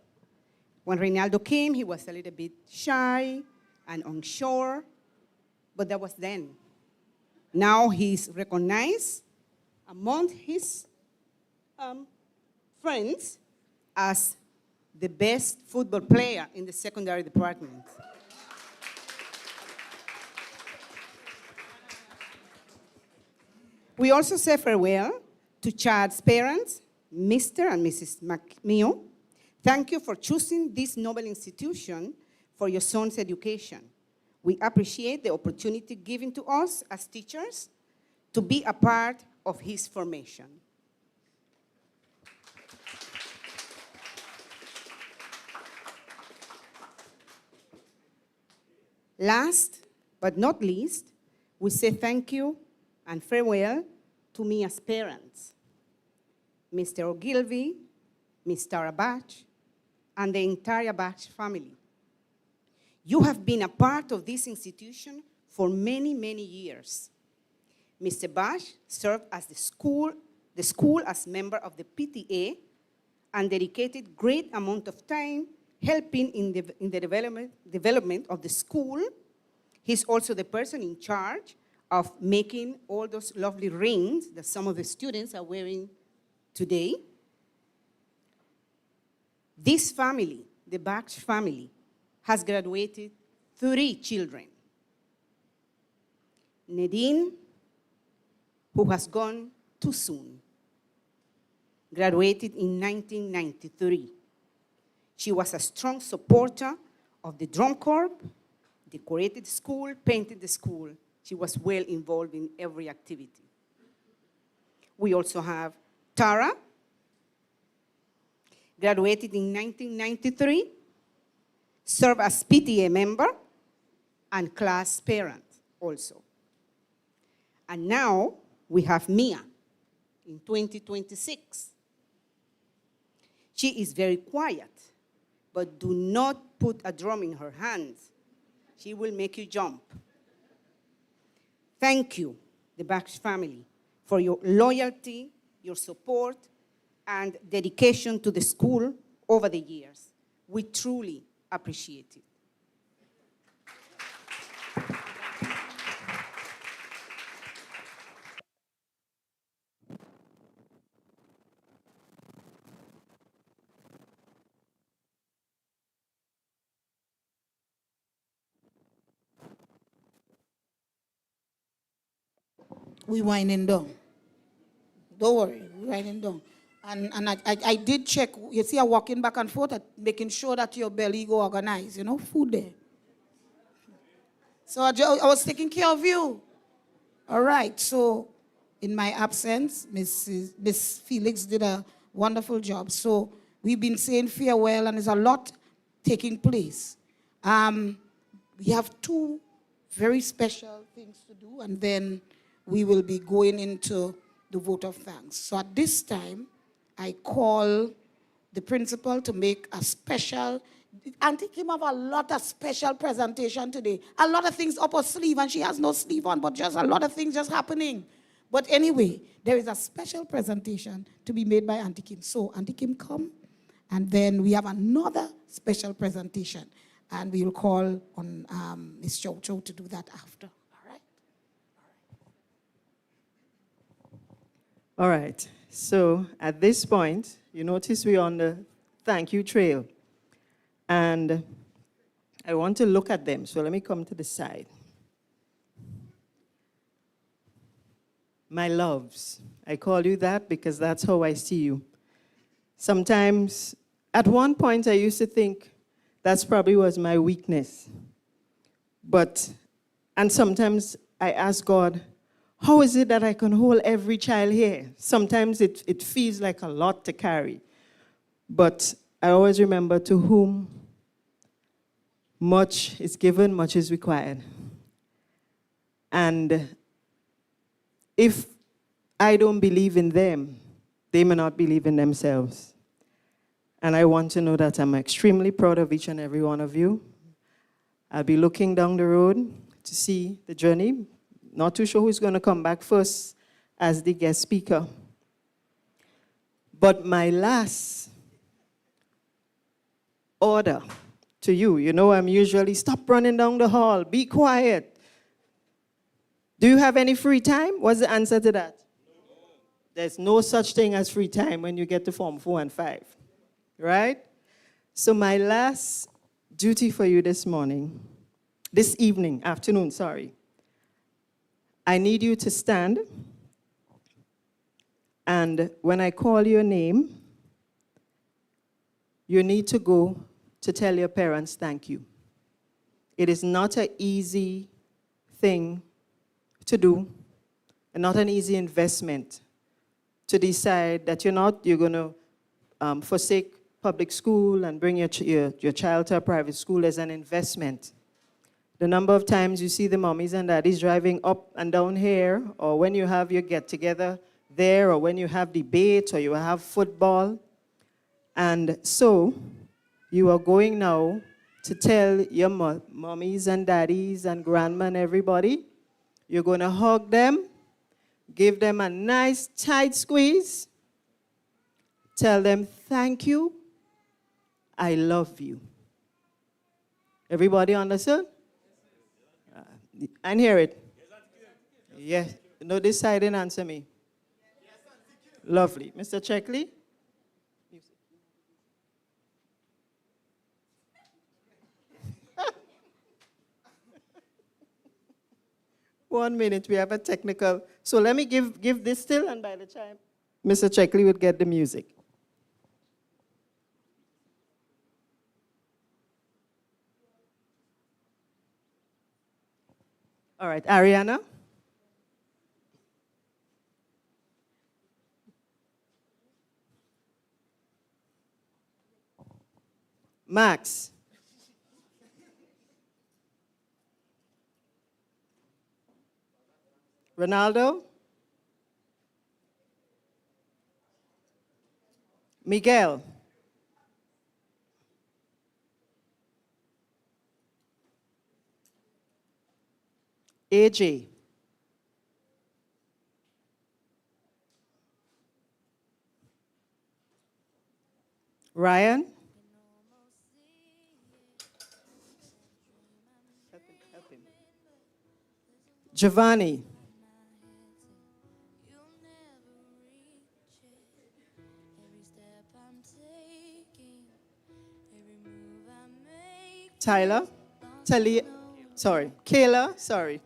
When Reynaldo came, he was a little bit shy and unsure, but that was then. Now he's recognized among his friends as the best football player in the secondary department. We also say farewell to Chad's parents, Mr. and Mrs. McMeo. Thank you for choosing this noble institution for your son's education. We appreciate the opportunity given to us as teachers to be a part of his formation. Last but not least, we say thank you and farewell to me as parents, Mr. Ogilvy, Ms. Tara Batch, and the entire Batch family. You have been a part of this institution for many, many years. Mr. Batch served as the school as member of the PTA and dedicated great amount of time helping in the development of the school. He's also the person in charge of making all those lovely rings that some of the students are wearing today. This family, the Batch family, has graduated 3 children. Nadine, who has gone too soon, graduated in 1993. She was a strong supporter of the drum corps, decorated the school, painted the school. She was well involved in every activity. We also have Tara, graduated in 1993, served as PTA member and class parent also. And now we have Mia in 2026. She is very quiet, but do not put a drum in her hands. She will make you jump. Thank you, the Batch family, for your loyalty, your support, and dedication to the school over the years. We truly appreciate it. We winding down. Don't worry, we winding down. And I did check. You see, I'm walking back and forth, making sure that your belly go organized. You know, food there. So I was taking care of you. All right. So in my absence, Miss Felix did a wonderful job. So we've been saying farewell, and there's a lot taking place. We have two very special things to do, and then we will be going into the vote of thanks. So at this time, I call the principal to make a special. Auntie Kim have a lot of special presentation today. A lot of things up her sleeve, and she has no sleeve on, but just a lot of things just happening. But anyway, there is a special presentation to be made by Auntie Kim. So Auntie Kim, come, and then we have another special presentation, and we will call on Miss Chow Chow to do that after. All right. So at this point, you notice we're on the thank you trail. And I want to look at them. So let me come to the side. My loves. I call you that because that's how I see you. Sometimes, at one point, I used to think that's probably was my weakness. And sometimes I ask God, how is it that I can hold every child here? Sometimes it feels like a lot to carry. But I always remember, to whom much is given, much is required. And if I don't believe in them, they may not believe in themselves. And I want to know that I'm extremely proud of each and every one of you. I'll be looking down the road to see the journey. Not too sure who's going to come back first as the guest speaker. But my last order to you, you know, I'm usually stop running down the hall, be quiet. Do you have any free time? What's the answer to that? There's no such thing as free time when you get to Form 4 and 5, right? So my last duty for you this afternoon, I need you to stand, and when I call your name, you need to go to tell your parents thank you. It is not an easy thing to do, and not an easy investment to decide that you're going to forsake public school and bring your child to a private school as an investment. The number of times you see the mommies and daddies driving up and down here, or when you have your get-together there, or when you have debate, or you have football. And so you are going now to tell your mommies and daddies and grandma and everybody, you're going to hug them, give them a nice tight squeeze, tell them thank you, I love you. Everybody understood? And hear it. Yes. No, this side didn't answer me. Lovely. Mr. Checkley? One minute, we have a technical. So let me give this still, and by the time Mr. Checkley would get the music. All right, Ariana. Max. Ronaldo. Miguel. AJ. Ryan. Help him. Giovanni. Tyler. Talia. Sorry. Kayla. Sorry.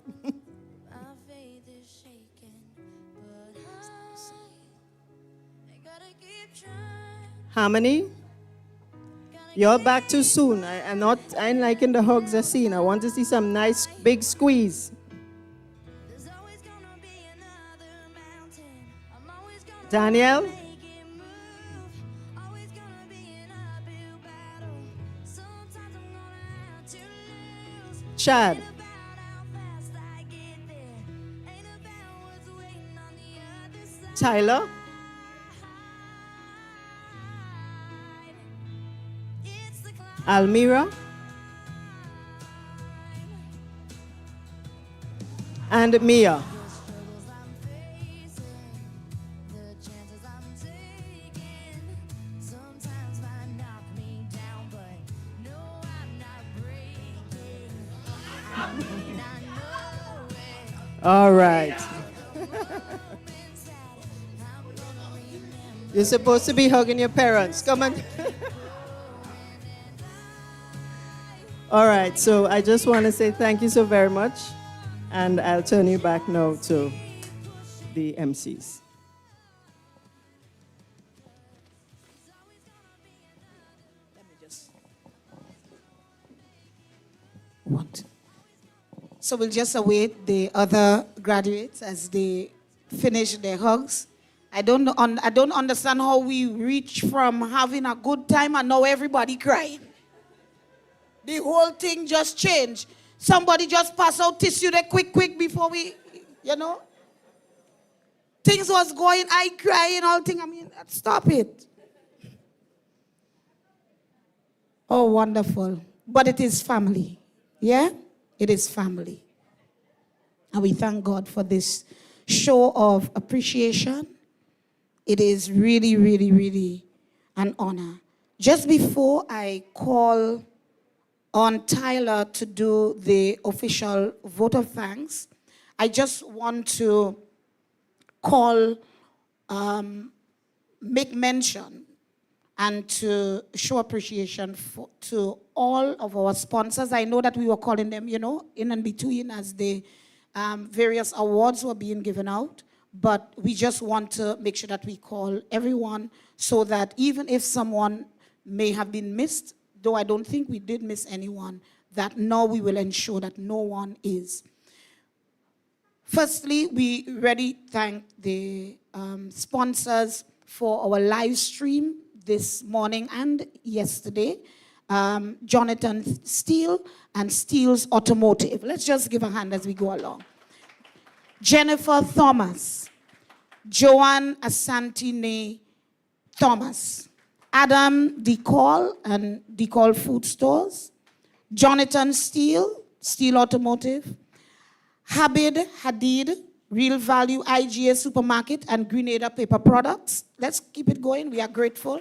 Harmony, you're back too soon. I ain't liking the hugs I've seen. I want to see some nice big squeeze. Daniel? Chad? Tyler? Almira? And Mia? All right. You're supposed to be hugging your parents. Come on. All right, so I just want to say thank you so very much, and I'll turn you back now to the MCs. What? So we'll just await the other graduates as they finish their hugs. I don't understand how we reach from having a good time and now everybody crying. The whole thing just changed. Somebody just pass out tissue there quick before we, Things was going, I crying, all thing. I mean, stop it. Oh, wonderful. But it is family. Yeah? It is family. And we thank God for this show of appreciation. It is really, really, really an honor. Just before I call on Tyler to do the official vote of thanks, I just want to make mention and to show appreciation to all of our sponsors. I know that we were calling them, in and between as the various awards were being given out, but we just want to make sure that we call everyone so that even if someone may have been missed, though I don't think we did miss anyone, that now we will ensure that no one is. Firstly, we really thank the sponsors for our live stream this morning and yesterday. Jonathan Steele and Steele's Automotive. Let's just give a hand as we go along. Jennifer Thomas, Joanne Asantine Thomas, Adam DeCall and DeCall Food Stores, Jonathan Steele, Steele Automotive, Habib Hadid, Real Value IGA Supermarket and Grenada Paper Products. Let's keep it going, we are grateful.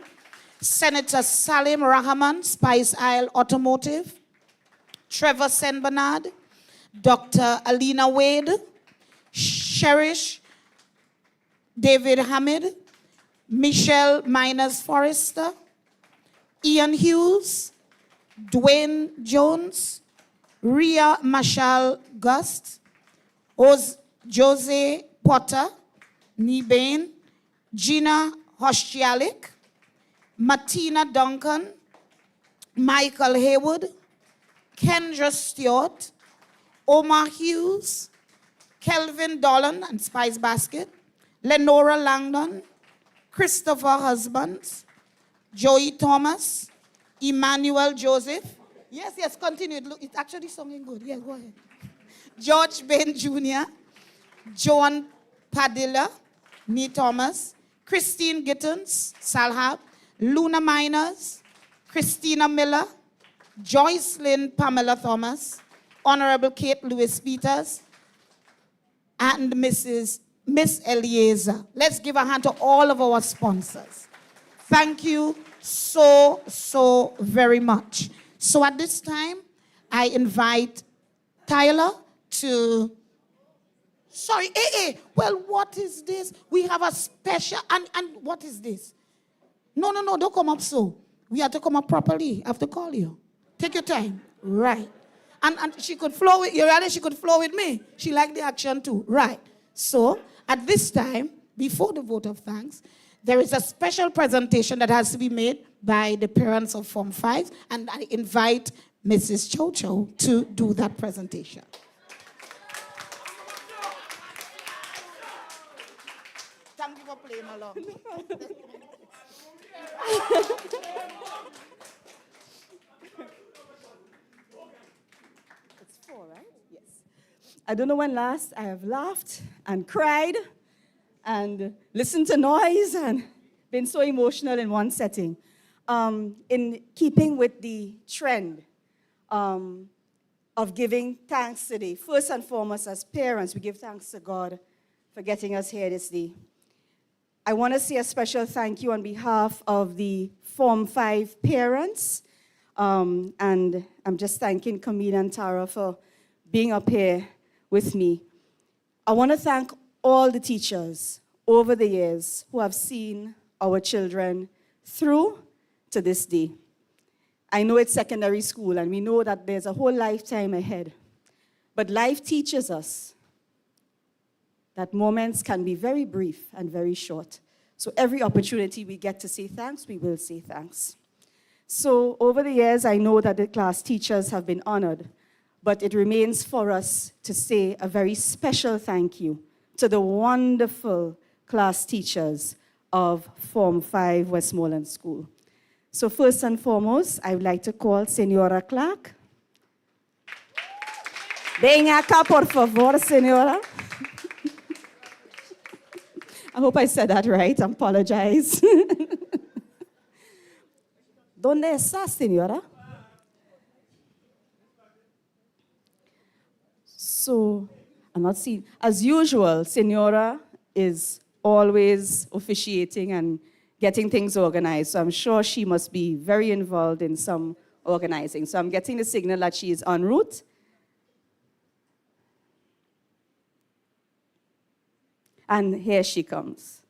Senator Salim Rahman, Spice Isle Automotive, Trevor Sen Bernard, Dr. Alina Wade, Cherish David Hamid, Michelle Miners Forrester, Ian Hughes, Dwayne Jones, Ria Marshall Gust, Jose Potter, Nibane, Gina Hoshchialik, Martina Duncan, Michael Haywood, Kendra Stewart, Omar Hughes, Kelvin Dolan and Spice Basket, Lenora Langdon, Christopher Husbands, Joey Thomas, Emmanuel Joseph. Yes, continue. It's actually sounding good. Yes, go ahead. George Ben Jr., Joan Padilla, Nee Thomas, Christine Gittens, Salhab, Luna Miners, Christina Miller, Joyce Lynn Pamela Thomas, Honorable Kate Lewis Peters, and Miss Eliezer. Let's give a hand to all of our sponsors. Thank you so very much. So at this time, I invite Tyler to... Sorry, well, what is this? We have a special... And what is this? No, don't come up so. We have to come up properly. I have to call you. Take your time. Right. And she could flow with... You realize she could flow with me? She liked the action too. Right. So, at this time, before the vote of thanks, there is a special presentation that has to be made by the parents of Form 5, and I invite Mrs. Chocho to do that presentation. Thank you for playing along. It's 4, right? Yes. I don't know when last I have laughed and cried and listened to noise and been so emotional in one setting. In keeping with the trend of giving thanks today, first and foremost, as parents, we give thanks to God for getting us here this day. I want to say a special thank you on behalf of the Form 5 parents. And I'm just thanking Camille and Tara for being up here with me. I want to thank all the teachers over the years who have seen our children through to this day. I know it's secondary school, and we know that there's a whole lifetime ahead. But life teaches us that moments can be very brief and very short. So every opportunity we get to say thanks, we will say thanks. So over the years, I know that the class teachers have been honored, but it remains for us to say a very special thank you to the wonderful class teachers of Form 5 Westmorland School. So first and foremost, I would like to call Senora Clark. Ven acá, por favor, Senora. I hope I said that right. I apologize. ¿Dónde está, Senora? So, I'm not seeing. As usual, Senora is always officiating and getting things organized. So I'm sure she must be very involved in some organizing. So I'm getting the signal that she is en route. And here she comes.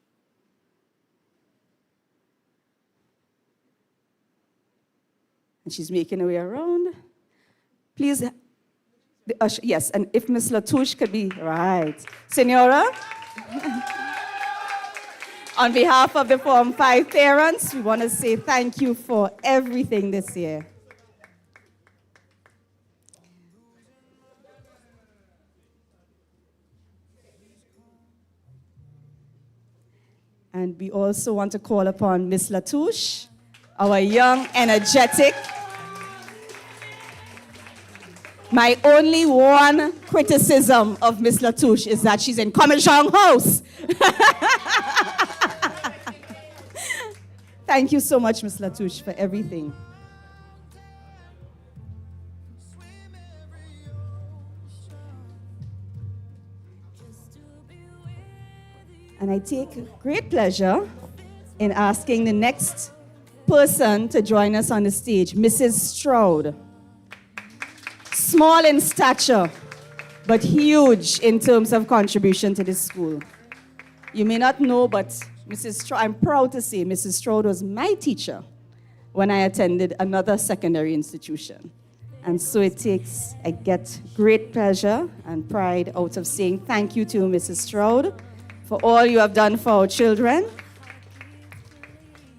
And she's making her way around. Please, yes, and if Miss Latouche could be, right. Senora, on behalf of the Form 5 parents, we want to say thank you for everything this year. And we also want to call upon Miss Latouche, our young, energetic. My only one criticism of Miss Latouche is that she's in Commission House. Thank you so much, Miss Latouche, for everything. And I take great pleasure in asking the next person to join us on the stage, Mrs. Stroud. Small in stature, but huge in terms of contribution to this school. You may not know, but Mrs. Stroud, I'm proud to say Mrs. Stroud was my teacher when I attended another secondary institution. And so I get great pleasure and pride out of saying thank you to Mrs. Stroud for all you have done for our children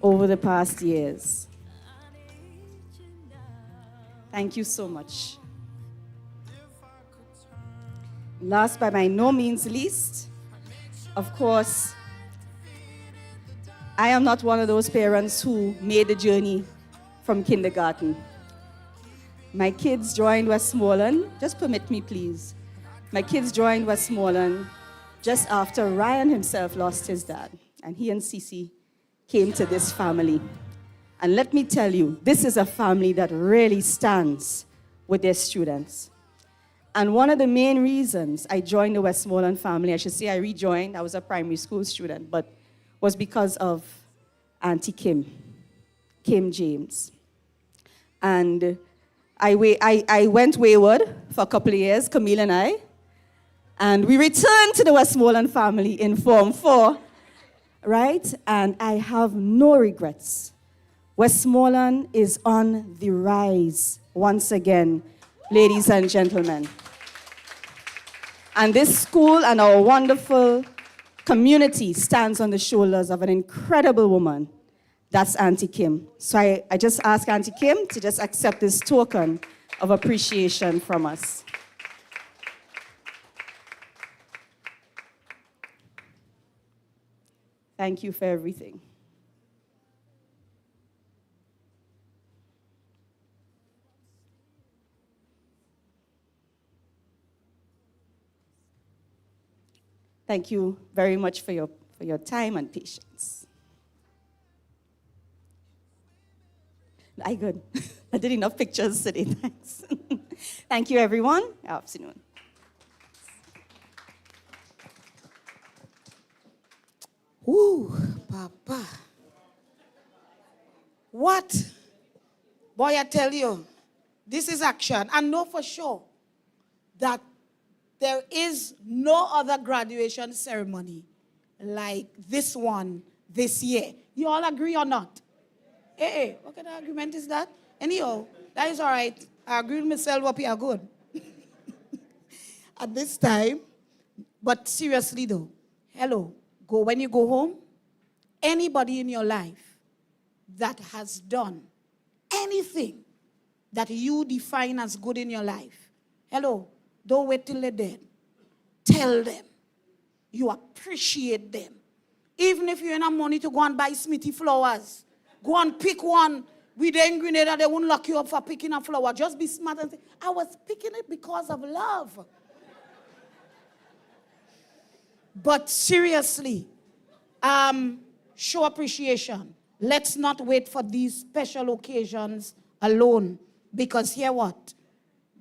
over the past years. Thank you so much. Last but by no means least, of course, I am not one of those parents who made the journey from kindergarten. My kids joined Westmorland, just permit me please. My kids joined Westmorland just after Ryan himself lost his dad, and he and Cece came to this family. And let me tell you, this is a family that really stands with their students. And one of the main reasons I joined the Westmorland family, I should say I rejoined, I was a primary school student, but was because of Auntie Kim James. And I went wayward for a couple of years, Camille and I, and we returned to the Westmorland family in Form 4, right? And I have no regrets. Westmorland is on the rise once again, ladies and gentlemen. And this school and our wonderful community stands on the shoulders of an incredible woman. That's Auntie Kim. So I just ask Auntie Kim to just accept this token of appreciation from us. Thank you for everything. Thank you very much for your time and patience. I good. I did enough pictures today, thanks. Thank you, everyone. Afternoon. Ooh, Papa. What? Boy, I tell you, this is action. I know for sure that there is no other graduation ceremony like this one this year. You all agree or not? Hey, what kind of argument is that? Anyhow, that is all right. I agree with myself up here good. At this time, but seriously though, hello, when you go home, anybody in your life that has done anything that you define as good in your life, hello, don't wait till they're dead. Tell them you appreciate them. Even if you ain't have money to go and buy Smithy flowers, go and pick one. With in Grenada, they won't lock you up for picking a flower. Just be smart and say, I was picking it because of love. But seriously, show appreciation. Let's not wait for these special occasions alone. Because hear what?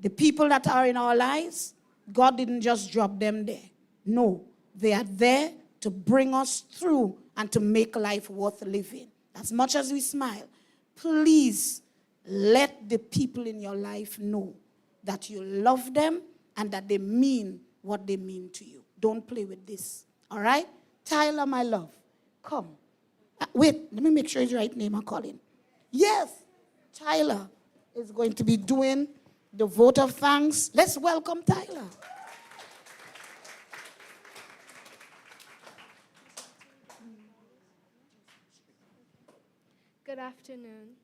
The people that are in our lives, God didn't just drop them there. No, they are there to bring us through and to make life worth living. As much as we smile, please let the people in your life know that you love them and that they mean what they mean to you. Don't play with this. All right? Tyler, my love, come. Wait, let me make sure it's the right name I'm calling. Yes, Tyler is going to be doing the vote of thanks. Let's welcome Tyler. Good afternoon.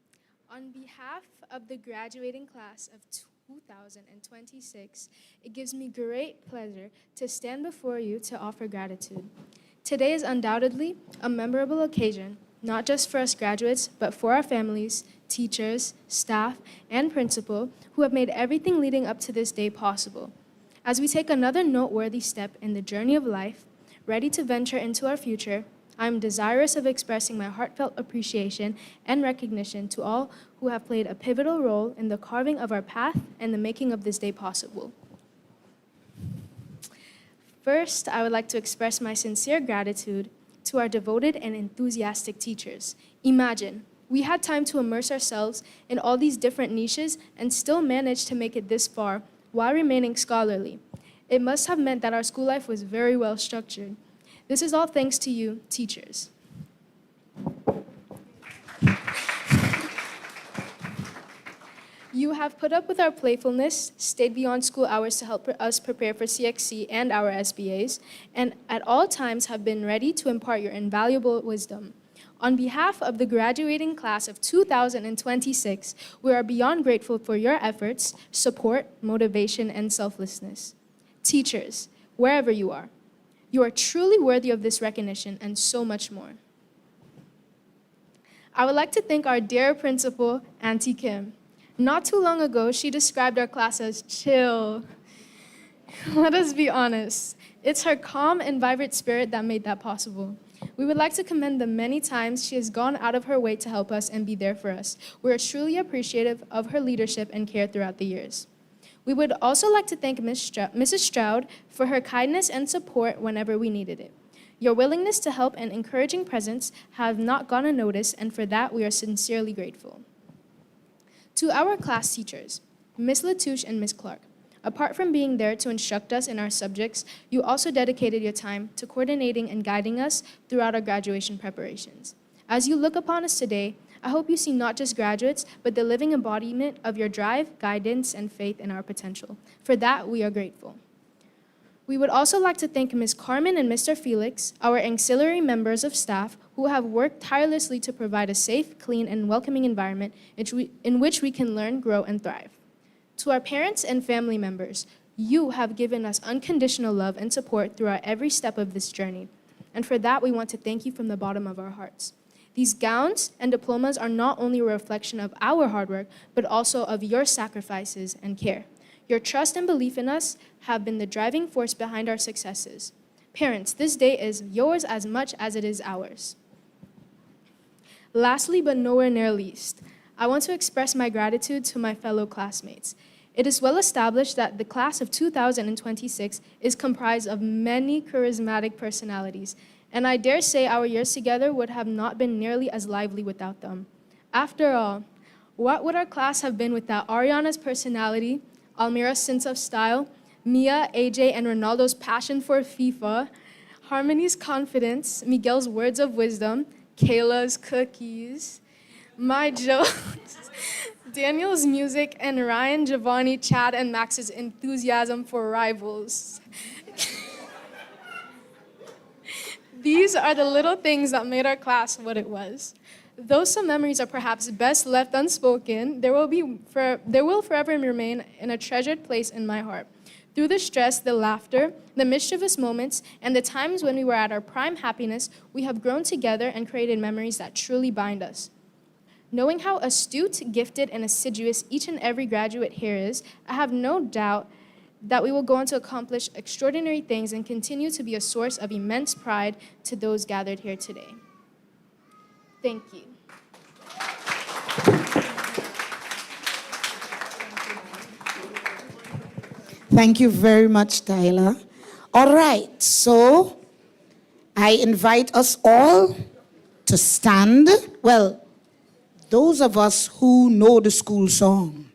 On behalf of the graduating class of 2026, it gives me great pleasure to stand before you to offer gratitude. Today is undoubtedly a memorable occasion, not just for us graduates, but for our families, teachers, staff, and principal who have made everything leading up to this day possible. As we take another noteworthy step in the journey of life, ready to venture into our future, I am desirous of expressing my heartfelt appreciation and recognition to all who have played a pivotal role in the carving of our path and the making of this day possible. First, I would like to express my sincere gratitude to our devoted and enthusiastic teachers. Imagine, we had time to immerse ourselves in all these different niches and still managed to make it this far while remaining scholarly. It must have meant that our school life was very well structured. This is all thanks to you, teachers. You have put up with our playfulness, stayed beyond school hours to help us prepare for CXC and our SBAs, and at all times have been ready to impart your invaluable wisdom. On behalf of the graduating class of 2026, we are beyond grateful for your efforts, support, motivation, and selflessness. Teachers, wherever you are truly worthy of this recognition and so much more. I would like to thank our dear principal, Auntie Kim. Not too long ago, she described our class as chill. Let us be honest. It's her calm and vibrant spirit that made that possible. We would like to commend the many times she has gone out of her way to help us and be there for us. We are truly appreciative of her leadership and care throughout the years. We would also like to thank Mrs. Stroud for her kindness and support whenever we needed it. Your willingness to help and encouraging presence have not gone unnoticed, and for that we are sincerely grateful. To our class teachers, Ms. Latouche and Ms. Clark, apart from being there to instruct us in our subjects, you also dedicated your time to coordinating and guiding us throughout our graduation preparations. As you look upon us today, I hope you see not just graduates, but the living embodiment of your drive, guidance, and faith in our potential. For that, we are grateful. We would also like to thank Ms. Carmen and Mr. Felix, our auxiliary members of staff, who have worked tirelessly to provide a safe, clean, and welcoming environment in which we can learn, grow, and thrive. To our parents and family members, you have given us unconditional love and support throughout every step of this journey. And for that, we want to thank you from the bottom of our hearts. These gowns and diplomas are not only a reflection of our hard work, but also of your sacrifices and care. Your trust and belief in us have been the driving force behind our successes. Parents, this day is yours as much as it is ours. Lastly, but nowhere near least, I want to express my gratitude to my fellow classmates. It is well established that the class of 2026 is comprised of many charismatic personalities, and I dare say our years together would have not been nearly as lively without them. After all, what would our class have been without Ariana's personality, Almira's sense of style, Mia, AJ, and Ronaldo's passion for FIFA, Harmony's confidence, Miguel's words of wisdom, Kayla's cookies, my jokes, Daniel's music, and Ryan, Giovanni, Chad, and Max's enthusiasm for rivals. These are the little things that made our class what it was. Though some memories are perhaps best left unspoken, there will forever remain in a treasured place in my heart. Through the stress, the laughter, the mischievous moments, and the times when we were at our prime happiness, we have grown together and created memories that truly bind us. Knowing how astute, gifted, and assiduous each and every graduate here is, I have no doubt that we will go on to accomplish extraordinary things and continue to be a source of immense pride to those gathered here today. Thank you. Thank you very much, Tyler. All right, so I invite us all to stand. Well, those of us who know the school song,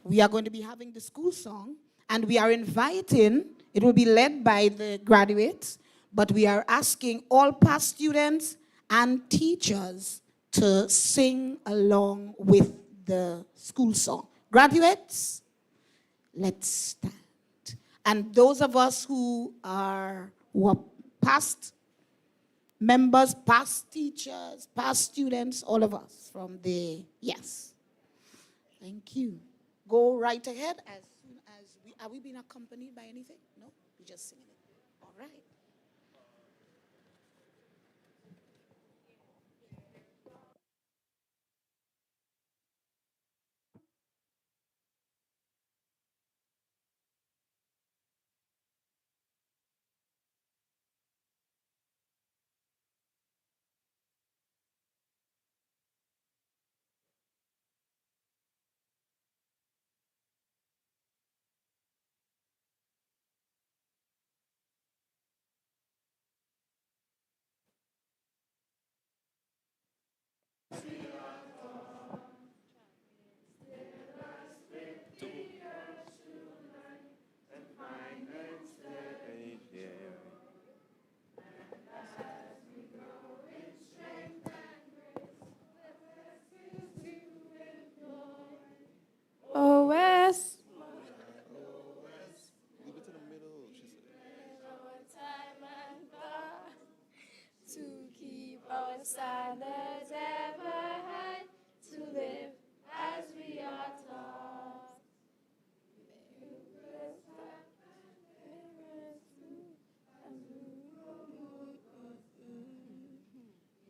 we are going to be having the school song, and we are inviting, it will be led by the graduates, but we are asking all past students and teachers to sing along with the school song. Graduates, let's stand. And those of us who are past members, past teachers, past students, all of us from the, yes. Thank you. Go right ahead as soon as are we being accompanied by anything? No, we're just singing it. All right. Oh, West. To keep our standards ever high, to live as we are taught.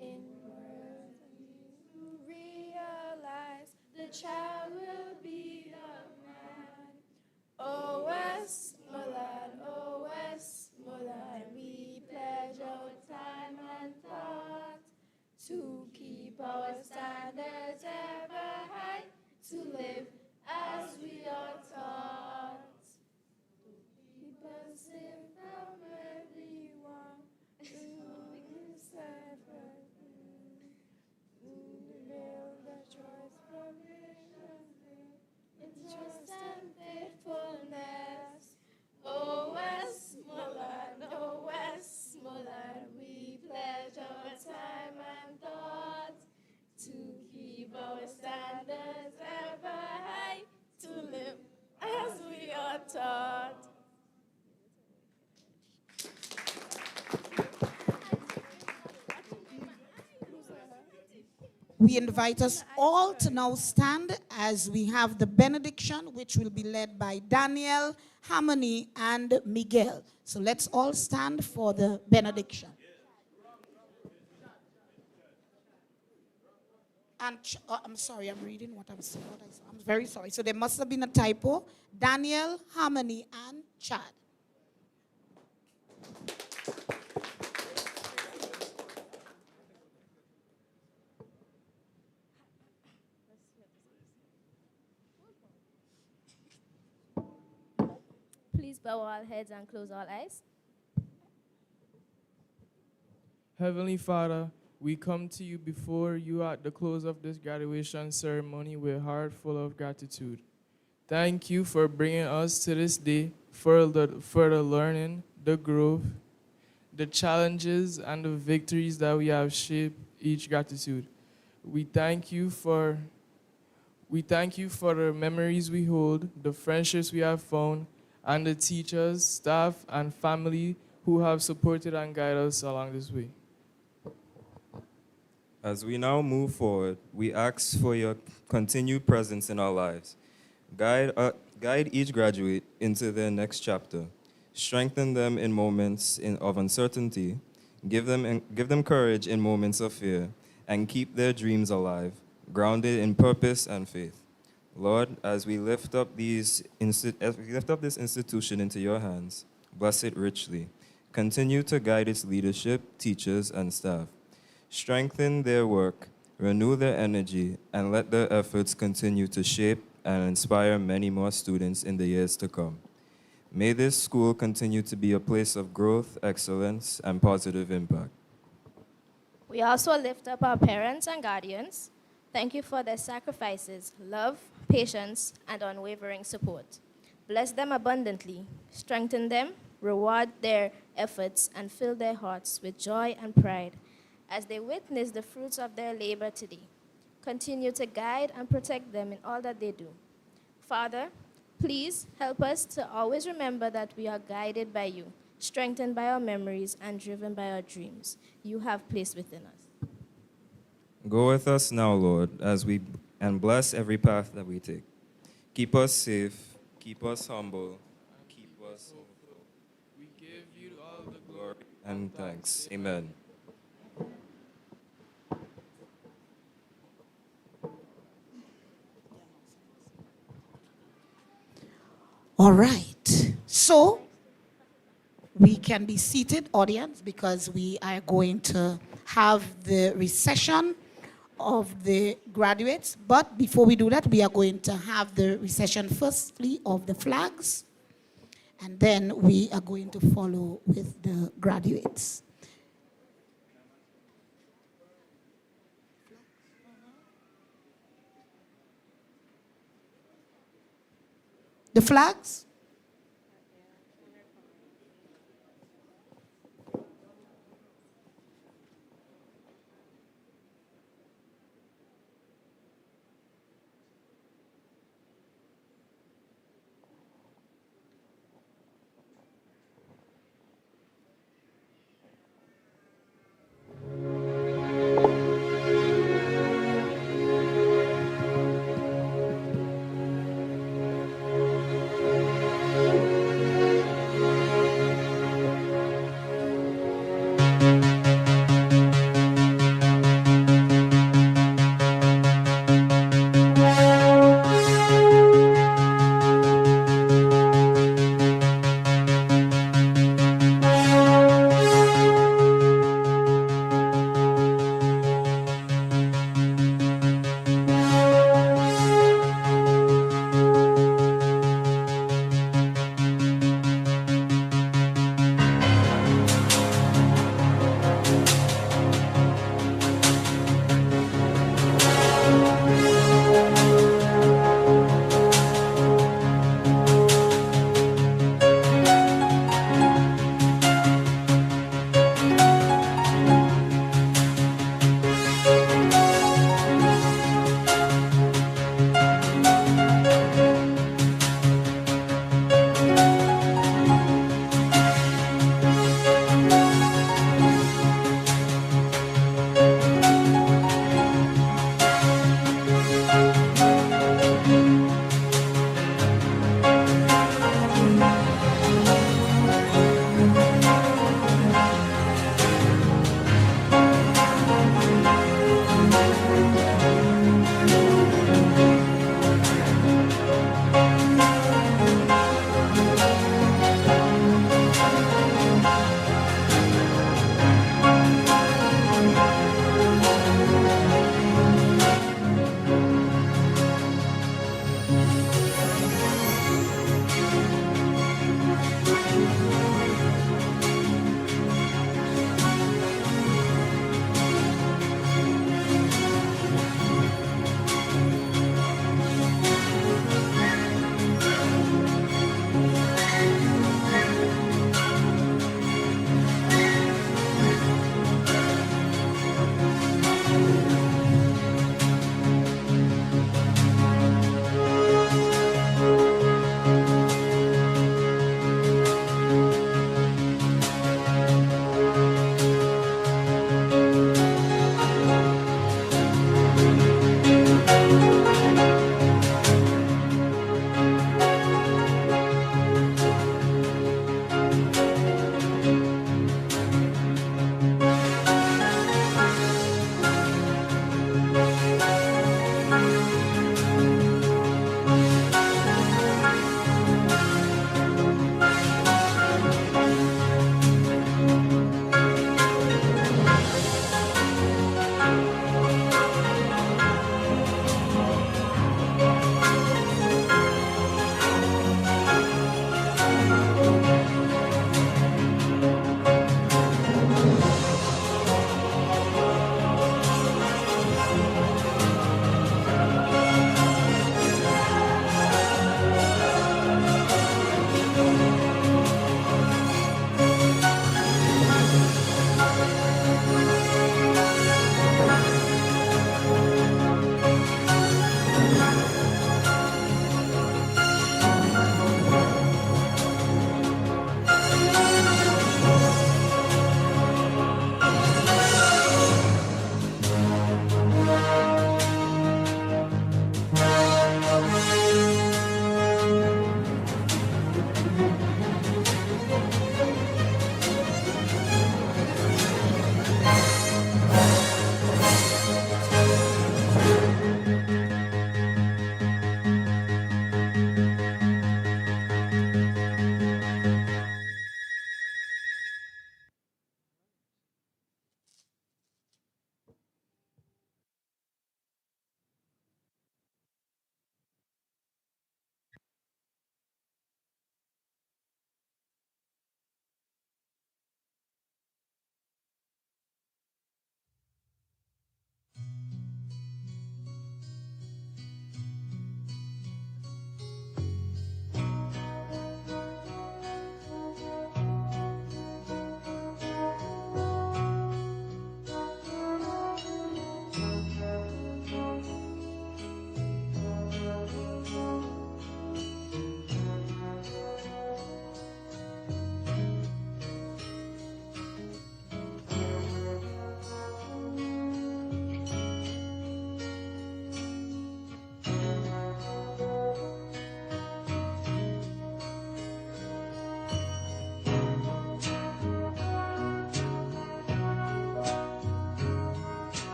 In words you realize the child will be a man. Oh, Westmorland, oh, Westmorland, we pledge our time and thought to keep our standards ever high, to live as we are taught. Keep us safe from everyone, to separate, build a choice from in trust and faithfulness. Oh, Westmorland, oh, Westmorland, we pledge our time and thought to keep our standards ever high, to live as we invite us all to now stand as we have the benediction, which will be led by Daniel, Harmony, and Miguel. So let's all stand for the benediction. And I'm sorry, I'm reading what I'm saying. I'm very sorry. So there must have been a typo. Daniel, Harmony, and Chad. Please bow all heads and close all eyes. Heavenly Father, we come to you before you at the close of this graduation ceremony with a heart full of gratitude. Thank you for bringing us to this day for the learning, the growth, the challenges, and the victories that we have shaped each gratitude. We thank you for the memories we hold, the friendships we have found, and the teachers, staff, and family who have supported and guided us along this way. As we now move forward, we ask for your continued presence in our lives. Guide each graduate into their next chapter. Strengthen them in moments of uncertainty. Give them courage in moments of fear, and keep their dreams alive, grounded in purpose and faith. Lord, as we lift up this institution into your hands, bless it richly. Continue to guide its leadership, teachers, and staff. Strengthen their work, renew their energy, and let their efforts continue to shape and inspire many more students in the years to come. May this school continue to be a place of growth, excellence, and positive impact. We also lift up our parents and guardians. Thank you for their sacrifices, love, patience, and unwavering support. Bless them abundantly, strengthen them, reward their efforts, and fill their hearts with joy and pride as they witness the fruits of their labor today. Continue to guide and protect them in all that they do. Father, please help us to always remember that we are guided by you, strengthened by our memories, and driven by our dreams you have placed within us. Go with us now, Lord, and bless every path that we take. Keep us safe, keep us humble, keep us hopeful. We give you all the glory and thanks. Amen. All right. So we can be seated, audience, because we are going to have the recession of the graduates. But before we do that, we are going to have the recession firstly of the flags, and then we are going to follow with the graduates. The flags?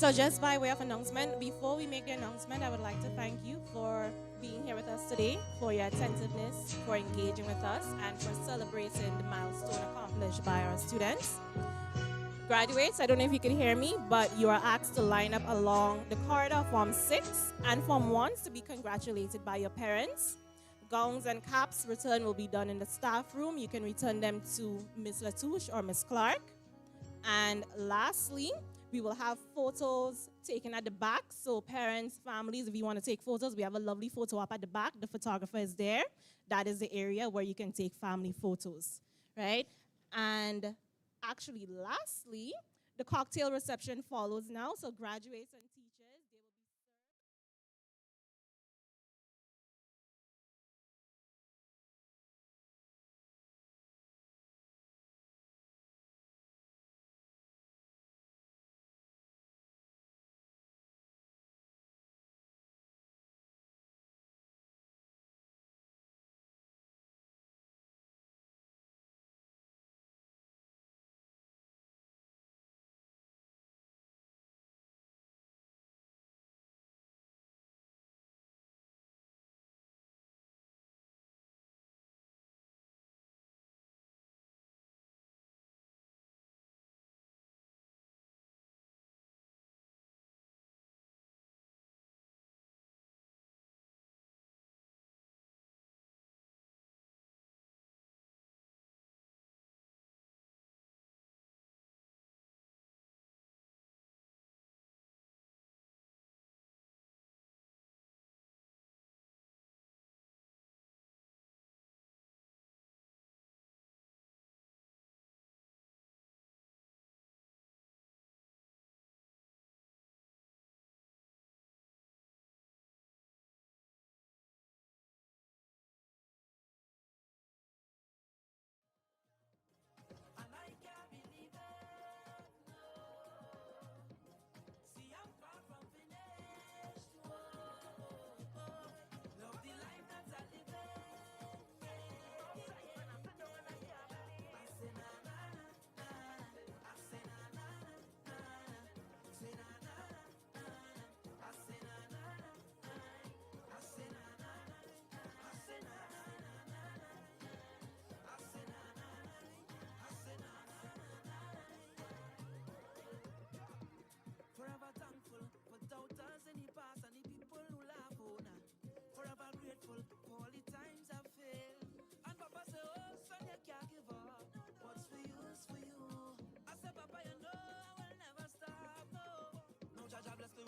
So just by way of announcement, before we make the announcement, I would like to thank you for being here with us today, for your attentiveness, for engaging with us, and for celebrating the milestone accomplished by our students. Graduates, I don't know if you can hear me, but you are asked to line up along the corridor Form 6 and Form 1 to be congratulated by your parents. Gowns and caps return will be done in the staff room. You can return them to Ms. Latouche or Ms. Clark. And lastly, we will have photos taken at the back. So parents, families, if you want to take photos, we have a lovely photo up at the back. The photographer is there. That is the area where you can take family photos, right? And actually, lastly, the cocktail reception follows now. So graduates and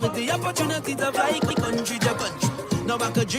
took the opportunity to fly country to country. Now I could drink.